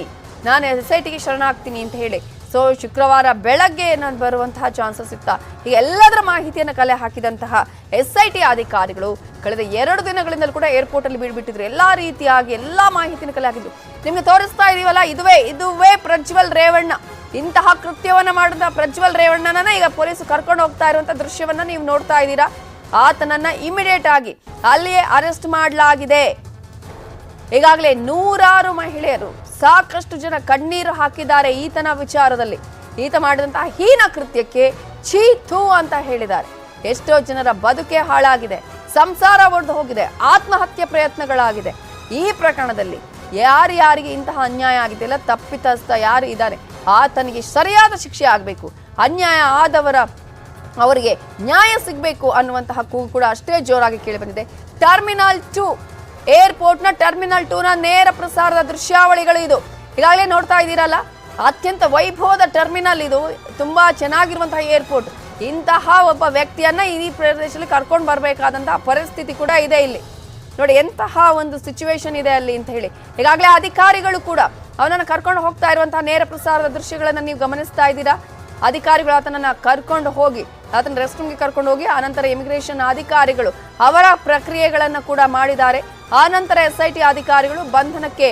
ನಾನು SITಗೆ ಶರಣಾಗ್ತೀನಿ ಅಂತ ಹೇಳಿ. ಸೊ ಶುಕ್ರವಾರ ಬೆಳಗ್ಗೆ ನಾನು ಬರುವಂತಹ ಚಾನ್ಸಸ್ ಇತ್ತ. ಈಗ ಎಲ್ಲದರ ಮಾಹಿತಿಯನ್ನು ಕಲೆ ಹಾಕಿದಂತಹ SIT ಅಧಿಕಾರಿಗಳು ಕಳೆದ 2 ದಿನಗಳಿಂದಲೂ ಕೂಡ ಏರ್ಪೋರ್ಟ್ ಅಲ್ಲಿ ಬೀಳ್ಬಿಟ್ಟಿದ್ರು. ಎಲ್ಲಾ ರೀತಿಯಾಗಿ ಎಲ್ಲಾ ಮಾಹಿತಿನ ಕಲೆ ಹಾಕಿದ್ರು. ನಿಮ್ಗೆ ತೋರಿಸ್ತಾ ಇದೀವಲ್ಲ, ಇದುವೇ ಪ್ರಜ್ವಲ್ ರೇವಣ್ಣ. ಇಂತಹ ಕೃತ್ಯವನ್ನ ಮಾಡಿದ ಪ್ರಜ್ವಲ್ ರೇವಣ್ಣನ ಈಗ ಪೊಲೀಸರು ಕರ್ಕೊಂಡು ಹೋಗ್ತಾ ಇರುವಂತ ದೃಶ್ಯವನ್ನ ನೀವು ನೋಡ್ತಾ ಇದ್ದೀರಾ. ಆತನನ್ನ ಇಮಿಡಿಯೇಟ್ ಆಗಿ ಅಲ್ಲಿಯೇ ಅರೆಸ್ಟ್ ಮಾಡಲಾಗಿದೆ. ಈಗಾಗಲೇ 100 ಮಹಿಳೆಯರು, ಸಾಕಷ್ಟು ಜನ ಕಣ್ಣೀರು ಹಾಕಿದ್ದಾರೆ ಈತನ ವಿಚಾರದಲ್ಲಿ. ಈತ ಮಾಡಿದಂತಹ ಹೀನ ಕೃತ್ಯಕ್ಕೆ ಛೀ ಥೂ ಅಂತ ಹೇಳಿದ್ದಾರೆ. ಎಷ್ಟೋ ಜನರ ಬದುಕೆ ಹಾಳಾಗಿದೆ, ಸಂಸಾರ ಒಡೆದು ಹೋಗಿದೆ, ಆತ್ಮಹತ್ಯೆ ಪ್ರಯತ್ನಗಳಾಗಿದೆ. ಈ ಪ್ರಕರಣದಲ್ಲಿ ಯಾರಿಗೆ ಇಂತಹ ಅನ್ಯಾಯ ಆಗಿದೆಯಲ್ಲ, ತಪ್ಪಿತಸ್ಥ ಯಾರು ಇದ್ದಾರೆ ಆತನಿಗೆ ಸರಿಯಾದ ಶಿಕ್ಷೆ ಆಗಬೇಕು. ಅನ್ಯಾಯ ಅವರಿಗೆ ನ್ಯಾಯ ಸಿಗಬೇಕು ಅನ್ನುವಂತಹ ಕೂಗು ಕೂಡ ಅಷ್ಟೇ ಜೋರಾಗಿ ಕೇಳಿ ಬಂದಿದೆ. ಟರ್ಮಿನಲ್ 2 ಏರ್ಪೋರ್ಟ್ನ ಟರ್ಮಿನಲ್ 2ನ ನೇರ ಪ್ರಸಾರದ ದೃಶ್ಯಾವಳಿಗಳು ಇದು. ಈಗಾಗಲೇ ನೋಡ್ತಾ ಇದ್ದೀರಲ್ಲ, ಅತ್ಯಂತ ವೈಭವದ ಟರ್ಮಿನಲ್ ಇದು. ತುಂಬಾ ಚೆನ್ನಾಗಿರುವಂತಹ ಏರ್ಪೋರ್ಟ್. ಇಂತಹ ಒಬ್ಬ ವ್ಯಕ್ತಿಯನ್ನ ಈ ಪ್ರದೇಶದಲ್ಲಿ ಕರ್ಕೊಂಡು ಬರಬೇಕಾದಂತಹ ಪರಿಸ್ಥಿತಿ ಕೂಡ ಇದೆ ಇಲ್ಲಿ. ನೋಡಿ ಎಂತಹ ಒಂದು ಸಿಚುವೇಶನ್ ಇದೆ ಅಲ್ಲಿ ಅಂತ ಹೇಳಿ. ಈಗಾಗಲೇ ಅಧಿಕಾರಿಗಳು ಕೂಡ ಅವನನ್ನು ಕರ್ಕೊಂಡು ಹೋಗ್ತಾ ಇರುವಂತಹ ನೇರ ಪ್ರಸಾರದ ದೃಶ್ಯಗಳನ್ನ ನೀವು ಗಮನಿಸ್ತಾ ಇದ್ದೀರಾ. ಅಧಿಕಾರಿಗಳು ಆತನನ್ನ ಕರ್ಕೊಂಡು ಹೋಗಿ ಆತನ ರೆಸ್ಟ್ ರೂಮ್ಗೆ ಕರ್ಕೊಂಡು ಹೋಗಿ ಆನಂತರ ಇಮಿಗ್ರೇಷನ್ ಅಧಿಕಾರಿಗಳು ಅವರ ಪ್ರಕ್ರಿಯೆಗಳನ್ನ ಕೂಡ ಮಾಡಿದ್ದಾರೆ. ಆನಂತರ SIT ಅಧಿಕಾರಿಗಳು ಬಂಧನಕ್ಕೆ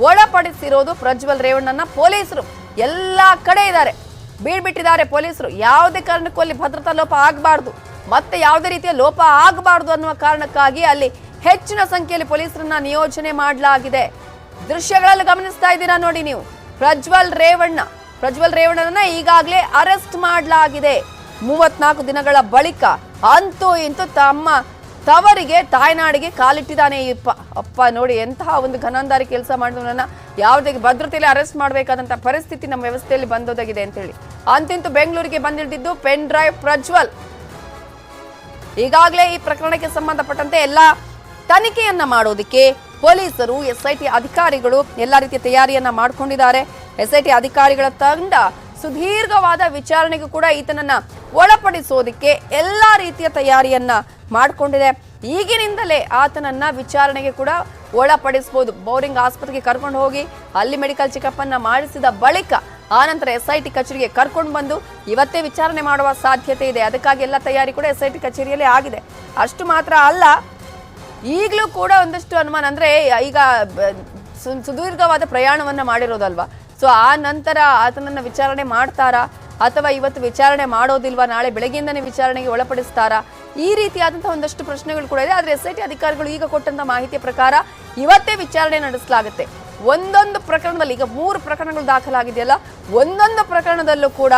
ಒಳಪಡಿಸಿರೋದು ಪ್ರಜ್ವಲ್ ರೇವಣ್ಣನ. ಪೊಲೀಸರು ಎಲ್ಲಾ ಕಡೆ ಇದ್ದಾರೆ, ಬೀಳ್ಬಿಟ್ಟಿದ್ದಾರೆ ಪೊಲೀಸರು. ಯಾವುದೇ ಕಾರಣಕ್ಕೂ ಅಲ್ಲಿ ಭದ್ರತಾ ಲೋಪ ಆಗಬಾರ್ದು, ಮತ್ತೆ ಯಾವುದೇ ರೀತಿಯ ಲೋಪ ಆಗಬಾರ್ದು ಅನ್ನುವ ಕಾರಣಕ್ಕಾಗಿ ಅಲ್ಲಿ ಹೆಚ್ಚಿನ ಸಂಖ್ಯೆಯಲ್ಲಿ ಪೊಲೀಸರನ್ನ ನಿಯೋಜನೆ ಮಾಡಲಾಗಿದೆ. ದೃಶ್ಯಗಳಲ್ಲಿ ಗಮನಿಸ್ತಾ ಇದ್ದೀರಾ ನೋಡಿ ನೀವು. ಪ್ರಜ್ವಲ್ ರೇವಣ್ಣನನ್ನ ಈಗಾಗಲೇ ಅರೆಸ್ಟ್ ಮಾಡಲಾಗಿದೆ. 34 ದಿನಗಳ ಬಳಿಕ ಅಂತೂ ಇಂತೂ ತಮ್ಮ ತವರಿಗೆ ತಾಯ್ನಾಡಿಗೆ ಕಾಲಿಟ್ಟಿದ್ದಾನೆ ಅಪ್ಪ. ನೋಡಿ ಎಂತಹ ಒಂದು ಘನಂದಾರಿ ಕೆಲಸ ಮಾಡಿದವನನ್ನ ಯಾವುದೇ ಭದ್ರತೆಯಲ್ಲಿ ಅರೆಸ್ಟ್ ಮಾಡಬೇಕಾದಂತಹ ಪರಿಸ್ಥಿತಿ ನಮ್ಮ ವ್ಯವಸ್ಥೆಯಲ್ಲಿ ಬಂದೋದಾಗಿದೆ ಅಂತ ಹೇಳಿ ಅಂತಿಂತೂ ಬೆಂಗಳೂರಿಗೆ ಬಂದಿಳಿದಿದ್ದು ಪೆನ್ ಡ್ರೈವ್ ಪ್ರಜ್ವಲ್. ಈಗಾಗಲೇ ಈ ಪ್ರಕರಣಕ್ಕೆ ಸಂಬಂಧಪಟ್ಟಂತೆ ಎಲ್ಲಾ ತನಿಖೆಯನ್ನ ಮಾಡೋದಕ್ಕೆ ಪೊಲೀಸರು, SIT ಅಧಿಕಾರಿಗಳು ಎಲ್ಲಾ ರೀತಿಯ ತಯಾರಿಯನ್ನ ಮಾಡಿಕೊಂಡಿದ್ದಾರೆ. SIT ಅಧಿಕಾರಿಗಳ ತಂಡ ಸುದೀರ್ಘವಾದ ವಿಚಾರಣೆಗೂ ಕೂಡ ಈತನನ್ನ ಒಳಪಡಿಸೋದಕ್ಕೆ ಎಲ್ಲಾ ರೀತಿಯ ತಯಾರಿಯನ್ನ ಮಾಡಿಕೊಂಡಿದೆ. ಈಗಿನಿಂದಲೇ ಆತನನ್ನ ವಿಚಾರಣೆಗೆ ಕೂಡ ಒಳಪಡಿಸಬಹುದು. ಬೌರಿಂಗ್ ಆಸ್ಪತ್ರೆಗೆ ಕರ್ಕೊಂಡು ಹೋಗಿ ಅಲ್ಲಿ ಮೆಡಿಕಲ್ ಚೆಕಪ್ ಅನ್ನ ಮಾಡಿಸಿದ ಬಳಿಕ ಆನಂತರ SIT ಕಚೇರಿಗೆ ಕರ್ಕೊಂಡು ಬಂದು ಇವತ್ತೇ ವಿಚಾರಣೆ ಮಾಡುವ ಸಾಧ್ಯತೆ ಇದೆ. ಅದಕ್ಕಾಗಿ ಎಲ್ಲ ತಯಾರಿ ಕೂಡ SIT ಕಚೇರಿಯಲ್ಲಿ ಆಗಿದೆ. ಅಷ್ಟು ಮಾತ್ರ ಅಲ್ಲ, ಈಗಲೂ ಕೂಡ ಒಂದಷ್ಟು ಅನುಮಾನ, ಅಂದ್ರೆ ಈಗ ಸುದೀರ್ಘವಾದ ಪ್ರಯಾಣವನ್ನ ಮಾಡಿರೋದಲ್ವಾ, ಸೊ ಆ ನಂತರ ಆತನನ್ನ ವಿಚಾರಣೆ ಮಾಡ್ತಾರಾ ಅಥವಾ ಇವತ್ತು ವಿಚಾರಣೆ ಮಾಡೋದಿಲ್ವಾ, ನಾಳೆ ಬೆಳಗ್ಗೆಯಿಂದನೇ ವಿಚಾರಣೆಗೆ ಒಳಪಡಿಸ್ತಾರಾ, ಈ ರೀತಿಯಾದಂತಹ ಒಂದಷ್ಟು ಪ್ರಶ್ನೆಗಳು ಕೂಡ ಇದೆ. ಆದ್ರೆ SIT ಅಧಿಕಾರಿಗಳು ಈಗ ಕೊಟ್ಟಂತ ಮಾಹಿತಿಯ ಪ್ರಕಾರ ಇವತ್ತೇ ವಿಚಾರಣೆ ನಡೆಸಲಾಗುತ್ತೆ. ಒಂದೊಂದು ಪ್ರಕರಣದಲ್ಲಿ, ಈಗ 3 ಪ್ರಕರಣಗಳು ದಾಖಲಾಗಿದೆಯಲ್ಲ, ಒಂದೊಂದು ಪ್ರಕರಣದಲ್ಲೂ ಕೂಡ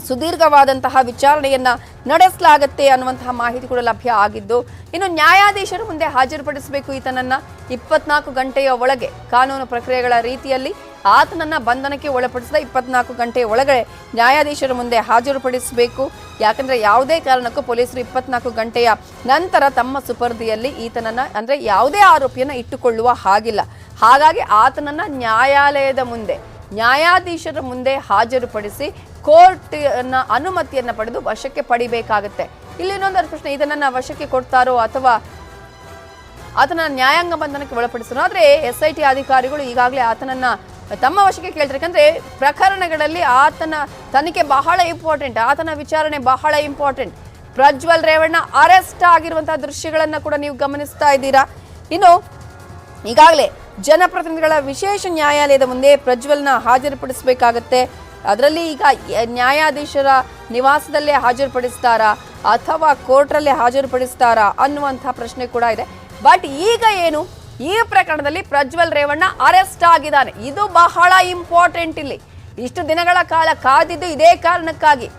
ಸುದೀರ್ಘವಾದಂತಹ ವಿಚಾರಣೆಯನ್ನ ನಡೆಸಲಾಗುತ್ತೆ ಅನ್ನುವಂತಹ ಮಾಹಿತಿ ಕೂಡ ಲಭ್ಯ ಆಗಿದ್ದು, ಇನ್ನು ನ್ಯಾಯಾಧೀಶರ ಮುಂದೆ ಹಾಜರುಪಡಿಸಬೇಕು ಈತನನ್ನ 24 ಗಂಟೆಯ ಒಳಗೆ, ಕಾನೂನು ಪ್ರಕ್ರಿಯೆಗಳ ರೀತಿಯಲ್ಲಿ ಆತನನ್ನ ಬಂಧನಕ್ಕೆ ಒಳಪಡಿಸಿದ 24 ಗಂಟೆಯ ಒಳಗಡೆ ನ್ಯಾಯಾಧೀಶರ ಮುಂದೆ ಹಾಜರುಪಡಿಸಬೇಕು. ಯಾಕಂದ್ರೆ ಯಾವುದೇ ಕಾರಣಕ್ಕೂ ಪೊಲೀಸರು 24 ಗಂಟೆಯ ನಂತರ ತಮ್ಮ ಸುಪರ್ದಿಯಲ್ಲಿ ಈತನನ್ನ, ಅಂದ್ರೆ ಯಾವುದೇ ಆರೋಪಿಯನ್ನ ಇಟ್ಟುಕೊಳ್ಳುವ ಹಾಗಿಲ್ಲ. ಹಾಗಾಗಿ ಆತನನ್ನ ನ್ಯಾಯಾಲಯದ ಮುಂದೆ, ನ್ಯಾಯಾಧೀಶರ ಮುಂದೆ ಹಾಜರುಪಡಿಸಿ ಕೋರ್ಟ್ ಅನುಮತಿಯನ್ನ ಪಡೆದು ವಶಕ್ಕೆ ಪಡಿಬೇಕಾಗುತ್ತೆ. ಇಲ್ಲಿ ಇನ್ನೊಂದು ಪ್ರಶ್ನೆ, ಇದನ್ನ ವಶಕ್ಕೆ ಕೊಡ್ತಾರೋ ಅಥವಾ ಆತನ ನ್ಯಾಯಾಂಗ ಬಂಧನಕ್ಕೆ ಒಳಪಡಿಸೋ? ಆದ್ರೆ SIT ಅಧಿಕಾರಿಗಳು ಈಗಾಗಲೇ ಆತನನ್ನ ತಮ್ಮ ವಶಕ್ಕೆ ಕೇಳ್ತಾರೆ. ಯಾಕಂದ್ರೆ ಪ್ರಕರಣಗಳಲ್ಲಿ ಆತನ ತನಿಖೆ ಬಹಳ ಇಂಪಾರ್ಟೆಂಟ್, ಆತನ ವಿಚಾರಣೆ ಬಹಳ ಇಂಪಾರ್ಟೆಂಟ್. ಪ್ರಜ್ವಲ್ ರೇವಣ್ಣ ಅರೆಸ್ಟ್ ಆಗಿರುವಂತಹ ದೃಶ್ಯಗಳನ್ನ ಕೂಡ ನೀವು ಗಮನಿಸ್ತಾ ಇದ್ದೀರಾ. ಇನ್ನು ಈಗಾಗಲೇ ಜನಪ್ರತಿನಿಧಿಗಳ ವಿಶೇಷ ನ್ಯಾಯಾಲಯದ ಮುಂದೆ ಪ್ರಜ್ವಲ್ನ ಹಾಜರುಪಡಿಸಬೇಕಾಗತ್ತೆ. ಅದರಲ್ಲಿ ಈಗ ನ್ಯಾಯಾಧೀಶರ ನಿವಾಸದಲ್ಲೇ ಹಾಜರುಪಡಿಸ್ತಾರಾ ಅಥವಾ ಕೋರ್ಟ್ರಲ್ಲೇ ಹಾಜರುಪಡಿಸ್ತಾರಾ ಅನ್ನುವಂಥ ಪ್ರಶ್ನೆ ಕೂಡ ಇದೆ. ಬಟ್ ಈಗ ಏನು, ಈ ಪ್ರಕರಣದಲ್ಲಿ ಪ್ರಜ್ವಲ್ ರೇವಣ್ಣ ಅರೆಸ್ಟ್ ಆಗಿದ್ದಾನೆ, ಇದು ಬಹಳ ಇಂಪಾರ್ಟೆಂಟ್. ಇಲ್ಲಿ ಇಷ್ಟು ದಿನಗಳ ಕಾಲ ಕಾದಿದ್ದು ಇದೇ ಕಾರಣಕ್ಕಾಗಿ.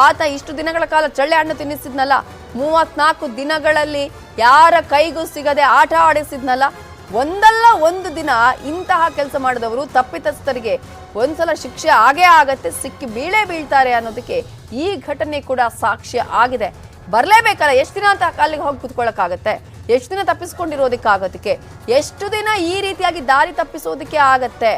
ಆತ ಇಷ್ಟು ದಿನಗಳ ಕಾಲ ಚಳ್ಳೆ ಹಣ್ಣು ತಿನ್ನಿಸಿದ್ನಲ್ಲ, 34 ದಿನಗಳಲ್ಲಿ ಯಾರ ಕೈಗೂ ಸಿಗದೆ ಆಟ ಆಡಿಸಿದ್ನಲ್ಲ, ಒಂದಲ್ಲ ಒಂದು ದಿನ ಇಂತಹ ಕೆಲಸ ಮಾಡಿದವರು ತಪ್ಪಿತಸ್ಥರಿಗೆ ಒಂದ್ಸಲ ಶಿಕ್ಷೆ ಆಗೇ ಆಗತ್ತೆ, ಸಿಕ್ಕಿ ಬೀಳ್ತಾರೆ ಅನ್ನೋದಕ್ಕೆ ಈ ಘಟನೆ ಕೂಡ ಸಾಕ್ಷ್ಯ ಆಗಿದೆ. ಬರ್ಲೇಬೇಕಲ್ಲ, ಎಷ್ಟು ದಿನ ಅಂತ ಕಾಲಿಗೆ ಹೋಗಿ ಕುತ್ಕೊಳ್ಳೋಕ್ಕಾಗತ್ತೆ, ಎಷ್ಟು ದಿನ ತಪ್ಪಿಸ್ಕೊಂಡಿರೋದಕ್ಕಾಗತ್ತಕ್ಕೆ, ಎಷ್ಟು ದಿನ ಈ ರೀತಿಯಾಗಿ ದಾರಿ ತಪ್ಪಿಸೋದಕ್ಕೆ ಆಗತ್ತೆ.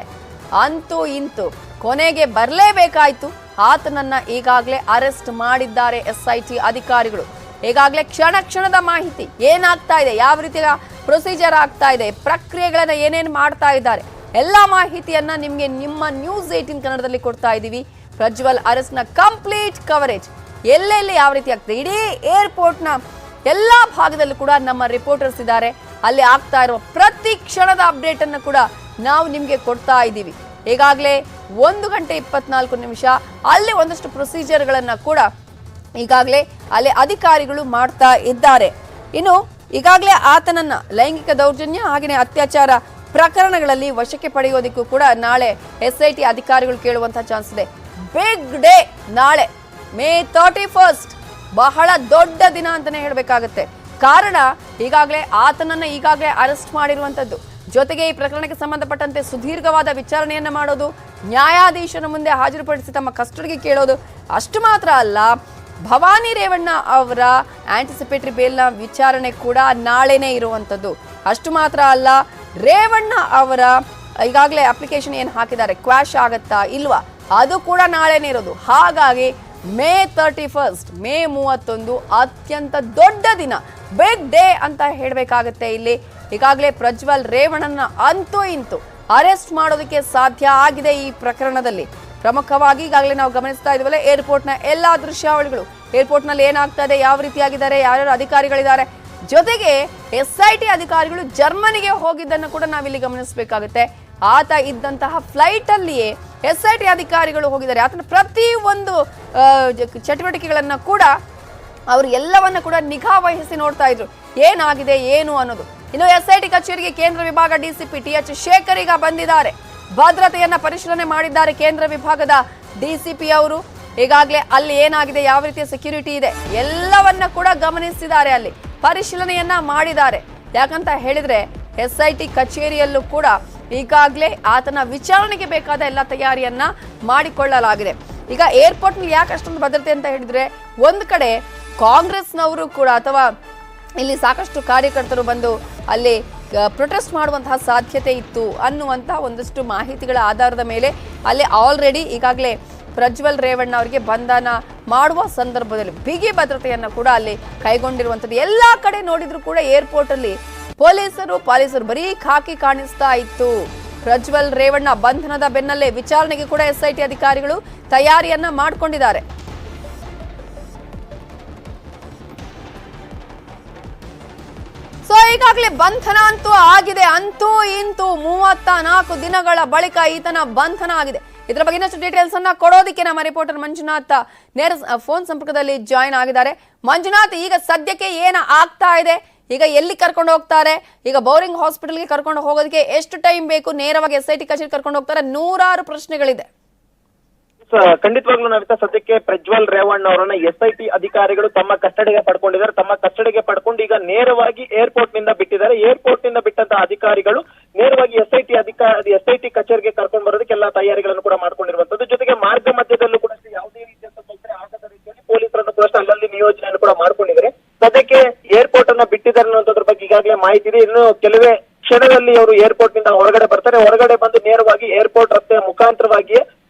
ಅಂತೂ ಇಂತೂ ಕೊನೆಗೆ ಬರ್ಲೇಬೇಕಾಯ್ತು. ಆತನನ್ನ ಈಗಾಗಲೇ ಅರೆಸ್ಟ್ ಮಾಡಿದ್ದಾರೆ SIT ಅಧಿಕಾರಿಗಳು. ಈಗಾಗಲೇ ಕ್ಷಣ ಕ್ಷಣದ ಮಾಹಿತಿ ಏನಾಗ್ತಾ ಇದೆ, ಯಾವ ರೀತಿಯ ಪ್ರೊಸೀಜರ್ ಆಗ್ತಾ ಇದೆ, ಪ್ರಕ್ರಿಯೆಗಳನ್ನ ಏನೇನು ಮಾಡ್ತಾ ಇದ್ದಾರೆ, ಎಲ್ಲಾ ಮಾಹಿತಿಯನ್ನ ನಿಮ್ಗೆ ನಿಮ್ಮ ನ್ಯೂಸ್ 18 ಕನ್ನಡದಲ್ಲಿ ಕೊಡ್ತಾ ಇದ್ದೀವಿ. ಪ್ರಜ್ವಲ್ ಅರೆಸ್ಟ್ ನ ಕಂಪ್ಲೀಟ್ ಕವರೇಜ್ ಎಲ್ಲೆಲ್ಲಿ ಯಾವ ರೀತಿ ಆಗ್ತದೆ, ಇಡೀ ಏರ್ಪೋರ್ಟ್ನ ಎಲ್ಲಾ ಭಾಗದಲ್ಲೂ ಕೂಡ ನಮ್ಮ ರಿಪೋರ್ಟರ್ಸ್ ಇದ್ದಾರೆ. ಅಲ್ಲಿ ಆಗ್ತಾ ಇರುವ ಪ್ರತಿ ಕ್ಷಣದ ಅಪ್ಡೇಟ್ ಅನ್ನು ಕೂಡ ನಾವು ನಿಮ್ಗೆ ಕೊಡ್ತಾ ಇದ್ದೀವಿ. ಈಗಾಗಲೇ 1 ಗಂಟೆ 24 ನಿಮಿಷ ಅಲ್ಲಿ ಒಂದಷ್ಟು ಪ್ರೊಸೀಜರ್ಗಳನ್ನ ಕೂಡ ಈಗಾಗಲೇ ಅಲ್ಲಿ ಅಧಿಕಾರಿಗಳು ಮಾಡ್ತಾ ಇದ್ದಾರೆ. ಇನ್ನು ಈಗಾಗಲೇ ಆತನನ್ನ ಲೈಂಗಿಕ ದೌರ್ಜನ್ಯ ಹಾಗೆಯೇ ಅತ್ಯಾಚಾರ ಪ್ರಕರಣಗಳಲ್ಲಿ ವಶಕ್ಕೆ ಪಡೆಯೋದಕ್ಕೂ ಕೂಡ ನಾಳೆ SIT ಅಧಿಕಾರಿಗಳು ಕೇಳುವಂತಹ ಚಾನ್ಸ್ ಇದೆ. ಬಿಗ್ ಡೇ ನಾಳೆ, May 31st, ಬಹಳ ದೊಡ್ಡ ದಿನ ಅಂತಾನೆ ಹೇಳಬೇಕಾಗುತ್ತೆ. ಕಾರಣ ಈಗಾಗಲೇ ಆತನನ್ನ ಈಗಾಗಲೇ ಅರೆಸ್ಟ್ ಮಾಡಿರುವಂತದ್ದು, ಜೊತೆಗೆ ಈ ಪ್ರಕರಣಕ್ಕೆ ಸಂಬಂಧಪಟ್ಟಂತೆ ಸುದೀರ್ಘವಾದ ವಿಚಾರಣೆಯನ್ನ ಮಾಡೋದು, ನ್ಯಾಯಾಧೀಶನ ಮುಂದೆ ಹಾಜರುಪಡಿಸಿ ತಮ್ಮ ಕಸ್ಟಡಿಗೆ ಕೇಳೋದು, ಅಷ್ಟು ಮಾತ್ರ ಅಲ್ಲ, ಭವಾನಿ ರೇವಣ್ಣ ಅವರ ಆಂಟಿಸಿಪೇಟರಿ ಬೇಲ್ನ ವಿಚಾರಣೆ ಕೂಡ ನಾಳೆನೇ ಇರುವಂತದ್ದು. ಅಷ್ಟು ಮಾತ್ರ ಅಲ್ಲ, ರೇವಣ್ಣ ಅವರ ಈಗಾಗಲೇ ಅಪ್ಲಿಕೇಶನ್ ಏನು ಹಾಕಿದ್ದಾರೆ ಕ್ವಾಶ್ ಆಗತ್ತಾ ಇಲ್ವಾ, ಅದು ಕೂಡ ನಾಳೆನೇ ಇರೋದು. ಹಾಗಾಗಿ May 31st, May 31 ಅತ್ಯಂತ ದೊಡ್ಡ ದಿನ, ಬಿಗ್ ಡೇ ಅಂತ ಹೇಳಬೇಕಾಗತ್ತೆ. ಇಲ್ಲಿ ಈಗಾಗಲೇ ಪ್ರಜ್ವಲ್ ರೇವಣ್ಣನ ಅಂತೂ ಇಂತೂ ಅರೆಸ್ಟ್ ಮಾಡೋದಕ್ಕೆ ಸಾಧ್ಯ ಆಗಿದೆ. ಈ ಪ್ರಕರಣದಲ್ಲಿ ಪ್ರಮುಖವಾಗಿ ಈಗಾಗಲೇ ನಾವು ಗಮನಿಸ್ತಾ ಇದೀವಲ್ಲ, ಏರ್ಪೋರ್ಟ್ನ ಎಲ್ಲಾ ದೃಶ್ಯಾವಳಿಗಳು, ಏರ್ಪೋರ್ಟ್ನಲ್ಲಿ ಏನಾಗ್ತಾ ಇದೆ, ಯಾವ ರೀತಿಯಾಗಿದ್ದಾರೆ, ಯಾರ್ಯಾರು ಅಧಿಕಾರಿಗಳಿದ್ದಾರೆ, ಜೊತೆಗೆ SIT ಅಧಿಕಾರಿಗಳು ಜರ್ಮನಿಗೆ ಹೋಗಿದ್ದನ್ನು ಕೂಡ ನಾವಿಲ್ಲಿ ಗಮನಿಸಬೇಕಾಗುತ್ತೆ. ಆತ ಇದ್ದಂತಹ ಫ್ಲೈಟ್ ಅಲ್ಲಿಯೇ SIT ಅಧಿಕಾರಿಗಳು ಹೋಗಿದ್ದಾರೆ. ಆತನ ಪ್ರತಿ ಒಂದು ಚಟುವಟಿಕೆಗಳನ್ನ ಕೂಡ ಅವರು ಎಲ್ಲವನ್ನ ಕೂಡ ನಿಗಾ ವಹಿಸಿ ನೋಡ್ತಾ ಇದ್ರು, ಏನಾಗಿದೆ ಏನು ಅನ್ನೋದು. ಇನ್ನು SIT ಕಚೇರಿಗೆ ಕೇಂದ್ರ ವಿಭಾಗ DCP TH ಶೇಖರ್ ಈಗ ಬಂದಿದ್ದಾರೆ. ಭದ್ರತೆಯನ್ನ ಪರಿಶೀಲನೆ ಮಾಡಿದ್ದಾರೆ ಕೇಂದ್ರ ವಿಭಾಗದ DCP ಅವರು. ಈಗಾಗಲೇ ಅಲ್ಲಿ ಏನಾಗಿದೆ, ಯಾವ ರೀತಿಯ ಸೆಕ್ಯೂರಿಟಿ ಇದೆ, ಎಲ್ಲವನ್ನ ಕೂಡ ಗಮನಿಸಿದ್ದಾರೆ, ಅಲ್ಲಿ ಪರಿಶೀಲನೆಯನ್ನ ಮಾಡಿದ್ದಾರೆ. ಯಾಕಂತ ಹೇಳಿದ್ರೆ SIT ಕಚೇರಿಯಲ್ಲೂ ಕೂಡ ಈಗಾಗಲೇ ಆತನ ವಿಚಾರಣೆಗೆ ಬೇಕಾದ ಎಲ್ಲ ತಯಾರಿಯನ್ನ ಮಾಡಿಕೊಳ್ಳಲಾಗಿದೆ. ಈಗ ಏರ್ಪೋರ್ಟ್ ನಲ್ಲಿ ಯಾಕೆ ಅಷ್ಟೊಂದು ಭದ್ರತೆ ಅಂತ ಹೇಳಿದ್ರೆ, ಒಂದ್ ಕಡೆ ಕಾಂಗ್ರೆಸ್ನವರು ಕೂಡ ಅಥವಾ ಇಲ್ಲಿ ಸಾಕಷ್ಟು ಕಾರ್ಯಕರ್ತರು ಬಂದು ಅಲ್ಲಿ ಪ್ರೊಟೆಸ್ಟ್ ಮಾಡುವಂತಹ ಸಾಧ್ಯತೆ ಇತ್ತು ಅನ್ನುವಂತಹ ಒಂದಷ್ಟು ಮಾಹಿತಿಗಳ ಆಧಾರದ ಮೇಲೆ ಅಲ್ಲಿ ಆಲ್ರೆಡಿ ಈಗಾಗಲೇ ಪ್ರಜ್ವಲ್ ರೇವಣ್ಣ ಅವರಿಗೆ ಬಂಧನ ಮಾಡುವ ಸಂದರ್ಭದಲ್ಲಿ ಬಿಗಿ ಭದ್ರತೆಯನ್ನು ಕೂಡ ಅಲ್ಲಿ ಕೈಗೊಂಡಿರುವಂಥದ್ದು. ಎಲ್ಲಾ ಕಡೆ ನೋಡಿದ್ರು ಕೂಡ ಏರ್ಪೋರ್ಟ್ ಅಲ್ಲಿ ಪೊಲೀಸರು ಬರೀ ಖಾಕಿ ಕಾಣಿಸ್ತಾ ಇತ್ತು. ಪ್ರಜ್ವಲ್ ರೇವಣ್ಣ ಬಂಧನದ ಬೆನ್ನಲ್ಲೇ ವಿಚಾರಣೆಗೆ ಕೂಡ SIT ಅಧಿಕಾರಿಗಳು ತಯಾರಿಯನ್ನ ಮಾಡಿಕೊಂಡಿದ್ದಾರೆ. ಸೊ ಈಗಾಗಲೇ ಬಂಧನ ಅಂತೂ ಆಗಿದೆ. ಅಂತೂ ಇಂತೂ 34 ದಿನಗಳ ಬಳಿಕ ಈತನ ಬಂಧನ ಆಗಿದೆ. ಇದರ ಬಗ್ಗೆ ಇನ್ನಷ್ಟು ಡೀಟೇಲ್ಸ್ ಅನ್ನ ಕೊಡೋದಕ್ಕೆ ನಮ್ಮ ರಿಪೋರ್ಟರ್ ಮಂಜುನಾಥ್ ನೇರ ಫೋನ್ ಸಂಪರ್ಕದಲ್ಲಿ ಜಾಯಿನ್ ಆಗಿದ್ದಾರೆ. ಮಂಜುನಾಥ್, ಈಗ ಸದ್ಯಕ್ಕೆ ಏನ ಆಗ್ತಾ ಇದೆ? ಈಗ ಎಲ್ಲಿ ಕರ್ಕೊಂಡು ಹೋಗ್ತಾರೆ? ಈಗ ಬೌರಿಂಗ್ ಹಾಸ್ಪಿಟಲ್ಗೆ ಕರ್ಕೊಂಡು ಹೋಗೋದಕ್ಕೆ ಎಷ್ಟು ಟೈಮ್ ಬೇಕು? ನೇರವಾಗಿ SIT ಕಚೇರಿ ಕರ್ಕೊಂಡು ಹೋಗ್ತಾರೆ? ನೂರಾರು ಪ್ರಶ್ನೆಗಳಿದೆ. ಖಂಡಿತವಾಗ್ಲೂ ನವಿತಾ, ಸದ್ಯಕ್ಕೆ ಪ್ರಜ್ವಲ್ ರೇವಣ್ಣ ಅವರನ್ನ SIT ಅಧಿಕಾರಿಗಳು ತಮ್ಮ ಕಸ್ಟಡಿಗೆ ಪಡ್ಕೊಂಡಿದ್ದಾರೆ. ತಮ್ಮ ಕಸ್ಟಡಿಗೆ ಪಡ್ಕೊಂಡು ಈಗ ನೇರವಾಗಿ ಏರ್ಪೋರ್ಟ್ ನಿಂದ ಬಿಟ್ಟಿದ್ದಾರೆ. ಏರ್ಪೋರ್ಟ್ ನಿಂದ ಬಿಟ್ಟಂತ ಅಧಿಕಾರಿಗಳು ನೇರವಾಗಿ SIT ಕಚೇರಿಗೆ ಕರ್ಕೊಂಡು ಬರೋದಕ್ಕೆ ಎಲ್ಲಾ ತಯಾರಿಗಳನ್ನು ಕೂಡ ಮಾಡ್ಕೊಂಡಿರುವಂತದ್ದು. ಜೊತೆಗೆ ಮಾರ್ಗ ಮಧ್ಯದಲ್ಲೂ ಕೂಡ ಯಾವುದೇ ರೀತಿಯಂತ ತೊಂದರೆ ಆಗದ ರೀತಿಯಲ್ಲಿ ಪೊಲೀಸರನ್ನು ಕೂಡ ಅಲ್ಲಲ್ಲಿ ನಿಯೋಜನೆಯನ್ನು ಕೂಡ ಮಾಡ್ಕೊಂಡಿದ್ದಾರೆ. ಸದ್ಯಕ್ಕೆ ಏರ್ಪೋರ್ಟ್ ಅನ್ನ ಬಿಟ್ಟಿದ್ದಾರೆ ಅನ್ನೋದ್ರ ಬಗ್ಗೆ ಈಗಾಗಲೇ ಮಾಹಿತಿ ಇದೆ. ಇನ್ನು ಕೆಲವೇ ಕ್ಷಣದಲ್ಲಿ ಅವರು ಏರ್ಪೋರ್ಟ್ ನಿಂದ ಹೊರಗಡೆ ಬರ್ತಾರೆ. ಹೊರಗಡೆ ಬಂದು ನೇರವಾಗಿ ಏರ್ಪೋರ್ಟ್ ರಸ್ತೆ ಮುಖಾಂತರವಾಗಿ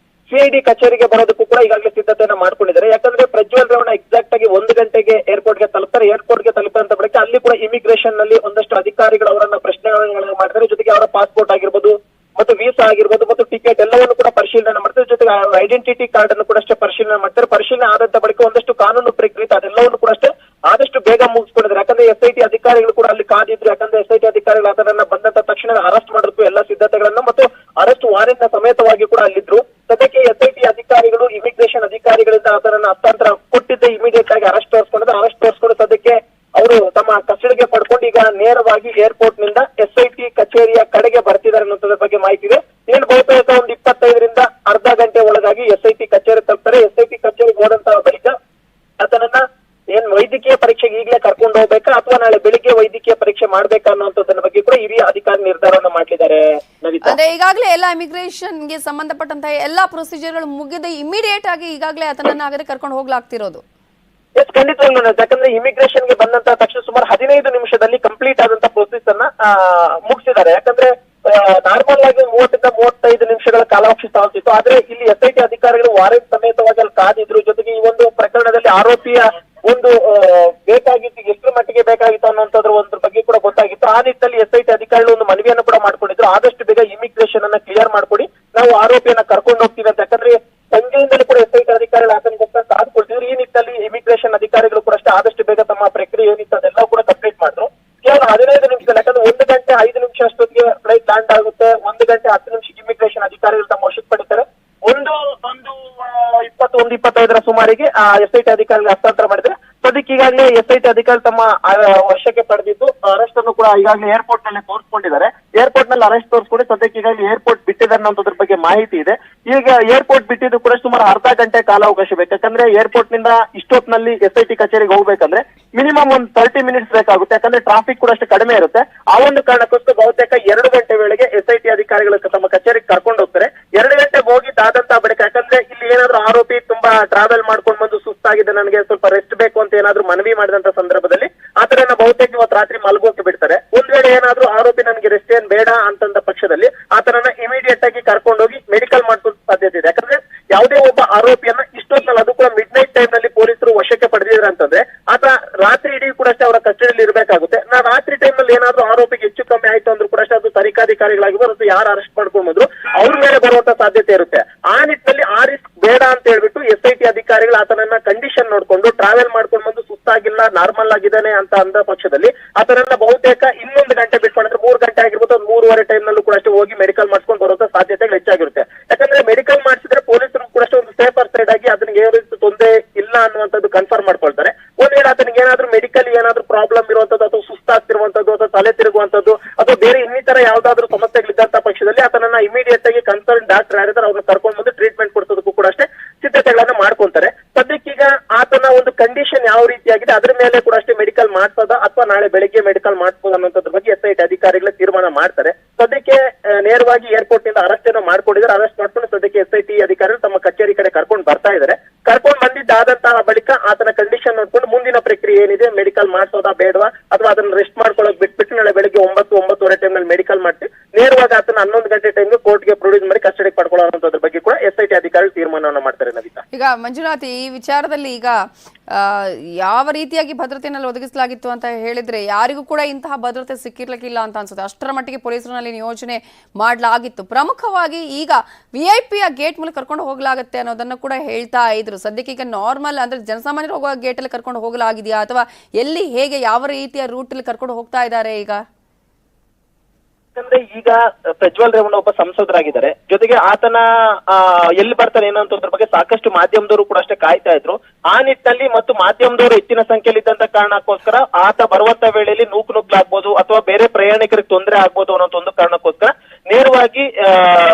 CID ಕಚೇರಿಗೆ ಬರೋದಕ್ಕೂ ಕೂಡ ಈಗಾಗಲೇ ಸಿದ್ಧತೆಯನ್ನ ಮಾಡ್ಕೊಂಡಿದ್ದಾರೆ. ಯಾಕಂದ್ರೆ ಪ್ರಜ್ವಲ್ ರೇವಣ್ಣ ಎಕ್ಸಾಕ್ಟ್ ಆಗಿ 1 ಗಂಟೆಗೆ ಏರ್ಪೋರ್ಟ್ ಗೆ ತಲುಪ್ತಾರೆ. ಏರ್ಪೋರ್ಟ್ ಗೆ ತಲುಪಿದಂತ ಬಳಿಕ ಅಲ್ಲಿ ಕೂಡ ಇಮಿಗ್ರೇಷನ್ ನಲ್ಲಿ ಒಂದಷ್ಟು ಅಧಿಕಾರಿಗಳು ಅವರನ್ನ ಪ್ರಶ್ನೆಗಳನ್ನು ಮಾಡ್ತಾರೆ. ಜೊತೆಗೆ ಅವರ ಪಾಸ್ಪೋರ್ಟ್ ಆಗಿರ್ಬೋದು ಮತ್ತು ವೀಸಾ ಆಗಿರ್ಬೋದು ಮತ್ತು ಟಿಕೆಟ್ ಎಲ್ಲವನ್ನು ಕೂಡ ಪರಿಶೀಲನೆ ಮಾಡ್ತಾರೆ. ಜೊತೆಗೆ ಐಡೆಂಟಿಟಿ ಕಾರ್ಡ್ ಅನ್ನು ಕೂಡ ಅಷ್ಟೇ ಪರಿಶೀಲನೆ ಮಾಡ್ತಾರೆ. ಪರಿಶೀಲನೆ ಆದಂತ ಬಳಿಕ ಒಂದಷ್ಟು ಕಾನೂನು ಪ್ರಕ್ರಿಯೆ ಅದೆಲ್ಲವನ್ನು ಕೂಡ ಅಷ್ಟೇ ಆದಷ್ಟು ಬೇಗ ಮುಗಿಸ್ಕೊಂಡಿದ್ದಾರೆ. ಯಾಕಂದ್ರೆ SIT ಅಧಿಕಾರಿಗಳು ಕೂಡ ಅಲ್ಲಿ ಕಾದಿದ್ರು. ಯಾಕಂದ್ರೆ SIT ಅಧಿಕಾರಿಗಳು ಅದನ್ನ ಬಂದಂತ ತಕ್ಷಣ ಅರೆಸ್ಟ್ ಮಾಡೋದಕ್ಕೂ ಎಲ್ಲಾ ಸಿದ್ಧತೆಗಳನ್ನು ಮತ್ತು ಅರೆಸ್ಟ್ ವಾರೆಂಟ್ ಸಮೇತವಾಗಿ ಕೂಡ ಅಲ್ಲಿದ್ರು. ಸದ್ಯಕ್ಕೆ SIT ಅಧಿಕಾರಿಗಳು ಇಮಿಗ್ರೇಷನ್ ಅಧಿಕಾರಿಗಳಿಂದ ಅದನ್ನ ಹಸ್ತಾಂತರ ಕೊಟ್ಟಿದ್ದೆ. ಇಮಿಡಿಯೇಟ್ ಆಗಿ ಅರೆಸ್ಟ್ ತೋರಿಸ್ಕೊಂಡು ಸದ್ಯಕ್ಕೆ ಅವರು ತಮ್ಮ ಕಸ್ಟಡಿಗೆ ಪಡ್ಕೊಂಡು ಈಗ ನೇರವಾಗಿ ಏರ್ಪೋರ್ಟ್ ನಿಂದ SIT ಕಚೇರಿಯ ಕಡೆಗೆ ಬರ್ತಿದ್ದಾರೆ ಅನ್ನೋದ್ರ ಬಗ್ಗೆ ಮಾಹಿತಿ ಇದೆ. ಏನು ಬಹುತೇಕ ಒಂದು 25ರಿಂದ ಅರ್ಧ ಗಂಟೆ ಒಳಗಾಗಿ SIT ಕಚೇರಿ ತಲುಪ್ತಾರೆ. SIT ಕಚೇರಿಗೆ ಹೋದಂತಹ ಬಳಿಕ ಆತನನ್ನ ಏನ್ ವೈದ್ಯಕೀಯ ಪರೀಕ್ಷೆಗೆ ಈಗಲೇ ಕರ್ಕೊಂಡು ಹೋಗ್ಬೇಕಾ ಅಥವಾ ನಾಳೆ ಬೆಳಿಗ್ಗೆ ವೈದ್ಯಕೀಯ ಪರೀಕ್ಷೆ ಮಾಡ್ಬೇಕಾ ಅನ್ನೋದ್ರ ಬಗ್ಗೆ ಕೂಡ ಹಿರಿಯ ಅಧಿಕಾರಿ ನಿರ್ಧಾರವನ್ನ ಮಾಡಿದ್ದಾರೆ. ಅಂದ್ರೆ ಈಗಾಗಲೇ ಎಲ್ಲ ಇಮಿಗ್ರೇಷನ್ ಗೆ ಸಂಬಂಧಪಟ್ಟಂತಹ ಎಲ್ಲಾ ಪ್ರೊಸೀಜರ್ಗಳು ಮುಗಿದ ಇಮಿಡಿಯೇಟ್ ಆಗಿ ಈಗಾಗಲೇ ಆತನನ್ನ ಆಗದೆ ಕರ್ಕೊಂಡು ಹೋಗ್ಲಾಗ್ತಿರೋದು. ಎಸ್, ಖಂಡಿತವಾಗ್ಲೂ. ಯಾಕಂದ್ರೆ ಇಮಿಗ್ರೇಷನ್ ಗೆ ಬಂದಂತ ತಕ್ಷಣ ಸುಮಾರು 15 ನಿಮಿಷದಲ್ಲಿ ಕಂಪ್ಲೀಟ್ ಆದಂತ ಪ್ರೊಸೆಸ್ ಅನ್ನ ಮುಗಿಸಿದ್ದಾರೆ. ಯಾಕಂದ್ರೆ ನಾರ್ಮಲ್ ಆಗಿ 30ರಿಂದ 35 ನಿಮಿಷಗಳ ಕಾಲಾವಕಾಶ ತಗೊಳ್ತಿತ್ತು. ಆದ್ರೆ ಇಲ್ಲಿ SIT ಅಧಿಕಾರಿಗಳು ವಾರೆಂಟ್ ಸಮೇತವಾಗಿ ಅಲ್ಲಿ ಕಾದಿದ್ರು. ಜೊತೆಗೆ ಈ ಒಂದು ಪ್ರಕರಣದಲ್ಲಿ ಆರೋಪಿಯ ಒಂದು ಬೇಕಾಗಿತ್ತು, ಎಷ್ಟು ಮಟ್ಟಿಗೆ ಬೇಕಾಗಿತ್ತು ಅನ್ನೋಂಥದ್ರ ಒಂದು ಬಗ್ಗೆ ಕೂಡ ಗೊತ್ತಾಗಿತ್ತು. ಆ ನಿಟ್ಟಿನಲ್ಲಿ SIT ಅಧಿಕಾರಿಗಳು ಒಂದು ಮನವಿಯನ್ನು ಕೂಡ ಮಾಡ್ಕೊಂಡಿದ್ರು. ಆದಷ್ಟು ಬೇಗ ಇಮಿಗ್ರೇಷನ್ ಅನ್ನ ಕ್ಲಿಯರ್ ಮಾಡ್ಕೊಡಿ, ನಾವು ಆರೋಪಿಯನ್ನ ಕರ್ಕೊಂಡು ಹೋಗ್ತೀವಿ ಅಂತ. ಯಾಕಂದ್ರೆ ಸಂಜೆಯಿಂದಲೂ ಕೂಡ SIT ಅಧಿಕಾರಿಗಳು ಆತನಿಗೋಸ್ಕರ ಕಾದುಕೊಳ್ತಿದ್ರು. ಈ ನಿಟ್ಟಿನಲ್ಲಿ ಇಮಿಗ್ರೇಷನ್ ಅಧಿಕಾರಿಗಳು ಕೂಡ ಅಷ್ಟೇ ಆದಷ್ಟು ಬೇಗ ತಮ್ಮ ಪ್ರಕ್ರಿಯೆ ಏನಿತ್ತು ಅದೆಲ್ಲ ಕೂಡ ಕಂಪ್ಲೀಟ್ ಮಾಡಿದ್ರು. ಕೇವಲ 15 ನಿಮಿಷದಲ್ಲಿ, ಯಾಕಂದ್ರೆ 1 ಗಂಟೆ 5 ನಿಮಿಷ ಅಷ್ಟೊತ್ತಿಗೆ ಫ್ಲೈಟ್ ಲ್ಯಾಂಡ್ ಆಗುತ್ತೆ. 1 ಗಂಟೆ 10 ನಿಮಿಷಕ್ಕೆ ಇಮಿಗ್ರೇಷನ್ ಅಧಿಕಾರಿಗಳು ತಮ್ಮ ವಶಕ್ಕೆ ಪಡಿತಾರೆ. 1:25 ಸುಮಾರಿಗೆ SIT ಅಧಿಕಾರಿಗಳು ಹಸ್ತಾಂತರ ಮಾಡಿದ್ರೆ ಸದ್ಯಕ್ಕೆ ಈಗಾಗಲೇ SIT ಅಧಿಕಾರಿ ತಮ್ಮ ವಶಕ್ಕೆ ಪಡೆದಿದ್ದು ಅರೆಸ್ಟ್ ಅನ್ನು ಕೂಡ ಈಗಾಗಲೇ ಏರ್ಪೋರ್ಟ್ ನಲ್ಲಿ ತೋರಿಸ್ಕೊಂಡಿದ್ದಾರೆ. ಏರ್ಪೋರ್ಟ್ ನಲ್ಲಿ ಅರೆಸ್ಟ್ ತೋರಿಸ್ಕೊಂಡು ಸದ್ಯಕ್ಕೆ ಈಗಾಗಲೇ ಏರ್ಪೋರ್ಟ್ ಬಿಟ್ಟಿದ್ದಾರೆ ಅನ್ನೋದ್ರ ಬಗ್ಗೆ ಮಾಹಿತಿ ಇದೆ. ಈಗ ಏರ್ಪೋರ್ಟ್ ಬಿಟ್ಟಿದ್ದು ಕೂಡ ಸುಮಾರು ಅರ್ಧ ಗಂಟೆ ಕಾಲಾವಕಾಶ ಬೇಕು. ಯಾಕಂದ್ರೆ ಏರ್ಪೋರ್ಟ್ ನಿಂದ ಇಷ್ಟೊತ್ತಿನಲ್ಲಿ SIT ಕಚೇರಿಗೆ ಹೋಗ್ಬೇಕಂದ್ರೆ ಮಿನಿಮಮ್ ಒಂದು 30 ಮಿನಿಟ್ಸ್ ಬೇಕಾಗುತ್ತೆ. ಯಾಕಂದ್ರೆ ಟ್ರಾಫಿಕ್ ಕೂಡ ಅಷ್ಟು ಕಡಿಮೆ ಇರುತ್ತೆ. ಆ ಒಂದು ಕಾರಣಕ್ಕೋಸ್ಕರ ಬಹುತೇಕ 2 ಗಂಟೆ ವೇಳೆಗೆ SIT ಅಧಿಕಾರಿಗಳು ತಮ್ಮ ಕಚೇರಿಗೆ ಕರ್ಕೊಂಡು ಹೋಗ್ತಾರೆ. 2 ಗಂಟೆ ಹೋಗಿದ್ದಾದಂತ ಬಳಿಕ, ಯಾಕಂದ್ರೆ ಇಲ್ಲಿ ಏನಾದ್ರು ಆರೋಪಿ ತುಂಬಾ ಟ್ರಾವೆಲ್ ಮಾಡ್ಕೊಂಡು ಬಂದು ಸುಸ್ತಾಗಿದೆ, ನನಗೆ ಸ್ವಲ್ಪ ರೆಸ್ಟ್ ಬೇಕು ಅಂತ ಏನಾದ್ರು ಮನವಿ ಮಾಡಿದಂತ ಸಂದರ್ಭದಲ್ಲಿ ಆತರನ್ನ ಬಹುತೇಕ ಇವತ್ತು ರಾತ್ರಿ ಮಲಗೋಕೆ ಬಿಡ್ತಾರೆ. ಒಂದ್ ವೇಳೆ ಏನಾದ್ರು ಆರೋಪಿ ನನಗೆ ರೆಸ್ಟ್ ಏನ್ ಬೇಡ ಅಂತಂದ ಪಕ್ಷದಲ್ಲಿ ಆತರನ್ನ ಇಮಿಡಿಯೇಟ್ ಆಗಿ ಕರ್ಕೊಂಡೋಗಿ ಮೆಡಿಕಲ್ ಮಾಡಿಸೋ ಸಾಧ್ಯತೆ ಇದೆ. ಯಾಕಂದ್ರೆ ಯಾವುದೇ ಒಬ್ಬ ಆರೋಪಿಯನ್ನ ಇಷ್ಟೊತ್ತಲ್ಲಿ, ಅದು ಕೂಡ ಮಿಡ್ ನೈಟ್ ಟೈಮ್ ನಲ್ಲಿ ಪೊಲೀಸರು ವಶಕ್ಕೆ ಪಡೆದಿದ್ದಾರೆ ಅಂತಂದ್ರೆ ಆತ ರಾತ್ರಿ ಇಡೀ ಕೂಡ ಅಷ್ಟೇ ಅವರ ಕಸ್ಟಡಿಯಲ್ಲಿ ಇರಬೇಕಾಗುತ್ತೆ. ರಾತ್ರಿ ಟೈಮ್ ನಲ್ಲಿ ಏನಾದ್ರು ಆರೋಪಿಗೆ ಹೆಚ್ಚು ಕಮ್ಮಿ ಆಯ್ತು ಅಂದ್ರೂ ಕೂಡ ಅಷ್ಟೇ ಅದು ತನಿಖಾಧಿಕಾರಿಗಳಾಗಿರ್ಬೋದು ಅಥವಾ ಯಾರು ಅರೆಸ್ಟ್ ಮಾಡ್ಕೊಂಡು ಬಂದ್ರು ಅವ್ರ ಮೇಲೆ ಬರುವಂತ ಸಾಧ್ಯತೆ ಇರುತ್ತೆ. ಆ ನಿಟ್ಟಿನಲ್ಲಿ ಆ ರಿಸ್ಕ್ ಬೇಡ ಅಂತ ಹೇಳ್ಬಿಟ್ಟು SIT ಅಧಿಕಾರಿಗಳು ಆತನನ್ನ ಕಂಡೀಷನ್ ನೋಡ್ಕೊಂಡು ಟ್ರಾವೆಲ್ ಮಾಡ್ಕೊಂಡು ಬಂದು ಸುಸ್ತಾಗಿಲ್ಲ, ನಾರ್ಮಲ್ ಆಗಿದ್ದಾನೆ ಅಂತ ಅಂದ ಪಕ್ಷದಲ್ಲಿ ಆತನನ್ನ ಬಹುತೇಕ 1 ಗಂಟೆ ಬಿಟ್ಕೊಂಡ್ರೆ 3 ಗಂಟೆ ಆಗಿರ್ಬೋದು, 3:15 ಟೈಮ್ ನಲ್ಲೂ ಕೂಡ ಅಷ್ಟೇ ಹೋಗಿ ಮೆಡಿಕಲ್ ಮಾಡಿಸ್ಕೊಂಡು ಬರುವಂತ ಸಾಧ್ಯತೆಗಳು ಹೆಚ್ಚಾಗಿರುತ್ತೆ. ಯಾಕಂದ್ರೆ ಮೆಡಿಕಲ್ ಮಾಡಿಸಿದ್ರೆ ಪೊಲೀಸರು ಕೂಡ ಅಷ್ಟೇ ಒಂದು ಸೇಫರ್ ಸೈಡ್ ಆಗಿ ಅದನ್ನ ಏನು ತೊಂದರೆ ಇಲ್ಲ ಅನ್ನುವಂಥದ್ದು ಕನ್ಫರ್ಮ್ ಮಾಡ್ಕೊಳ್ತಾರೆ. ಒಂದ್ ವೇಳೆ ಆತನಿಗೆ ಏನಾದ್ರು ಮೆಡಿಕಲ್ ಏನಾದ್ರು ಪ್ರಾಬ್ಲಮ್ ಇರುವಂತದ್ದು ಅಥವಾ ಸುಸ್ತಾಗ್ತಿರುವಂತದ್ದು ಅಥವಾ ತಲೆ ತಿರುಗುವಂತದ್ದು ಅಥವಾ ಬೇರೆ ಇನ್ನಿತರ ಯಾವ್ದಾದ್ರು ಸಮಸ್ಯೆಗಳಿದ್ದಂತ ಪಕ್ಷದಲ್ಲಿ ಆತನನ್ನ ಇಮಿಡಿಯೇಟ್ ಆಗಿ ಕನ್ಸರ್ನ್ ಡಾಕ್ಟರ್ ಯಾರಿದ್ದಾರೆ ಅವ್ರನ್ನ ಕರ್ಕೊಂಡು ಬಂದು ಟ್ರೀಟ್ಮೆಂಟ್ ಕೊಡಿಸೋದಕ್ಕೂ ಕೂಡ ಅಷ್ಟೇ ಸಿದ್ಧತೆಗಳನ್ನ ಮಾಡ್ಕೊಂತಾರೆ. ಸದ್ಯಕ್ಕೀಗ ಆತನ ಒಂದು ಕಂಡೀಷನ್ ಯಾವ ರೀತಿಯಾಗಿದೆ ಅದ್ರ ಮೇಲೆ ಕೂಡ ಅಷ್ಟೇ ಮೆಡಿಕಲ್ ಮಾಡ್ಸೋದ ಅಥವಾ ನಾಳೆ ಬೆಳಿಗ್ಗೆ ಮೆಡಿಕಲ್ ಮಾಡಿಸಬಹುದು ಅನ್ನೋದ್ರ ಬಗ್ಗೆ SIT ಅಧಿಕಾರಿಗಳು ತೀರ್ಮಾನ ಮಾಡ್ತಾರೆ. ಸದ್ಯಕ್ಕೆ ನೇರವಾಗಿ ಏರ್ಪೋರ್ಟ್ ನಿಂದ ಅರೆಸ್ಟ್ ಅನ್ನು ಮಾಡ್ಕೊಂಡಿದ್ದಾರೆ. ಅರೆಸ್ಟ್ ಮಾಡ್ಕೊಂಡು ಸದ್ಯಕ್ಕೆ SIT ಅಧಿಕಾರಿಗಳು ತಮ್ಮ ಕಚೇರಿ ಕಡೆ ಕರ್ಕೊಂಡು ಬರ್ತಾ ಇದ್ದಾರೆ. ಕರ್ಕೊಂಡು ಬಂದಿದ್ದಾದಂತಹ ಬಳಿಕ ಆತನ ಕಂಡೀಷನ್ ನೋಡ್ಕೊಂಡು ಮುಂದಿನ ಪ್ರಕ್ರಿಯೆ ಏನಿದೆ, ಮೆಡಿಕಲ್ ಮಾಡಿಸೋದಾ ಬೇಡವಾ ಅಥವಾ ಅದನ್ನ ರೆಸ್ಟ್ ಮಾಡ್ಕೊಳ್ಳೋಕೆ ಬಿಟ್ಬಿಟ್ಟು ನಾಳೆ ಬೆಳಿಗ್ಗೆ 9-9:30 ಟೈಮ್ ನಲ್ಲಿ ಮೆಡಿಕಲ್ ಮಾಡಿ ನೇರವಾಗಿ ಆತನ 11 ಗಂಟೆ ಟೈಮ್ಗೆ ಕೋರ್ಟ್ಗೆ ಪ್ರೊಡ್ಯೂಸ್ ಮಾಡಿ ಕಸ್ಟಡಿಗೆ ಪಡ್ಕೊಳ್ಳೋದ್ರ ಬಗ್ಗೆ ಕೂಡ SIT ಅಧಿಕಾರಿಗಳು ತೀರ್ಮಾನವನ್ನ ಮಾಡ್ತಾರೆ. ನವಿತಾ, ಈಗ ಮಂಜುನಾಥ್, ಈ ವಿಚಾರದಲ್ಲಿ ಈಗ ಯಾವ ರೀತಿಯಾಗಿ ಭದ್ರತೆಯನ್ನು ಒದಗಿಸಲಾಗಿತ್ತು ಅಂತ ಹೇಳಿದ್ರೆ ಯಾರಿಗೂ ಕೂಡ ಇಂತಹ ಭದ್ರತೆ ಸಿಕ್ಕಿರ್ಲಿಕ್ಕಿಲ್ಲ ಅಂತ ಅನ್ಸುತ್ತೆ. ಅಷ್ಟರ ಮಟ್ಟಿಗೆ ಪೊಲೀಸರಲ್ಲಿ ನಿಯೋಜನೆ ಮಾಡಲಾಗಿತ್ತು. ಪ್ರಮುಖವಾಗಿ ಈಗ VIP ಗೇಟ್ ಮೂಲಕ ಕರ್ಕೊಂಡು ಹೋಗಲಾಗುತ್ತೆ ಅನ್ನೋದನ್ನ ಕೂಡ ಹೇಳ್ತಾ ಇದ್ರು. ಸದ್ಯಕ್ಕೆ ಈಗ ನಾರ್ಮಲ್ ಅಂದ್ರೆ ಜನಸಾಮಾನ್ಯರು ಹೋಗುವ ಗೇಟ್ ಅಲ್ಲಿ ಕರ್ಕೊಂಡು ಹೋಗಲಾಗಿದೆಯಾ ಅಥವಾ ಎಲ್ಲಿ ಹೇಗೆ ಯಾವ ರೀತಿಯ ರೂಟ್ ಅಲ್ಲಿ ಕರ್ಕೊಂಡು ಹೋಗ್ತಾ ಇದ್ದಾರೆ ಈಗ? ಯಾಕಂದ್ರೆ ಈಗ ಪ್ರಜ್ವಲ್ ರೇವಣ್ಣ ಒಬ್ಬ ಸಂಸದರಾಗಿದ್ದಾರೆ, ಜೊತೆಗೆ ಆತನ ಎಲ್ಲಿ ಬರ್ತಾನೆ ಏನೋ ಅಂತ ಬಗ್ಗೆ ಸಾಕಷ್ಟು ಮಾಧ್ಯಮದವರು ಕೂಡ ಅಷ್ಟೇ ಕಾಯ್ತಾ ಇದ್ರು. ಆ ನಿಟ್ಟಿನಲ್ಲಿ ಮತ್ತು ಮಾಧ್ಯಮದವರು ಹೆಚ್ಚಿನ ಸಂಖ್ಯೆಯಲ್ಲಿ ಇದ್ದಂತ ಕಾರಣಕ್ಕೋಸ್ಕರ ಆತ ಬರುವಂತ ವೇಳೆಯಲ್ಲಿ ನುಗ್ಲಾಗ್ಬೋದು ಅಥವಾ ಬೇರೆ ಪ್ರಯಾಣಿಕರಿಗೆ ತೊಂದರೆ ಆಗ್ಬೋದು ಅನ್ನೋ ಒಂದು ಕಾರಣಕ್ಕೋಸ್ಕರ ನೇರವಾಗಿ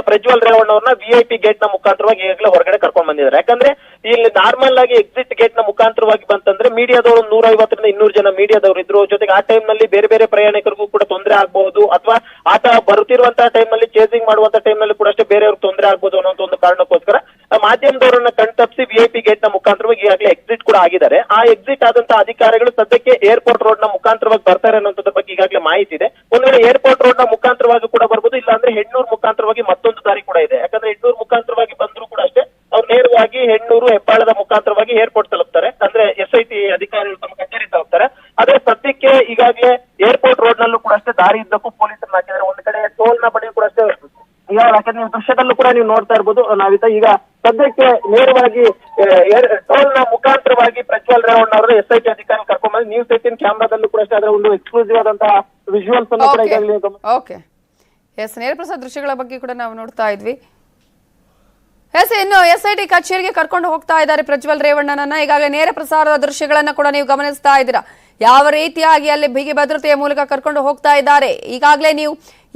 ಪ್ರಜ್ವಲ್ ರೇವಣ್ಣ ಅವ್ರನ್ನ VIP ಗೇಟ್ ನ ಮುಖಾಂತರವಾಗಿ ಈಗಾಗಲೇ ಹೊರಗಡೆ ಕರ್ಕೊಂಡ್ ಬಂದಿದ್ದಾರೆ. ಯಾಕಂದ್ರೆ ಇಲ್ಲಿ ನಾರ್ಮಲ್ ಆಗಿ ಎಕ್ಸಿಟ್ ಗೇಟ್ ನ ಮುಖಾಂತರವಾಗಿ ಬಂತಂದ್ರೆ ಮೀಡಿಯಾದವರು 150ರಿಂದ 200 ಜನ ಮೀಡಿಯಾದವರು ಇದ್ರು. ಜೊತೆಗೆ ಆ ಟೈಮ್ ನಲ್ಲಿ ಬೇರೆ ಬೇರೆ ಪ್ರಯಾಣಿಕರಿಗೂ ಕೂಡ ತೊಂದರೆ ಆಗ್ಬಹುದು ಅಥವಾ ಆತ ಬರುತ್ತಿರುವಂತಹ ಟೈಮ್ ನಲ್ಲಿ ಚೇಸಿಂಗ್ ಮಾಡುವಂತ ಟೈಮ್ ನಲ್ಲಿ ಕೂಡ ಅಷ್ಟೇ ಬೇರೆಯವ್ರಿಗೆ ತೊಂದರೆ ಆಗ್ಬೋದು ಅನ್ನೋ ಒಂದು ಕಾರಣಕ್ಕೋಸ್ಕರ ಮಾಧ್ಯಮದವರನ್ನ ಕಣ್ತಪ್ಪಿಸಿ VIP ಗೇಟ್ ನ ಮುಖಾಂತರವಾಗಿ ಈಗಾಗಲೇ ಎಕ್ಸಿಟ್ ಕೂಡ ಆಗಿದ್ದಾರೆ. ಆ ಎಕ್ಸಿಟ್ ಆದಂತಹ ಅಧಿಕಾರಿಗಳು ಸದ್ಯಕ್ಕೆ ಏರ್ಪೋರ್ಟ್ ರೋಡ್ ನ ಮುಖಾಂತರವಾಗಿ ಬರ್ತಾರೆ ಅನ್ನೋದ್ರ ಬಗ್ಗೆ ಈಗಾಗಲೇ ಮಾಹಿತಿ ಇದೆ. ಒಂದ್ ವೇಳೆ ಏರ್ಪೋರ್ಟ್ ರೋಡ್ ನ ಮುಖಾಂತರವಾಗಿ ಕೂಡ ಬರ್ಬೋದು, ಇಲ್ಲ ಅಂದ್ರೆ ಹೆಣ್ಣೂರು ಮುಖಾಂತರವಾಗಿ ಮತ್ತೊಂದು ದಾರಿ ಕೂಡ ಇದೆ. ಯಾಕಂದ್ರೆ ಹೆಣ್ಣೂರು ಮುಖಾಂತರವಾಗಿ ಬಂದ್ರು ಕೂಡ ಅಷ್ಟೇ ಅವ್ರು ನೇರವಾಗಿ ಹೆಣ್ಣೂರು ಹೆಬ್ಬಾಳದ ಮುಖಾಂತರವಾಗಿ ಏರ್ಪೋರ್ಟ್ ತಲುಪ್ತಾರೆ, ಅಂದ್ರೆ SIT ಅಧಿಕಾರಿಗಳು ತಮ್ಮ ಕಚೇರಿ ತಲುಪ್ತಾರೆ. ಅದೇ ಸದ್ಯಕ್ಕೆ ಈಗಾಗಲೇ ಏರ್ಪೋರ್ಟ್ ರೋಡ್ ನಲ್ಲೂ ಕೂಡ ಅಷ್ಟೇ ದಾರಿ ಇದ್ದಕ್ಕೂ ಪೊಲೀಸರನ್ನ ಹಾಕಿದ್ದಾರೆ. ಒಂದ್ ಕಡೆ ಟೋಲ್ ನ ಬಳಿ ಕೂಡ ಅಷ್ಟೇ ಯಾಕಂದ್ರೆ ನೀವು ದೃಶ್ಯದಲ್ಲೂ ಕೂಡ ನೀವು ನೋಡ್ತಾ ಇರ್ಬೋದು ನಾವಿತ ಈಗ ಸದ್ಯಕ್ಕೆ ನೇರವಾಗಿ ಟೋಲ್ ನ ಮುಖಾಂತರವಾಗಿ ಪ್ರಜ್ವಲ್ ರೇವಣ್ಣ ಅವರು SIT ಅಧಿಕಾರಿ ಕರ್ಕೊಂಡ್ ಬಂದು ನ್ಯೂಸ್ 18 ಕ್ಯಾಮ್ರಾದಲ್ಲೂ ಕೂಡ ಅಷ್ಟೇ ಅದರ ಒಂದು ಎಕ್ಸ್ಕ್ಲೂಸಿವ್ ಆದಂತಹ ವಿಜುವಲ್ಸ್ ಅನ್ನು ಕೂಡ ಈಗಾಗಲೇ ಓಕೆ ಎಸ್ ನೇರಪ್ರಸಾದ ದೃಶ್ಯಗಳ ಬಗ್ಗೆ ಕೂಡ ನಾವು ನೋಡ್ತಾ ಇದ್ವಿ. ಎಸ್ ಇನ್ನು SIT ಕಚೇರಿಗೆ ಕರ್ಕೊಂಡು ಹೋಗ್ತಾ ಇದ್ದಾರೆ ಪ್ರಜ್ವಲ್ ರೇವಣ್ಣನನ್ನ. ಈಗಾಗಲೇ ನೇರ ಪ್ರಸಾರದ ದೃಶ್ಯಗಳನ್ನ ಕೂಡ ನೀವು ಗಮನಿಸ್ತಾ ಇದ್ದೀರಾ ಯಾವ ರೀತಿಯಾಗಿ ಅಲ್ಲಿ ಬಿಗಿ ಭದ್ರತೆಯ ಮೂಲಕ ಕರ್ಕೊಂಡು ಹೋಗ್ತಾ ಇದ್ದಾರೆ. ಈಗಾಗಲೇ ನೀವು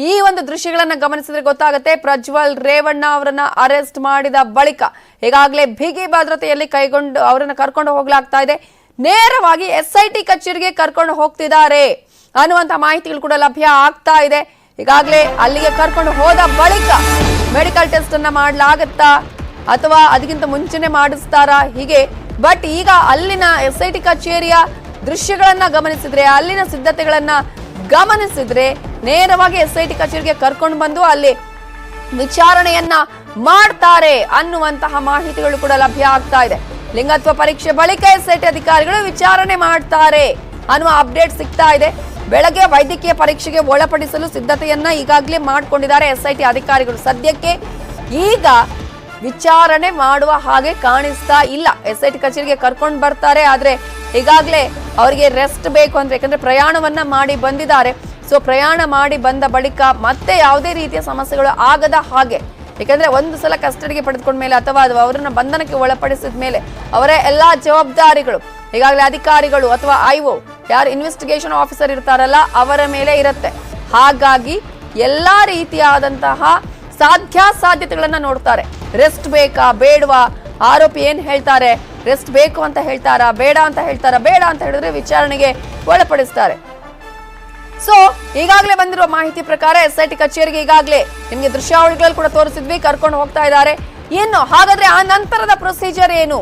ಈ ಒಂದು ದೃಶ್ಯಗಳನ್ನ ಗಮನಿಸಿದ್ರೆ ಗೊತ್ತಾಗುತ್ತೆ. ಪ್ರಜ್ವಲ್ ರೇವಣ್ಣ ಅವರನ್ನ ಅರೆಸ್ಟ್ ಮಾಡಿದ ಬಳಿಕ ಈಗಾಗಲೇ ಬಿಗಿ ಭದ್ರತೆಯಲ್ಲಿ ಅವರನ್ನ ಕರ್ಕೊಂಡು ಹೋಗ್ಲಾಗ್ತಾ ಇದೆ. ನೇರವಾಗಿ SIT ಕಚೇರಿಗೆ ಕರ್ಕೊಂಡು ಹೋಗ್ತಿದ್ದಾರೆ ಅನ್ನುವಂತ ಮಾಹಿತಿಗಳು ಕೂಡ ಲಭ್ಯ ಆಗ್ತಾ ಇದೆ. ಈಗಾಗಲೇ ಅಲ್ಲಿಗೆ ಕರ್ಕೊಂಡು ಹೋದ ಬಳಿಕ ಮೆಡಿಕಲ್ ಟೆಸ್ಟ್ ಅನ್ನ ಮಾಡಲಾಗತ್ತಾ ಅಥವಾ ಅದಕ್ಕಿಂತ ಮುಂಚೆನೆ ಮಾಡಿಸ್ತಾರಾ ಹೀಗೆ. ಬಟ್ ಈಗ ಅಲ್ಲಿನ SIT ಕಚೇರಿಯ ದೃಶ್ಯಗಳನ್ನ ಗಮನಿಸಿದ್ರೆ, ಅಲ್ಲಿನ ಸಿದ್ಧತೆಗಳನ್ನ ಗಮನಿಸಿದ್ರೆ ನೇರವಾಗಿ SIT ಕಚೇರಿಗೆ ಕರ್ಕೊಂಡು ಬಂದು ಅಲ್ಲಿ ವಿಚಾರಣೆಯನ್ನ ಮಾಡ್ತಾರೆ ಅನ್ನುವಂತಹ ಮಾಹಿತಿಗಳು ಕೂಡ ಲಭ್ಯ ಆಗ್ತಾ ಇದೆ. ಲಿಂಗತ್ವ ಪರೀಕ್ಷೆ ಬಳಿಕ SIT ಅಧಿಕಾರಿಗಳು ವಿಚಾರಣೆ ಮಾಡ್ತಾರೆ ಅನ್ನುವ ಅಪ್ಡೇಟ್ ಸಿಗ್ತಾ ಇದೆ. ಬೆಳಗ್ಗೆ ವೈದ್ಯಕೀಯ ಪರೀಕ್ಷೆಗೆ ಒಳಪಡಿಸಲು ಸಿದ್ಧತೆಯನ್ನ ಈಗಾಗಲೇ ಮಾಡಿಕೊಂಡಿದ್ದಾರೆ SIT ಅಧಿಕಾರಿಗಳು. ಸದ್ಯಕ್ಕೆ ಈಗ ವಿಚಾರಣೆ ಮಾಡುವ ಹಾಗೆ ಕಾಣಿಸ್ತಾ ಇಲ್ಲ. SIT ಕಚೇರಿಗೆ ಕರ್ಕೊಂಡು ಬರ್ತಾರೆ, ಆದ್ರೆ ಈಗಾಗಲೇ ಅವರಿಗೆ ರೆಸ್ಟ್ ಬೇಕು ಅಂದ್ರೆ, ಯಾಕಂದ್ರೆ ಪ್ರಯಾಣವನ್ನ ಮಾಡಿ ಬಂದಿದ್ದಾರೆ. ಸೊ ಪ್ರಯಾಣ ಮಾಡಿ ಬಂದ ಬಳಿಕ ಮತ್ತೆ ಯಾವುದೇ ರೀತಿಯ ಸಮಸ್ಯೆಗಳು ಆಗದ ಹಾಗೆ, ಯಾಕಂದ್ರೆ ಒಂದು ಸಲ ಕಸ್ಟಡಿಗೆ ಪಡೆದುಕೊಂಡ ಮೇಲೆ ಅಥವಾ ಅವರನ್ನ ಬಂಧನಕ್ಕೆ ಒಳಪಡಿಸಿದ ಮೇಲೆ ಅವರ ಎಲ್ಲಾ ಜವಾಬ್ದಾರಿಗಳು ಈಗಾಗಲೇ ಅಧಿಕಾರಿಗಳು ಅಥವಾ IO ಯಾರು ಇನ್ವೆಸ್ಟಿಗೇಷನ್ ಆಫೀಸರ್ ಇರ್ತಾರಲ್ಲ ಅವರ ಮೇಲೆ ಇರುತ್ತೆ. ಹಾಗಾಗಿ ಎಲ್ಲಾ ರೀತಿಯಾದಂತಹ ಸಾಧ್ಯತೆಗಳನ್ನ ನೋಡ್ತಾರೆ. ರೆಸ್ಟ್ ಬೇಕಾ ಬೇಡವಾ, ಆರೋಪಿ ಏನ್ ಹೇಳ್ತಾರೆ, ರೆಸ್ಟ್ ಬೇಕು ಅಂತ ಹೇಳ್ತಾರಾ, ಬೇಡ ಅಂತ ಹೇಳ್ತಾರಾ, ಬೇಡ ಅಂತ ಹೇಳಿದ್ರೆ ವಿಚಾರಣೆಗೆ ಒಳಪಡಿಸ್ತಾರೆ. ಸೊ ಈಗಾಗಲೇ ಬಂದಿರುವ ಮಾಹಿತಿ ಪ್ರಕಾರ SIT ಕಚೇರಿಗೆ ಈಗಾಗಲೇ ನಿಮ್ಗೆ ದೃಶ್ಯಾವಳಿಗಳು ಕೂಡ ತೋರಿಸಿದ್ವಿ, ಕರ್ಕೊಂಡು ಹೋಗ್ತಾ ಇದ್ದಾರೆ. ಇನ್ನು ಹಾಗಾದ್ರೆ ಆ ನಂತರದ ಪ್ರೊಸೀಜರ್ ಏನು?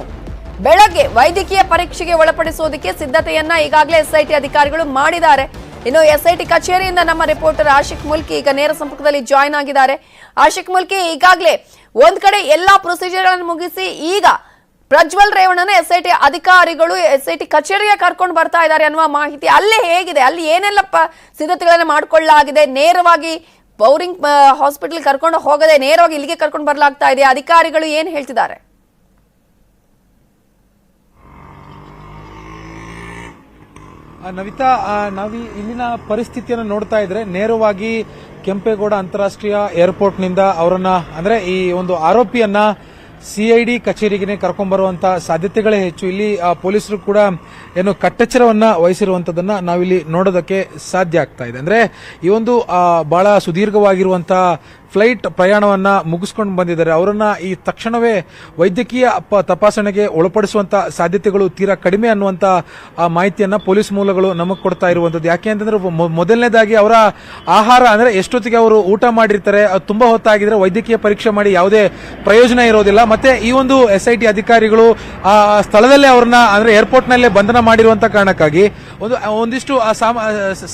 ಬೆಳಗ್ಗೆ ವೈದ್ಯಕೀಯ ಪರೀಕ್ಷೆಗೆ ಒಳಪಡಿಸೋದಕ್ಕೆ ಸಿದ್ಧತೆಯನ್ನ ಈಗಾಗಲೇ SIT ಅಧಿಕಾರಿಗಳು ಮಾಡಿದ್ದಾರೆ. ಇನ್ನು SIT ಕಚೇರಿಯಿಂದ ನಮ್ಮ ರಿಪೋರ್ಟರ್ ಆಶಿಕ್ ಮುಲ್ಕಿ ಈಗ ನೇರ ಸಂಪರ್ಕದಲ್ಲಿ ಜಾಯ್ನ್ ಆಗಿದ್ದಾರೆ. ಆಶಿಕ್ ಮುಲ್ಕಿ, ಈಗಾಗಲೇ ಒಂದ್ ಕಡೆ ಎಲ್ಲಾ ಪ್ರೊಸೀಜರ್ ಗಳನ್ನು ಮುಗಿಸಿ ಈಗ ಪ್ರಜ್ವಲ್ ರೇವಣ್ಣನ SIT ಅಧಿಕಾರಿಗಳು SIT ಕಚೇರಿಗೆ ಕರ್ಕೊಂಡು ಬರ್ತಾ ಇದ್ದಾರೆ ಅನ್ನುವ ಮಾಹಿತಿ ಅಲ್ಲಿ ಹೇಗಿದೆ, ಅಲ್ಲಿ ಏನೆಲ್ಲ ಸಿದ್ಧತೆಗಳನ್ನ ಮಾಡ್ಕೊಳ್ಳಲಾಗಿದೆ, ನೇರವಾಗಿ ಬೌರಿಂಗ್ ಹಾಸ್ಪಿಟಲ್ ಕರ್ಕೊಂಡು ಹೋಗದೆ ನೇರವಾಗಿ ಇಲ್ಲಿಗೆ ಕರ್ಕೊಂಡು ಬರ್ಲಾಗ್ತಾ ಇದೆ, ಅಧಿಕಾರಿಗಳು ಏನ್ ಹೇಳ್ತಿದ್ದಾರೆ? ನವಿತಾ, ನಾವು ಇಲ್ಲಿನ ಪರಿಸ್ಥಿತಿಯನ್ನು ನೋಡ್ತಾ ಇದ್ರೆ ನೇರವಾಗಿ ಕೆಂಪೇಗೌಡ ಅಂತಾರಾಷ್ಟ್ರೀಯ ಏರ್ಪೋರ್ಟ್ನಿಂದ ಅವರನ್ನ ಅಂದ್ರೆ ಈ ಒಂದು ಆರೋಪಿಯನ್ನ CID ಕಚೇರಿಗೆ ಕರ್ಕೊಂಡ್ಬರುವಂತ ಸಾಧ್ಯತೆಗಳೇ ಹೆಚ್ಚು. ಇಲ್ಲಿ ಪೊಲೀಸರು ಕೂಡ ಏನು ಕಟ್ಟೆಚ್ಚರವನ್ನ ವಹಿಸಿರುವಂತದನ್ನ ನಾವಿಲ್ಲಿ ನೋಡೋದಕ್ಕೆ ಸಾಧ್ಯ ಆಗ್ತಾ ಇದೆ. ಅಂದ್ರೆ ಈ ಒಂದು ಬಹಳ ಸುದೀರ್ಘವಾಗಿರುವಂತಹ ಫ್ಲೈಟ್ ಪ್ರಯಾಣವನ್ನ ಮುಗಿಸ್ಕೊಂಡು ಬಂದಿದ್ದಾರೆ. ಅವರನ್ನ ಈ ತಕ್ಷಣವೇ ವೈದ್ಯಕೀಯ ತಪಾಸಣೆಗೆ ಒಳಪಡಿಸುವಂತ ಸಾಧ್ಯತೆಗಳು ತೀರಾ ಕಡಿಮೆ ಅನ್ನುವಂತ ಮಾಹಿತಿಯನ್ನ ಪೊಲೀಸ್ ಮೂಲಗಳು ನಮಗೆ ಕೊಡ್ತಾ ಇರುವಂತದ್ದು. ಯಾಕೆ ಅಂತಂದ್ರೆ ಮೊದಲನೇದಾಗಿ ಅವರ ಆಹಾರ ಅಂದ್ರೆ ಎಷ್ಟೊತ್ತಿಗೆ ಅವರು ಊಟ ಮಾಡಿರ್ತಾರೆ, ಅದು ತುಂಬಾ ಹೊತ್ತಾಗಿದ್ರೆ ವೈದ್ಯಕೀಯ ಪರೀಕ್ಷೆ ಮಾಡಿ ಯಾವುದೇ ಪ್ರಯೋಜನ ಇರೋದಿಲ್ಲ. ಮತ್ತೆ ಈ ಒಂದು SIT ಅಧಿಕಾರಿಗಳು ಆ ಸ್ಥಳದಲ್ಲೇ ಅವ್ರನ್ನ ಅಂದ್ರೆ ಏರ್ಪೋರ್ಟ್ ನಲ್ಲೇ ಬಂಧನ ಮಾಡಿರುವಂತ ಕಾರಣಕ್ಕಾಗಿ ಒಂದಿಷ್ಟು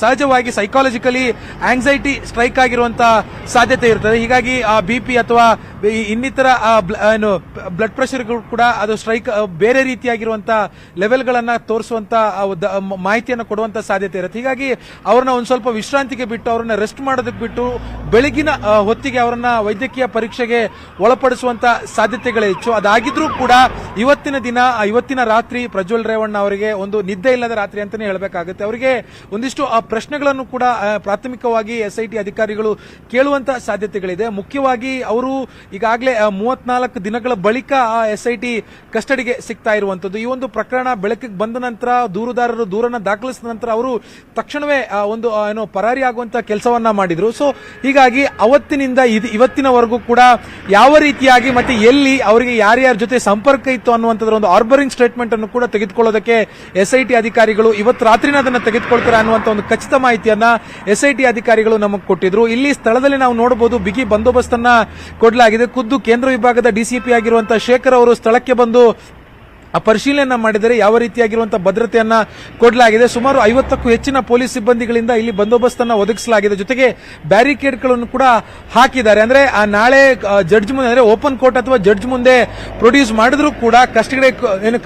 ಸಹಜವಾಗಿ ಸೈಕಾಲಜಿಕಲಿ ಆಂಗ್ಸೈಟಿ ಸ್ಟ್ರೈಕ್ ಆಗಿರುವಂತ ಸಾಧ್ಯತೆ ಇರ್ತದೆ. ಹೀಗಾಗಿ BP ಅಥವಾ ಇನ್ನಿತರ ಬ್ಲಡ್ ಪ್ರೆಷರ್ ಕೂಡ ಅದು ಸ್ಟ್ರೈಕ್ ಬೇರೆ ರೀತಿಯಾಗಿರುವಂತ ಲೆವೆಲ್ಗಳನ್ನ ತೋರಿಸುವಂತ ಮಾಹಿತಿಯನ್ನು ಕೊಡುವಂತ ಸಾಧ್ಯತೆ ಇರುತ್ತೆ. ಹೀಗಾಗಿ ಅವ್ರನ್ನ ಒಂದ್ ಸ್ವಲ್ಪ ವಿಶ್ರಾಂತಿಗೆ ಬಿಟ್ಟು ಅವ್ರನ್ನ ರೆಸ್ಟ್ ಮಾಡೋದಕ್ಕೆ ಬಿಟ್ಟು ಬೆಳಗಿನ ಹೊತ್ತಿಗೆ ಅವರನ್ನ ವೈದ್ಯಕೀಯ ಪರೀಕ್ಷೆಗೆ ಒಳಪಡಿಸುವಂತ ಸಾಧ್ಯತೆಗಳೇ ಹೆಚ್ಚು. ಅದಾಗಿದ್ರೂ ಕೂಡ ಇವತ್ತಿನ ರಾತ್ರಿ ಪ್ರಜ್ವಲ್ ರೇವಣ್ಣ ಅವರಿಗೆ ಒಂದು ನಿದ್ದೆ ಇಲ್ಲದ ರಾತ್ರಿ ಅಂತಾನೆ ಹೇಳಬೇಕಾಗುತ್ತೆ. ಅವರಿಗೆ ಒಂದಿಷ್ಟು ಪ್ರಶ್ನೆಗಳನ್ನು ಕೂಡ ಪ್ರಾಥಮಿಕವಾಗಿ SIT ಅಧಿಕಾರಿಗಳು ಕೇಳುವಂತ ಸಾಧ್ಯತೆಗಳಿದೆ. ಮುಖ್ಯವಾಗಿ ಅವರು ಈಗಾಗಲೇ 34 ದಿನಗಳ ಬಳಿಕ SIT ಕಸ್ಟಡಿಗೆ ಸಿಗ್ತಾ ಇರುವಂತದ್ದು. ಈ ಒಂದು ಪ್ರಕರಣ ಬೆಳಕಿಗೆ ಬಂದ ನಂತರ ದೂರುದಾರರು ದೂರನ್ನ ದಾಖಲಿಸಿದ ನಂತರ ಅವರು ತಕ್ಷಣವೇ ಒಂದು ಪರಾರಿ ಆಗುವಂತ ಕೆಲಸವನ್ನ ಮಾಡಿದ್ರು. ಸೊ ಹೀಗಾಗಿ ಅವತ್ತಿನಿಂದ ಇವತ್ತಿನವರೆಗೂ ಕೂಡ ಯಾವ ರೀತಿಯಾಗಿ ಮತ್ತೆ ಎಲ್ಲಿ ಅವರಿಗೆ ಯಾರ್ಯಾರ ಜೊತೆ ಸಂಪರ್ಕ ಇತ್ತು ಅನ್ನುವಂಥದ್ರ ಒಂದು ಆರ್ಬರಿಂಗ್ ಸ್ಟೇಟ್ಮೆಂಟ್ ಅನ್ನು ಕೂಡ ತೆಗೆದುಕೊಳ್ಳೋದಕ್ಕೆ SIT ಅಧಿಕಾರಿಗಳು ಇವತ್ತು ರಾತ್ರಿನ ಅದನ್ನು ತೆಗೆದುಕೊಳ್ತಾರೆ ಅನ್ನುವಂತ ಒಂದು ಖಚಿತ ಮಾಹಿತಿಯನ್ನ SIT ಅಧಿಕಾರಿಗಳು ನಮಗೆ ಕೊಟ್ಟಿದ್ರು. ಇಲ್ಲಿ ಸ್ಥಳದಲ್ಲಿ ನಾವು ನೋಡಬಹುದು ಬಿಗಿ ಬಂದೋಬಸ್ತ್ ಅನ್ನ ಕೊಡಲಾಗಿದೆ. ಖುದ್ದು ಕೇಂದ್ರ ವಿಭಾಗದ DCP ಆಗಿರುವಂತಹ ಶೇಖರ್ ಅವರು ಸ್ಥಳಕ್ಕೆ ಬಂದು ಪರಿಶೀಲನೆ ಮಾಡಿದರೆ ಯಾವ ರೀತಿಯಾಗಿರುವಂತಹ ಭದ್ರತೆಯನ್ನ ಕೊಡಲಾಗಿದೆ. ಸುಮಾರು 50ಕ್ಕೂ ಹೆಚ್ಚಿನ ಪೊಲೀಸ್ ಸಿಬ್ಬಂದಿಗಳಿಂದ ಇಲ್ಲಿ ಬಂದೋಬಸ್ತ್ ಅನ್ನ ಒದಗಿಸಲಾಗಿದೆ. ಜೊತೆಗೆ ಬ್ಯಾರಿಕೇಡ್ಗಳನ್ನು ಕೂಡ ಹಾಕಿದ್ದಾರೆ. ಅಂದ್ರೆ ನಾಳೆ ಜಡ್ಜ್ ಮುಂದೆ ಅಂದ್ರೆ ಓಪನ್ ಕೋರ್ಟ್ ಅಥವಾ ಜಡ್ಜ್ ಮುಂದೆ ಪ್ರೊಡ್ಯೂಸ್ ಮಾಡಿದ್ರು ಕೂಡ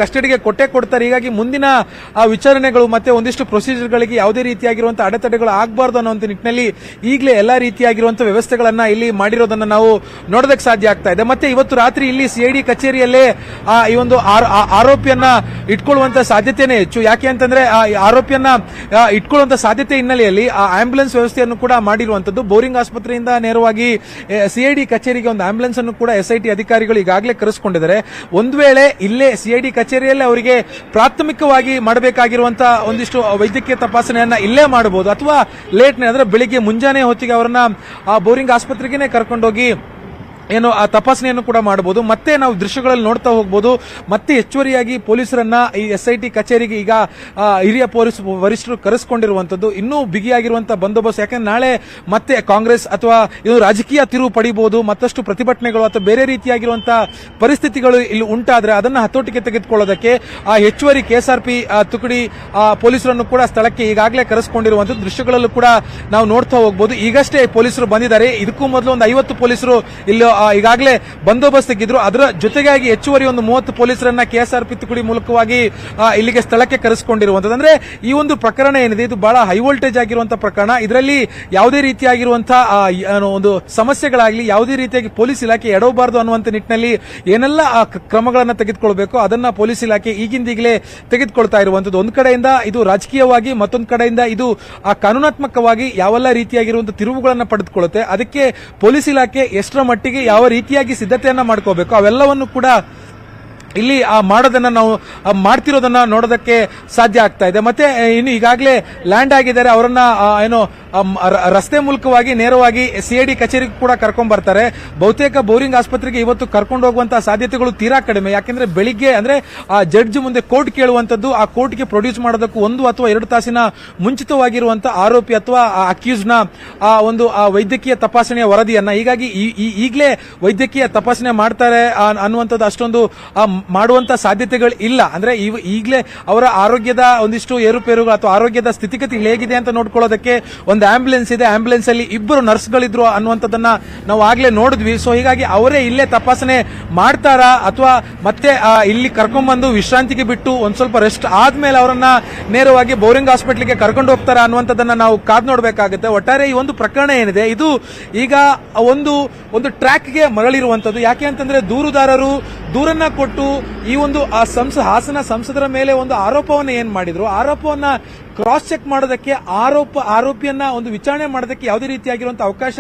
ಕಸ್ಟಡಿಗೆ ಕೊಡ್ತಾರೆ. ಹೀಗಾಗಿ ಮುಂದಿನ ವಿಚಾರಣೆಗಳು ಮತ್ತೆ ಒಂದಿಷ್ಟು ಪ್ರೊಸೀಜರ್ಗಳಿಗೆ ಯಾವುದೇ ರೀತಿಯಾಗಿರುವಂತಹ ಅಡೆತಡೆಗಳು ಆಗಬಾರದು ಅನ್ನುವಂತ ನಿಟ್ಟಿನಲ್ಲಿ ಈಗಲೇ ಎಲ್ಲಾ ರೀತಿಯಾಗಿರುವಂತಹ ವ್ಯವಸ್ಥೆಗಳನ್ನ ಇಲ್ಲಿ ಮಾಡಿರೋದನ್ನ ನಾವು ನೋಡೋದಕ್ಕೆ ಸಾಧ್ಯ ಆಗ್ತಾ ಇದೆ. ಮತ್ತೆ ಇವತ್ತು ರಾತ್ರಿ ಇಲ್ಲಿ CID ಕಚೇರಿಯಲ್ಲೇ ಈ ಒಂದು ಆರೋಪಿಯನ್ನ ಇಟ್ಕೊಳ್ಳುವಂತ ಸಾಧ್ಯತೆನೇ ಹೆಚ್ಚು. ಯಾಕೆ ಅಂತಂದ್ರೆ ಆರೋಪಿಯನ್ನ ಇಟ್ಕೊಳ್ಳುವಂತ ಸಾಧ್ಯತೆ ಹಿನ್ನೆಲೆಯಲ್ಲಿ ಆಂಬ್ಯುಲೆನ್ಸ್ ವ್ಯವಸ್ಥೆಯನ್ನು ಕೂಡ ಮಾಡಿರುವಂತದ್ದು. ಬೋರಿಂಗ್ ಆಸ್ಪತ್ರೆಯಿಂದ ನೇರವಾಗಿ CID ಕಚೇರಿಗೆ ಒಂದು ಆಂಬ್ಯುಲೆನ್ಸ್ ಅನ್ನು ಕೂಡ SIT ಅಧಿಕಾರಿಗಳು ಈಗಾಗಲೇ ಕರೆಸಿಕೊಂಡಿದ್ದಾರೆ. ಒಂದು ವೇಳೆ ಇಲ್ಲೇ CID ಕಚೇರಿಯಲ್ಲೇ ಅವರಿಗೆ ಪ್ರಾಥಮಿಕವಾಗಿ ಮಾಡಬೇಕಾಗಿರುವಂತಹ ಒಂದಿಷ್ಟು ವೈದ್ಯಕೀಯ ತಪಾಸಣೆಯನ್ನ ಇಲ್ಲೇ ಮಾಡಬಹುದು ಅಥವಾ ಲೇಟ್ ಅಂದ್ರೆ ಬೆಳಿಗ್ಗೆ ಮುಂಜಾನೆ ಹೊತ್ತಿಗೆ ಅವರನ್ನ ಬೋರಿಂಗ್ ಆಸ್ಪತ್ರೆಗೆ ಕರ್ಕೊಂಡೋಗಿ ಆ ತಪಾಸಣೆಯನ್ನು ಕೂಡ ಮಾಡಬಹುದು. ಮತ್ತೆ ನಾವು ದೃಶ್ಯಗಳಲ್ಲಿ ನೋಡ್ತಾ ಹೋಗಬಹುದು. ಮತ್ತೆ ಹೆಚ್ಚುವರಿಯಾಗಿ ಪೊಲೀಸರನ್ನ ಈ SIT ಕಚೇರಿಗೆ ಈಗ ಹಿರಿಯ ಪೊಲೀಸ್ ವರಿಷ್ಠರು ಕರೆಸಿಕೊಂಡಿರುವಂತದ್ದು. ಇನ್ನೂ ಬಿಗಿಯಾಗಿರುವಂತಹ ಬಂದೋಬಸ್ತ್. ಯಾಕಂದ್ರೆ ನಾಳೆ ಮತ್ತೆ ಕಾಂಗ್ರೆಸ್ ಅಥವಾ ಇದು ರಾಜಕೀಯ ತಿರುವು ಪಡಿಬಹುದು, ಮತ್ತಷ್ಟು ಪ್ರತಿಭಟನೆಗಳು ಅಥವಾ ಬೇರೆ ರೀತಿಯಾಗಿರುವಂತಹ ಪರಿಸ್ಥಿತಿಗಳು ಇಲ್ಲಿ ಉಂಟಾದ್ರೆ ಅದನ್ನ ಹತೋಟಿಗೆ ತೆಗೆದುಕೊಳ್ಳೋದಕ್ಕೆ ಹೆಚ್ಚುವರಿ KSRP ತುಕಡಿ ಪೊಲೀಸರನ್ನು ಕೂಡ ಸ್ಥಳಕ್ಕೆ ಈಗಾಗಲೇ ಕರೆಸಿಕೊಂಡಿರುವಂತದ್ದು ದೃಶ್ಯಗಳಲ್ಲೂ ಕೂಡ ನಾವು ನೋಡ್ತಾ ಹೋಗಬಹುದು. ಈಗಷ್ಟೇ ಪೊಲೀಸರು ಬಂದಿದ್ದಾರೆ. ಇದಕ್ಕೂ ಮೊದಲು ಒಂದು 50 ಪೊಲೀಸರು ಇಲ್ಲಿ ಈಗಾಗಲೇ ಬಂದೋಬಸ್ತ್ ತೆಗೆದ್ರು. ಅದರ ಜೊತೆಗಾಗಿ ಹೆಚ್ಚುವರಿ ಒಂದು 30 ಪೊಲೀಸರನ್ನ KSRP ತುಕಡಿ ಮೂಲಕವಾಗಿ ಇಲ್ಲಿಗೆ ಸ್ಥಳಕ್ಕೆ ಕರೆಸಿಕೊಂಡಿರುವಂತದ್ದು. ಅಂದ್ರೆ ಈ ಒಂದು ಪ್ರಕರಣ ಏನಿದೆ ಇದು ಬಹಳ ಹೈ ವೋಲ್ಟೇಜ್ ಆಗಿರುವಂತಹ ಪ್ರಕರಣ. ಇದರಲ್ಲಿ ಯಾವುದೇ ರೀತಿಯಾಗಿರುವಂತಹ ಒಂದು ಸಮಸ್ಯೆಗಳಾಗಲಿ ಯಾವುದೇ ರೀತಿಯಾಗಿ ಪೊಲೀಸ್ ಇಲಾಖೆ ಎಡವಬಾರದು ಅನ್ನುವಂತ ನಿಟ್ಟಿನಲ್ಲಿ ಏನೆಲ್ಲ ಕ್ರಮಗಳನ್ನು ತೆಗೆದುಕೊಳ್ಬೇಕು ಅದನ್ನ ಪೊಲೀಸ್ ಇಲಾಖೆ ಈಗಿಂದೀಗಲೇ ತೆಗೆದುಕೊಳ್ತಾ ಇರುವಂತದ್ದು. ಒಂದು ಕಡೆಯಿಂದ ಇದು ರಾಜಕೀಯವಾಗಿ, ಮತ್ತೊಂದು ಕಡೆಯಿಂದ ಇದು ಕಾನೂನಾತ್ಮಕವಾಗಿ ಯಾವೆಲ್ಲ ರೀತಿಯಾಗಿರುವಂತಹ ತಿರುವುಗಳನ್ನು ಪಡೆದುಕೊಳ್ಳುತ್ತೆ. ಅದಕ್ಕೆ ಪೊಲೀಸ್ ಇಲಾಖೆ ಎಷ್ಟರ ಮಟ್ಟಿಗೆ ಯಾವ ರೀತಿಯಾಗಿ ಸಿದ್ಧತೆಯನ್ನ ಮಾಡ್ಕೋಬೇಕು ಅವೆಲ್ಲವನ್ನು ಕೂಡ ಇಲ್ಲಿ ಮಾಡೋದನ್ನ ನಾವು ಮಾಡ್ತಿರೋದನ್ನ ನೋಡೋದಕ್ಕೆ ಸಾಧ್ಯ ಆಗ್ತಾ ಇದೆ. ಮತ್ತೆ ಇನ್ನು ಈಗಾಗಲೇ ಲ್ಯಾಂಡ್ ಆಗಿದ್ದಾರೆ. ಅವರನ್ನ ರಸ್ತೆ ಮೂಲಕವಾಗಿ ನೇರವಾಗಿ CID ಕಚೇರಿಗೆ ಕೂಡ ಕರ್ಕೊಂಡ್ ಬರ್ತಾರೆ. ಬಹುತೇಕ ಬೋರಿಂಗ್ ಆಸ್ಪತ್ರೆಗೆ ಇವತ್ತು ಕರ್ಕೊಂಡು ಹೋಗುವಂತಹ ಸಾಧ್ಯತೆಗಳು ತೀರಾ ಕಡಿಮೆ. ಯಾಕೆಂದ್ರೆ ಬೆಳಿಗ್ಗೆ ಅಂದ್ರೆ ಜಡ್ಜ್ ಮುಂದೆ ಕೋರ್ಟ್ ಕೇಳುವಂತದ್ದು, ಆ ಕೋರ್ಟ್ಗೆ ಪ್ರೊಡ್ಯೂಸ್ ಮಾಡೋದಕ್ಕೂ 1 ಅಥವಾ 2 ತಾಸಿನ ಮುಂಚಿತವಾಗಿರುವಂತಹ ಆರೋಪಿ ಅಥವಾ ಅಕ್ಯೂಸ್ ನ ಒಂದು ವೈದ್ಯಕೀಯ ತಪಾಸಣೆಯ ವರದಿಯನ್ನ ಹೀಗಾಗಿ ಈಗಲೇ ವೈದ್ಯಕೀಯ ತಪಾಸಣೆ ಮಾಡ್ತಾರೆ ಅನ್ನುವಂಥದ್ದು ಅಷ್ಟೊಂದು ಮಾಡುವಂತ ಸಾಧ್ಯತೆಗಳು ಇಲ್ಲ. ಅಂದ್ರೆ ಈಗಲೇ ಅವರ ಆರೋಗ್ಯದ ಒಂದಿಷ್ಟು ಏರುಪೇರುಗಳು ಅಥವಾ ಆರೋಗ್ಯದ ಸ್ಥಿತಿಗತಿ ಹೇಗಿದೆ ಅಂತ ನೋಡ್ಕೊಳ್ಳೋದಕ್ಕೆ ಒಂದು ಆಂಬ್ಯುಲೆನ್ಸ್ ಇದೆ. ಆಂಬ್ಯುಲೆನ್ಸ್ ಅಲ್ಲಿ 2 ನರ್ಸ್ಗಳಿದ್ರು ಅನ್ನುವಂಥದ್ದನ್ನ ನಾವು ಆಗ್ಲೇ ನೋಡಿದ್ವಿ. ಸೊ ಹೀಗಾಗಿ ಅವರೇ ಇಲ್ಲೇ ತಪಾಸಣೆ ಮಾಡ್ತಾರಾ ಅಥವಾ ಮತ್ತೆ ಇಲ್ಲಿ ಕರ್ಕೊಂಡ್ಬಂದು ವಿಶ್ರಾಂತಿಗೆ ಬಿಟ್ಟು ಒಂದ್ ಸ್ವಲ್ಪ ರೆಸ್ಟ್ ಆದ್ಮೇಲೆ ಅವರನ್ನ ನೇರವಾಗಿ ಬೋರಿಂಗ್ ಹಾಸ್ಪಿಟಲ್ಗೆ ಕರ್ಕೊಂಡು ಹೋಗ್ತಾರ ಅನ್ನುವಂಥದ್ದನ್ನ ನಾವು ಕಾದ್ ನೋಡ್ಬೇಕಾಗುತ್ತೆ. ಒಟ್ಟಾರೆ ಈ ಒಂದು ಪ್ರಕರಣ ಏನಿದೆ ಇದು ಈಗ ಒಂದು ಟ್ರ್ಯಾಕ್ಗೆ ಮರಳಿರುವಂತದ್ದು. ಯಾಕೆ ಅಂತಂದ್ರೆ ದೂರುದಾರರು ದೂರನ್ನ ಕೊಟ್ಟು ಈ ಒಂದು ಹಾಸನ ಸಂಸದರ ಮೇಲೆ ಒಂದು ಆರೋಪವನ್ನ ಏನ್ ಮಾಡಿದ್ರು, ಆರೋಪವನ್ನ ಕ್ರಾಸ್ ಚೆಕ್ ಮಾಡೋದಕ್ಕೆ ಆರೋಪಿಯನ್ನ ಒಂದು ವಿಚಾರಣೆ ಮಾಡೋದಕ್ಕೆ ಯಾವುದೇ ರೀತಿಯಾಗಿರುವಂತಹ ಅವಕಾಶ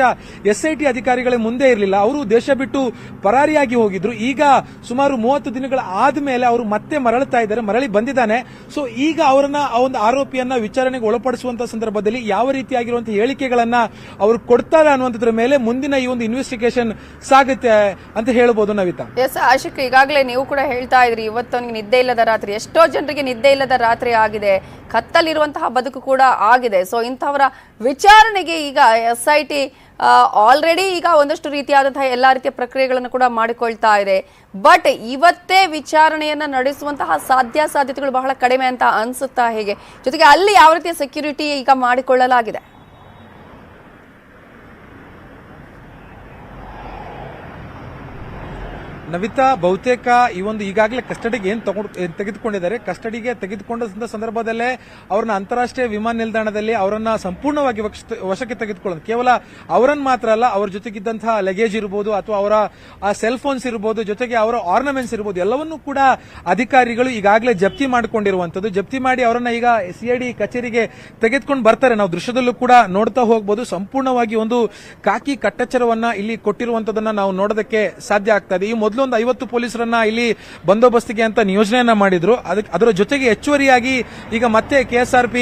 ಎಸ್ಐಟಿ ಅಧಿಕಾರಿಗಳ ಮುಂದೆ ಇರಲಿಲ್ಲ. ಅವರು ದೇಶ ಬಿಟ್ಟು ಪರಾರಿಯಾಗಿ ಹೋಗಿದ್ರು. ಈಗ ಸುಮಾರು 30 ದಿನಗಳ ಆದ್ಮೇಲೆ ಅವರು ಮತ್ತೆ ಮರಳಿ ಬಂದಿದ್ದಾನೆ. ಸೊ ಈಗ ಅವರನ್ನ ಒಂದು ಆರೋಪಿಯನ್ನ ವಿಚಾರಣೆಗೆ ಒಳಪಡಿಸುವಂತಹ ಸಂದರ್ಭದಲ್ಲಿ ಯಾವ ರೀತಿಯಾಗಿರುವಂತಹ ಹೇಳಿಕೆಗಳನ್ನ ಅವರು ಕೊಡ್ತಾರೆ ಅನ್ನುವಂಥದ್ರ ಮೇಲೆ ಮುಂದಿನ ಈ ಒಂದು ಇನ್ವೆಸ್ಟಿಗೇಷನ್ ಸಾಗುತ್ತೆ ಅಂತ ಹೇಳ್ಬೋದು. ನವಿತಾ, ಎಸ್ ಆಶಿಕ್, ಈಗಾಗಲೇ ನೀವು ಕೂಡ ಹೇಳ್ತಾ ಇದ್ರಿ ಇವತ್ತು ಅವನಿಗೆ ನಿದ್ದೆ ಇಲ್ಲದ ರಾತ್ರಿ, ಎಷ್ಟೋ ಜನರಿಗೆ ನಿದ್ದೆ ಇಲ್ಲದ ರಾತ್ರಿ ಆಗಿದೆ, ಕತ್ತಲಿರುವಂತಹ ಬದುಕು ಕೂಡ ಆಗಿದೆ. ಸೊ ಇಂಥವರ ವಿಚಾರಣೆಗೆ ಈಗ SIT ಆಲ್ರೆಡಿ ಈಗ ಒಂದಷ್ಟು ರೀತಿಯಾದಂತಹ ಎಲ್ಲಾ ರೀತಿಯ ಪ್ರಕ್ರಿಯೆಗಳನ್ನು ಕೂಡ ಮಾಡಿಕೊಳ್ತಾ ಇದೆ. ಬಟ್ ಇವತ್ತೇ ವಿಚಾರಣೆಯನ್ನ ನಡೆಸುವಂತಹ ಸಾಧ್ಯತೆಗಳು ಬಹಳ ಕಡಿಮೆ ಅಂತ ಅನ್ಸುತ್ತಾ ಹೇಗೆ? ಜೊತೆಗೆ ಅಲ್ಲಿ ಯಾವ ರೀತಿಯ ಸೆಕ್ಯೂರಿಟಿ ಈಗ ಮಾಡಿಕೊಳ್ಳಲಾಗಿದೆ? ನವಿತಾ, ಬಹುತೇಕ ಈ ಒಂದು ಈಗಾಗಲೇ ಕಸ್ಟಡಿಗೆ ತೆಗೆದುಕೊಂಡಿದ್ದಾರೆ. ಕಸ್ಟಡಿಗೆ ತೆಗೆದುಕೊಂಡ ಸಂದರ್ಭದಲ್ಲೇ ಅವರನ್ನ ಅಂತಾರಾಷ್ಟ್ರೀಯ ವಿಮಾನ ನಿಲ್ದಾಣದಲ್ಲಿ ಅವರನ್ನ ಸಂಪೂರ್ಣವಾಗಿ ವಶಕ್ಕೆ ತೆಗೆದುಕೊಳ್ಳೋದು. ಕೇವಲ ಅವರನ್ನು ಮಾತ್ರ ಅಲ್ಲ, ಅವರ ಜೊತೆಗಿದ್ದಂತಹ ಲಗೇಜ್ ಇರಬಹುದು ಅಥವಾ ಅವರ ಸೆಲ್ ಫೋನ್ಸ್ ಇರಬಹುದು, ಜೊತೆಗೆ ಅವರ ಆರ್ನಮೆಂಟ್ಸ್ ಇರಬಹುದು, ಎಲ್ಲವನ್ನೂ ಕೂಡ ಅಧಿಕಾರಿಗಳು ಈಗಾಗಲೇ ಜಪ್ತಿ ಮಾಡಿಕೊಂಡಿರುವಂತದ್ದು. ಜಪ್ತಿ ಮಾಡಿ ಅವರನ್ನ ಈಗ CID ಕಚೇರಿಗೆ ತೆಗೆದುಕೊಂಡು ಬರ್ತಾರೆ. ನಾವು ದೃಶ್ಯದಲ್ಲೂ ಕೂಡ ನೋಡ್ತಾ ಹೋಗಬಹುದು. ಸಂಪೂರ್ಣವಾಗಿ ಒಂದು ಕಾಕಿ ಕಟ್ಟೆಚ್ಚರವನ್ನ ಇಲ್ಲಿ ಕೊಟ್ಟಿರುವಂತದನ್ನ ನಾವು ನೋಡೋದಕ್ಕೆ ಸಾಧ್ಯ ಆಗ್ತಾ ಇದೆ. ಈ ಮೊದಲು ಒಂದು 50 ಪೊಲೀಸರನ್ನ ಇಲ್ಲಿ ಬಂದೋಬಸ್ತಿಗೆ ಅಂತ ನಿಯೋಜನೆಯನ್ನ ಮಾಡಿದ್ರು. ಅದರ ಜೊತೆಗೆ ಹೆಚ್ಚುವರಿಯಾಗಿ ಈಗ ಮತ್ತೆ KSRP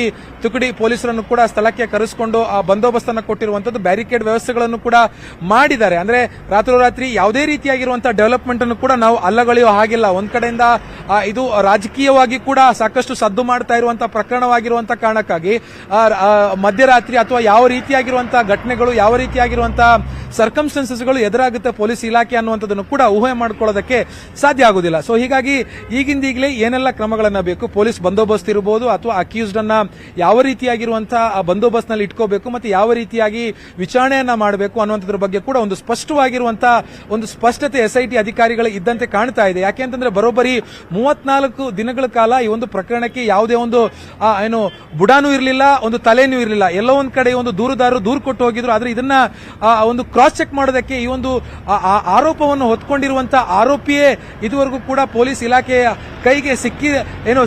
ತುಕಡಿ ಪೊಲೀಸರನ್ನು ಕೂಡ ಸ್ಥಳಕ್ಕೆ ಕರೆಸಿಕೊಂಡು ಆ ಬಂದೋಬಸ್ತನ್ನು ಕೊಟ್ಟಿರುವಂತದ್ದು. ಬ್ಯಾರಿಕೇಡ್ ವ್ಯವಸ್ಥೆಗಳನ್ನು ಕೂಡ ಮಾಡಿದ್ದಾರೆ. ಅಂದ್ರೆ ರಾತ್ರೋರಾತ್ರಿ ಯಾವುದೇ ರೀತಿಯಾಗಿರುವಂತಹ ಡೆವಲಪ್ಮೆಂಟ್ ಅನ್ನು ಕೂಡ ನಾವು ಅಲ್ಲಗಳೆಯೋ ಹಾಗಿಲ್ಲ. ಒಂದ್ ಕಡೆಯಿಂದ ಇದು ರಾಜಕೀಯವಾಗಿ ಕೂಡ ಸಾಕಷ್ಟು ಸದ್ದು ಮಾಡ್ತಾ ಇರುವಂತಹ ಪ್ರಕರಣವಾಗಿರುವಂತಹ ಕಾರಣಕ್ಕಾಗಿ ಮಧ್ಯರಾತ್ರಿ ಅಥವಾ ಯಾವ ರೀತಿಯಾಗಿರುವಂತಹ ಘಟನೆಗಳು, ಯಾವ ರೀತಿಯಾಗಿರುವಂತಹ ಸರ್ಕಮ್ಸ್ಟೆನ್ಸಸ್ಗಳು ಎದುರಾಗುತ್ತೆ ಪೊಲೀಸ್ ಇಲಾಖೆ ಅನ್ನುವಂಥದ್ದನ್ನು ಕೂಡ ಊಹೆ ಮಾಡ್ಕೊಳ್ಳೋದಕ್ಕೆ ಸಾಧ್ಯ ಆಗುದಿಲ್ಲ. ಸೊ ಹೀಗಾಗಿ ಈಗಿಂದೀಗಲೇ ಏನೆಲ್ಲ ಕ್ರಮಗಳನ್ನ ಬೇಕು, ಪೊಲೀಸ್ ಬಂದೋಬಸ್ತ್ ಇರಬಹುದು ಅಥವಾ ಅಕ್ಯೂಸ್ಡ್ ಅನ್ನ ಯಾವ ರೀತಿಯಾಗಿರುವಂತಹ ಬಂದೋಬಸ್ತ್ ನಲ್ಲಿ ಇಟ್ಕೋಬೇಕು ಮತ್ತೆ ಯಾವ ರೀತಿಯಾಗಿ ವಿಚಾರಣೆಯನ್ನ ಮಾಡಬೇಕು ಅನ್ನುವಂಥದ್ರ ಬಗ್ಗೆ ಕೂಡ ಒಂದು ಸ್ಪಷ್ಟವಾಗಿರುವಂತಹ ಒಂದು ಸ್ಪಷ್ಟತೆ SIT ಅಧಿಕಾರಿಗಳು ಇದ್ದಂತೆ ಕಾಣ್ತಾ ಇದೆ. ಯಾಕೆಂತಂದ್ರೆ ಬರೋಬ್ಬರಿ 34 ದಿನಗಳ ಕಾಲ ಈ ಒಂದು ಪ್ರಕರಣಕ್ಕೆ ಯಾವುದೇ ಒಂದು ಬುಡಾನೂ ಇರಲಿಲ್ಲ, ಒಂದು ತಲೆನೂ ಇರಲಿಲ್ಲ. ಎಲ್ಲೋ ಒಂದ್ ಕಡೆ ಒಂದು ದೂರುದಾರರು ದೂರು ಕೊಟ್ಟು ಹೋಗಿದ್ರು. ಆದ್ರೆ ಇದನ್ನ ಒಂದು ಕ್ರಾಸ್ ಚೆಕ್ ಮಾಡೋದಕ್ಕೆ ಈ ಒಂದು ಆರೋಪವನ್ನು ಹೊತ್ಕೊಂಡಿರುವಂತಹ ಆರೋಪಿಯೇ ಇದುವರೆಗೂ ಕೂಡ ಪೊಲೀಸ್ ಇಲಾಖೆಯ ಕೈಗೆ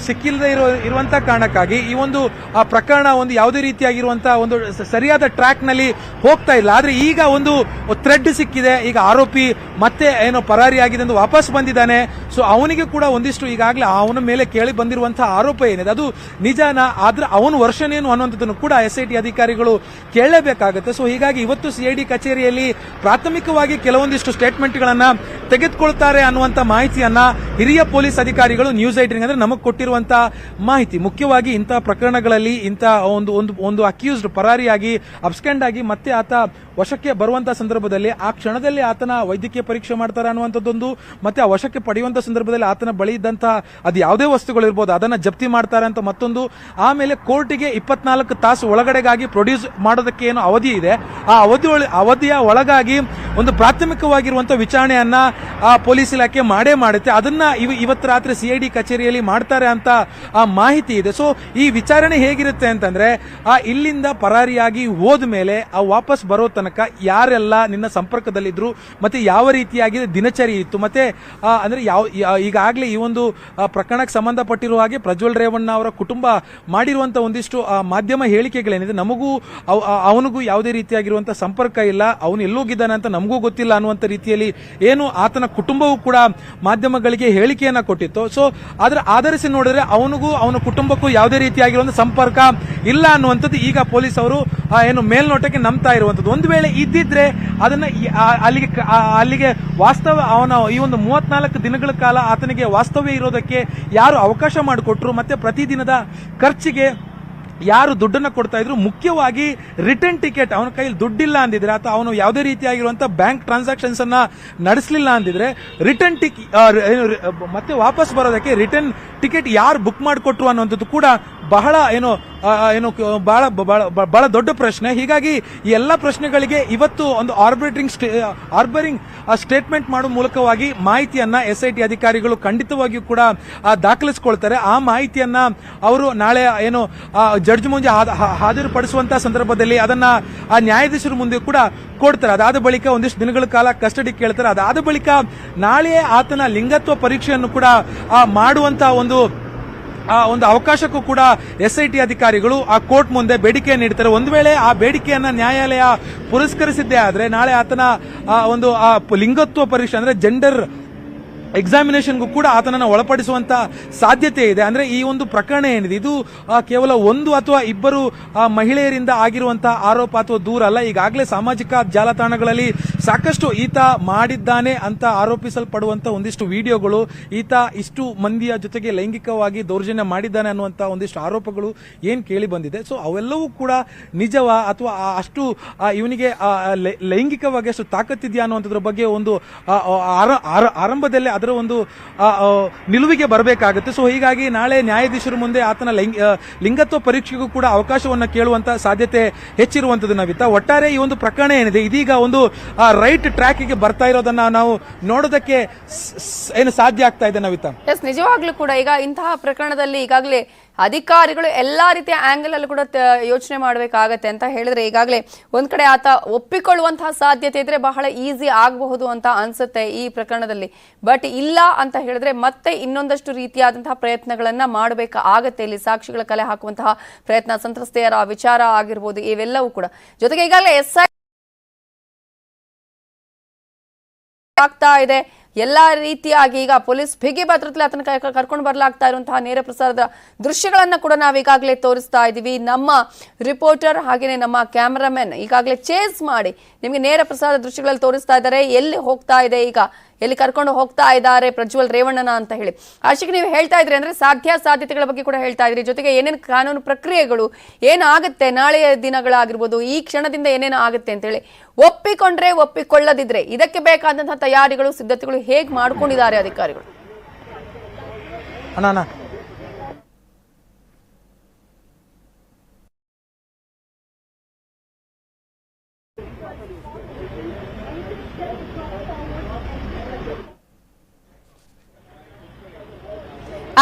ಸಿಕ್ಕಿಲ್ಲದೆ ಇರುವಂತಹ ಕಾರಣಕ್ಕಾಗಿ ಈ ಒಂದು ಪ್ರಕರಣ ಒಂದು ಯಾವುದೇ ರೀತಿಯಾಗಿರುವಂತಹ ಒಂದು ಸರಿಯಾದ ಟ್ರ್ಯಾಕ್ ನಲ್ಲಿ ಹೋಗ್ತಾ ಇಲ್ಲ. ಆದ್ರೆ ಈಗ ಒಂದು ಥ್ರೆಡ್ ಸಿಕ್ಕಿದೆ. ಈಗ ಆರೋಪಿ ಮತ್ತೆ ಪರಾರಿಯಾಗಿದೆ ಎಂದು ವಾಪಸ್ ಬಂದಿದ್ದಾನೆ. ಸೊ ಅವನಿಗೆ ಕೂಡ ಒಂದಿಷ್ಟು ಈಗಾಗಲೇ ಅವನ ಮೇಲೆ ಕೇಳಿ ಬಂದಿರುವಂತಹ ಆರೋಪ ಏನಿದೆ ಅದು ನಿಜಾನ, ಆದ್ರೆ ಅವನ ವರ್ಷನ್ ಏನು ಅನ್ನುವಂಥದ್ದನ್ನು ಕೂಡ SIT ಅಧಿಕಾರಿಗಳು ಕೇಳಲೇಬೇಕಾಗುತ್ತೆ. ಸೊ ಹೀಗಾಗಿ ಇವತ್ತು CID ಕಚೇರಿಯಲ್ಲಿ ಪ್ರಾಥಮಿಕವಾಗಿ ಕೆಲವೊಂದಿಷ್ಟು ಸ್ಟೇಟ್ಮೆಂಟ್ಗಳನ್ನ ತೆಗೆದುಕೊಳ್ತಾರೆ ಅನ್ನುವಂತ ಮಾಹಿತಿಯನ್ನ ಹಿರಿಯ ಪೊಲೀಸ್ ಅಧಿಕಾರಿಗಳು ನ್ಯೂಸ್ 18 ಅಂದ್ರೆ ನಮಗೆ ಕೊಟ್ಟಿರುವಂತಹ ಮಾಹಿತಿ. ಮುಖ್ಯವಾಗಿ ಇಂತಹ ಪ್ರಕರಣಗಳಲ್ಲಿ ಇಂತಹ ಒಂದು ಅಕ್ಯೂಸ್ಡ್ ಪರಾರಿಯಾಗಿ ಅಬ್ಸ್ಕೆಂಡ್ ಆಗಿ ಮತ್ತೆ ಆತ ವಶಕ್ಕೆ ಬರುವಂತಹ ಸಂದರ್ಭದಲ್ಲಿ ಆ ಕ್ಷಣದಲ್ಲಿ ಆತನ ವೈದ್ಯಕೀಯ ಪರೀಕ್ಷೆ ಮಾಡ್ತಾರೆ ಅನ್ನುವಂಥದ್ದೊಂದು, ಮತ್ತೆ ಆ ವಶಕ್ಕೆ ಪಡೆಯುವಂತಹ ಸಂದರ್ಭದಲ್ಲಿ ಆತನ ಬಳಿ ಇದ್ದಂತಹ ಅದು ಯಾವುದೇ ವಸ್ತುಗಳಿರ್ಬೋದು ಅದನ್ನ ಜಪ್ತಿ ಮಾಡ್ತಾರೆ ಅಂತ ಮತ್ತೊಂದು. ಆಮೇಲೆ ಕೋರ್ಟಿಗೆ 24 ತಾಸು ಒಳಗಡೆಗಾಗಿ ಪ್ರೊಡ್ಯೂಸ್ ಮಾಡೋದಕ್ಕೆ ಏನು ಅವಧಿ ಇದೆ, ಆ ಅವಧಿಯ ಒಳಗಾಗಿ ಒಂದು ಪ್ರಾಥಮಿಕವಾಗಿರುವಂತಹ ವಿಚಾರಣೆಯನ್ನ ಆ ಪೊಲೀಸ್ ಇಲಾಖೆ ಮಾಡೇ ಮಾಡುತ್ತೆ. ಅದನ್ನ ಇವತ್ತು ರಾತ್ರಿ CID ಕಚೇರಿಯಲ್ಲಿ ಮಾಡ್ತಾರೆ ಅಂತ ಆ ಮಾಹಿತಿ ಇದೆ. ಸೊ ಈ ವಿಚಾರಣೆ ಹೇಗಿರುತ್ತೆ ಅಂತಂದ್ರೆ ಇಲ್ಲಿಂದ ಪರಾರಿಯಾಗಿ ಹೋದ ಮೇಲೆ ವಾಪಸ್ ಬರೋ ತನಕ ಯಾರೆಲ್ಲ ನಿನ್ನ ಸಂಪರ್ಕದಲ್ಲಿದ್ರು, ಮತ್ತೆ ಯಾವ ರೀತಿಯಾಗಿ ದಿನಚರಿ ಇತ್ತು, ಮತ್ತೆ ಅಂದ್ರೆ ಈಗಾಗಲೇ ಈ ಒಂದು ಪ್ರಕರಣಕ್ಕೆ ಸಂಬಂಧಪಟ್ಟಿರುವ ಹಾಗೆ ಪ್ರಜ್ವಲ್ ರೇವಣ್ಣ ಅವರ ಕುಟುಂಬ ಮಾಡಿರುವಂತಹ ಒಂದಿಷ್ಟು ಮಾಧ್ಯಮ ಹೇಳಿಕೆಗಳೇನಿದೆ, ನಮಗೂ ಅವನಿಗೂ ಯಾವುದೇ ರೀತಿಯಾಗಿರುವಂತಹ ಸಂಪರ್ಕ ಇಲ್ಲ, ಅವನು ಎಲ್ಲೋಗಿದ್ದಾನೆ ಅಂತ ನಮಗೂ ಗೊತ್ತಿಲ್ಲ ಅನ್ನುವಂತ ರೀತಿಯಲ್ಲಿ ಏನು ಆತನ ಕುಟುಂಬವೂ ಕೂಡ ಮಾಧ್ಯಮಗಳಿಗೆ ಹೇಳಿಕೆಯನ್ನ ಕೊಟ್ಟಿತ್ತು. ಸೊ ಆದ್ರೆ ಆಧರಿಸಿ ನೋಡಿದ್ರೆ ಅವನಿಗೂ ಅವನ ಕುಟುಂಬಕ್ಕೂ ಯಾವುದೇ ರೀತಿಯಾಗಿರುವಂತಹ ಸಂಪರ್ಕ ಇಲ್ಲ ಅನ್ನುವಂಥದ್ದು ಈಗ ಪೊಲೀಸ್ ಅವರು ಮೇಲ್ನೋಟಕ್ಕೆ ನಂಬ್ತಾ ಇರುವಂತದ್ದು. ಒಂದು ವೇಳೆ ಇದ್ದಿದ್ರೆ ಅದನ್ನ ಅಲ್ಲಿಗೆ ವಾಸ್ತವ ಅವನ ಈ ಒಂದು 34 ದಿನಗಳ ಕಾಲ ಆತನಿಗೆ ವಾಸ್ತವ್ಯ ಇರೋದಕ್ಕೆ ಯಾರು ಅವಕಾಶ ಮಾಡಿಕೊಟ್ರು, ಮತ್ತೆ ಪ್ರತಿದಿನದ ಖರ್ಚಿಗೆ ಯಾರು ದುಡ್ಡನ್ನು ಕೊಡ್ತಾ ಇದ್ರು, ಮುಖ್ಯವಾಗಿ ರಿಟರ್ನ್ ಟಿಕೆಟ್ ಅವನ ಕೈಯಲ್ಲಿ ದುಡ್ಡಿಲ್ಲ ಅಂದಿದ್ರೆ ಅಥವಾ ಅವನು ಯಾವುದೇ ರೀತಿಯಾಗಿರುವಂತಹ ಬ್ಯಾಂಕ್ ಟ್ರಾನ್ಸಾಕ್ಷನ್ಸ್ ಅನ್ನ ನಡೆಸಲಿಲ್ಲ ಅಂದಿದ್ರೆ ರಿಟರ್ನ್ ಮತ್ತೆ ವಾಪಸ್ ಬರೋದಕ್ಕೆ ರಿಟರ್ನ್ ಟಿಕೆಟ್ ಯಾರು ಬುಕ್ ಮಾಡಿಕೊಟ್ರು ಅನ್ನುವಂಥದ್ದು ಕೂಡ ಬಹಳ ಬಹಳ ದೊಡ್ಡ ಪ್ರಶ್ನೆ. ಹೀಗಾಗಿ ಈ ಎಲ್ಲ ಪ್ರಶ್ನೆಗಳಿಗೆ ಇವತ್ತು ಒಂದು ಆರ್ಬರಿಂಗ್ ಸ್ಟೇಟ್ಮೆಂಟ್ ಮಾಡುವ ಮೂಲಕವಾಗಿ ಮಾಹಿತಿಯನ್ನ SIT ಅಧಿಕಾರಿಗಳು ಖಂಡಿತವಾಗಿಯೂ ಕೂಡ ದಾಖಲಿಸಿಕೊಳ್ತಾರೆ. ಆ ಮಾಹಿತಿಯನ್ನ ಅವರು ನಾಳೆ ಜಡ್ಜ್ ಮುಂದೆ ಹಾಜರುಪಡಿಸುವಂತಹ ಸಂದರ್ಭದಲ್ಲಿ ಅದನ್ನ ಆ ನ್ಯಾಯಾಧೀಶರ ಮುಂದೆ ಕೂಡ ಕೊಡ್ತಾರೆ. ಅದಾದ ಬಳಿಕ ಒಂದಿಷ್ಟು ದಿನಗಳ ಕಾಲ ಕಸ್ಟಡಿ ಕೇಳ್ತಾರೆ. ಅದಾದ ಬಳಿಕ ನಾಳೆ ಆತನ ಲಿಂಗತ್ವ ಪರೀಕ್ಷೆಯನ್ನು ಕೂಡ ಮಾಡುವಂತಹ ಒಂದು ಆ ಒಂದು ಅವಕಾಶಕ್ಕೂ ಕೂಡ SIT ಅಧಿಕಾರಿಗಳು ಆ ಕೋರ್ಟ್ ಮುಂದೆ ಬೇಡಿಕೆ ನೀಡ್ತಾರೆ. ಒಂದು ವೇಳೆ ಆ ಬೇಡಿಕೆಯನ್ನ ನ್ಯಾಯಾಲಯ ಪುರಸ್ಕರಿಸಿದ್ದೇ ಆದ್ರೆ ನಾಳೆ ಆತನ ಒಂದು ಲಿಂಗತ್ವ ಪರೀಕ್ಷೆ ಅಂದ್ರೆ ಜೆಂಡರ್ ಎಕ್ಸಾಮಿನೇಷನ್ಗೂ ಕೂಡ ಆತನನ್ನು ಒಳಪಡಿಸುವಂತ ಸಾಧ್ಯತೆ ಇದೆ. ಅಂದ್ರೆ ಈ ಒಂದು ಪ್ರಕರಣ ಏನಿದೆ ಇದು ಕೇವಲ ಒಂದು ಅಥವಾ ಇಬ್ಬರು ಮಹಿಳೆಯರಿಂದ ಆಗಿರುವಂತಹ ಆರೋಪ ಅಥವಾ ದೂರ ಅಲ್ಲ. ಈಗಾಗಲೇ ಸಾಮಾಜಿಕ ಜಾಲತಾಣಗಳಲ್ಲಿ ಸಾಕಷ್ಟು ಈತ ಮಾಡಿದ್ದಾನೆ ಅಂತ ಆರೋಪಿಸಲ್ಪಡುವಂತ ಒಂದಿಷ್ಟು ವಿಡಿಯೋಗಳು, ಈತ ಇಷ್ಟು ಮಂದಿಯ ಜೊತೆಗೆ ಲೈಂಗಿಕವಾಗಿ ದೌರ್ಜನ್ಯ ಮಾಡಿದ್ದಾನೆ ಅನ್ನುವಂತ ಒಂದಿಷ್ಟು ಆರೋಪಗಳು ಏನ್ ಕೇಳಿ ಬಂದಿದೆ. ಸೊ ಅವೆಲ್ಲವೂ ಕೂಡ ನಿಜವಾ ಅಥವಾ ಅಷ್ಟು ಇವನಿಗೆ ಲೈಂಗಿಕವಾಗಿ ಅಷ್ಟು ತಾಕತ್ತಿದೆಯಾ ಅನ್ನುವಂಥದ್ರ ಬಗ್ಗೆ ಒಂದು ಆರಂಭದಲ್ಲೇ ಅದರ ಒಂದು ನಿಲುವಿಗೆ ಬರಬೇಕಾಗುತ್ತೆ. ಸೊ ಹೀಗಾಗಿ ನಾಳೆ ನ್ಯಾಯಾಧೀಶರ ಮುಂದೆ ಆತನ ಲಿಂಗತ್ವ ಪರೀಕ್ಷೆಗೂ ಕೂಡ ಅವಕಾಶವನ್ನ ಕೇಳುವಂತ ಸಾಧ್ಯತೆ ಹೆಚ್ಚಿರುವಂತದ್ದು. ನವಿತಾ, ಒಟ್ಟಾರೆ ಈ ಒಂದು ಪ್ರಕರಣ ಏನಿದೆ ಇದೀಗ ಒಂದು ರೈಟ್ ಟ್ರ್ಯಾಕ್ ಗೆ ಬರ್ತಾ ಇರೋದನ್ನ ನಾವು ನೋಡೋದಕ್ಕೆ ಏನು ಸಾಧ್ಯ ಆಗ್ತಾ ಇದೆ ನವಿತಾ? ಎಸ್, ನಿಜವಾಗ್ಲೂ ಕೂಡ ಈಗ ಇಂತಹ ಪ್ರಕರಣದಲ್ಲಿ ಈಗಾಗಲೇ ಅಧಿಕಾರಿಗಳು ಎಲ್ಲಾ ರೀತಿಯ ಆಂಗಲ್ ಅಲ್ಲಿ ಕೂಡ ಯೋಚನೆ ಮಾಡಬೇಕಾಗತ್ತೆ ಅಂತ ಹೇಳಿದ್ರೆ ಈಗಾಗಲೇ ಒಂದ್ ಕಡೆ ಆತ ಒಪ್ಪಿಕೊಳ್ಳುವಂತಹ ಸಾಧ್ಯತೆ ಇದ್ರೆ ಬಹಳ ಈಸಿ ಆಗಬಹುದು ಅಂತ ಅನ್ಸುತ್ತೆ ಈ ಪ್ರಕರಣದಲ್ಲಿ. ಬಟ್ ಇಲ್ಲ ಅಂತ ಹೇಳಿದ್ರೆ ಮತ್ತೆ ಇನ್ನೊಂದಷ್ಟು ರೀತಿಯಾದಂತಹ ಪ್ರಯತ್ನಗಳನ್ನ ಮಾಡಬೇಕಾಗತ್ತೆ. ಇಲ್ಲಿ ಸಾಕ್ಷಿಗಳ ಕಲೆ ಹಾಕುವಂತಹ ಪ್ರಯತ್ನ, ಸಂತ್ರಸ್ತೆಯರ ವಿಚಾರ ಆಗಿರ್ಬೋದು, ಇವೆಲ್ಲವೂ ಕೂಡ. ಜೊತೆಗೆ ಈಗಾಗಲೇ SIT ಆಗ್ತಾ ಇದೆ. ಎಲ್ಲಾ ರೀತಿಯಾಗಿ ಈಗ ಪೊಲೀಸ್ ಬಿಗಿ ಭದ್ರತೆಯಲ್ಲಿ ಆತನ ಕರ್ಕೊಂಡು ಬರಲಾಗ್ತಾ ಇರುವಂತಹ ನೇರ ಪ್ರಸಾರದ ದೃಶ್ಯಗಳನ್ನ ಕೂಡ ನಾವು ಈಗಾಗಲೇ ತೋರಿಸ್ತಾ ಇದ್ದೀವಿ. ನಮ್ಮ ರಿಪೋರ್ಟರ್ ಹಾಗೇನೆ ನಮ್ಮ ಕ್ಯಾಮರಾಮನ್ ಈಗಾಗಲೇ ಚೇಸ್ ಮಾಡಿ ನಿಮಗೆ ನೇರ ಪ್ರಸಾರದ ದೃಶ್ಯಗಳಲ್ಲಿ ತೋರಿಸ್ತಾ ಇದ್ದಾರೆ. ಎಲ್ಲಿ ಹೋಗ್ತಾ ಇದೆ, ಈಗ ಎಲ್ಲಿ ಕರ್ಕೊಂಡು ಹೋಗ್ತಾ ಇದ್ದಾರೆ ಪ್ರಜ್ವಲ್ ರೇವಣ್ಣನ ಅಂತ ಹೇಳಿ. ಆಶಿಕ್, ನೀವು ಹೇಳ್ತಾ ಇದ್ರಿ ಅಂದ್ರೆ ಸಾಧ್ಯತೆಗಳ ಬಗ್ಗೆ ಕೂಡ ಹೇಳ್ತಾ ಇದ್ರಿ. ಜೊತೆಗೆ ಏನೇನು ಕಾನೂನು ಪ್ರಕ್ರಿಯೆಗಳು ಏನಾಗುತ್ತೆ ನಾಳೆಯ ದಿನಗಳಾಗಿರ್ಬೋದು, ಈ ಕ್ಷಣದಿಂದ ಏನೇನು ಆಗುತ್ತೆ ಅಂತ ಹೇಳಿ, ಒಪ್ಪಿಕೊಂಡ್ರೆ ಒಪ್ಪಿಕೊಳ್ಳದಿದ್ರೆ ಇದಕ್ಕೆ ಬೇಕಾದಂತಹ ತಯಾರಿಗಳು ಸಿದ್ಧತೆಗಳು ಹೇಗೆ ಮಾಡ್ಕೊಂಡಿದ್ದಾರೆ ಅಧಿಕಾರಿಗಳು? ಅಣ್ಣ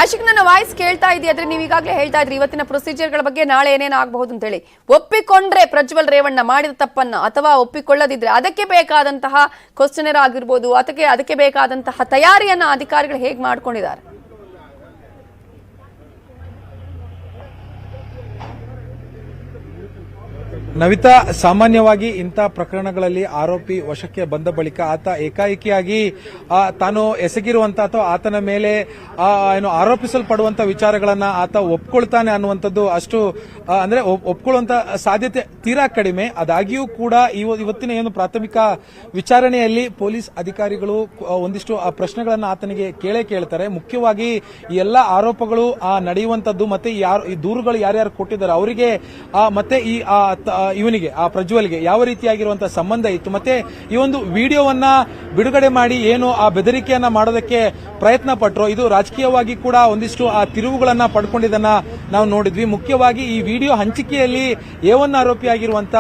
ಆಶಿಕ್, ನನ್ನ ವಾಯ್ಸ್ ಕೇಳ್ತಾ ಇದೆಯಾದ್ರೆ ನೀವು ಈಗಾಗಲೇ ಹೇಳ್ತಾ ಇದ್ರಿ ಇವತ್ತಿನ ಪ್ರೊಸೀಜರ್ಗಳ ಬಗ್ಗೆ ನಾಳೆ ಏನೇನು ಆಗಬಹುದು ಅಂತ ಹೇಳಿ. ಒಪ್ಪಿಕೊಂಡ್ರೆ ಪ್ರಜ್ವಲ್ ರೇವಣ್ಣ ಮಾಡಿದ ತಪ್ಪನ್ನ ಅಥವಾ ಒಪ್ಪಿಕೊಳ್ಳದಿದ್ರೆ ಅದಕ್ಕೆ ಬೇಕಾದಂತಹ ಕ್ವಶನರ್ ಆಗಿರ್ಬೋದು, ಅದಕ್ಕೆ ಬೇಕಾದಂತಹ ತಯಾರಿಯನ್ನ ಅಧಿಕಾರಿಗಳು ಹೇಗೆ ಮಾಡ್ಕೊಂಡಿದ್ದಾರೆ? ನವಿತಾ, ಸಾಮಾನ್ಯವಾಗಿ ಇಂಥ ಪ್ರಕರಣಗಳಲ್ಲಿ ಆರೋಪಿ ವಶಕ್ಕೆ ಬಂದ ಬಳಿಕ ಆತ ಏಕಾಏಕಿಯಾಗಿ ತಾನು ಎಸಗಿರುವಂತ ಅಥವಾ ಆತನ ಮೇಲೆ ಏನು ಆರೋಪಿಸಲ್ಪಡುವಂತ ವಿಚಾರಗಳನ್ನ ಆತ ಒಪ್ಕೊಳ್ತಾನೆ ಅನ್ನುವಂಥದ್ದು ಅಷ್ಟು ಅಂದ್ರೆ ಒಪ್ಕೊಳ್ಳುವಂತ ಸಾಧ್ಯತೆ ತೀರಾ ಕಡಿಮೆ. ಆದಾಗ್ಯೂ ಕೂಡ ಇವತ್ತಿನ ಏನು ಪ್ರಾಥಮಿಕ ವಿಚಾರಣೆಯಲ್ಲಿ ಪೊಲೀಸ್ ಅಧಿಕಾರಿಗಳು ಒಂದಿಷ್ಟು ಪ್ರಶ್ನೆಗಳನ್ನ ಆತನಿಗೆ ಕೇಳ್ತಾರೆ. ಮುಖ್ಯವಾಗಿ ಈ ಎಲ್ಲ ಆರೋಪಗಳು ನಡೆಯುವಂತದ್ದು ಮತ್ತೆ ಈ ದೂರುಗಳು ಯಾರ್ಯಾರು ಕೊಟ್ಟಿದ್ದಾರೆ ಅವರಿಗೆ ಮತ್ತೆ ಇವನಿಗೆ ಪ್ರಜ್ವಲ್ಗೆ ಯಾವ ರೀತಿಯಾಗಿರುವಂತಹ ಸಂಬಂಧ ಇತ್ತು, ಮತ್ತೆ ಈ ಒಂದು ವಿಡಿಯೋವನ್ನ ಬಿಡುಗಡೆ ಮಾಡಿ ಏನು ಆ ಬೆದರಿಕೆಯನ್ನ ಮಾಡೋದಕ್ಕೆ ಪ್ರಯತ್ನ ಪಟ್ಟರು, ಇದು ರಾಜಕೀಯವಾಗಿ ಕೂಡ ಒಂದಿಷ್ಟು ತಿರುವುಗಳನ್ನ ಪಡ್ಕೊಂಡಿದ್ದನ್ನ ನಾವು ನೋಡಿದ್ವಿ. ಮುಖ್ಯವಾಗಿ ಈ ವಿಡಿಯೋ ಹಂಚಿಕೆಯಲ್ಲಿ A1 ಆರೋಪಿಯಾಗಿರುವಂತಹ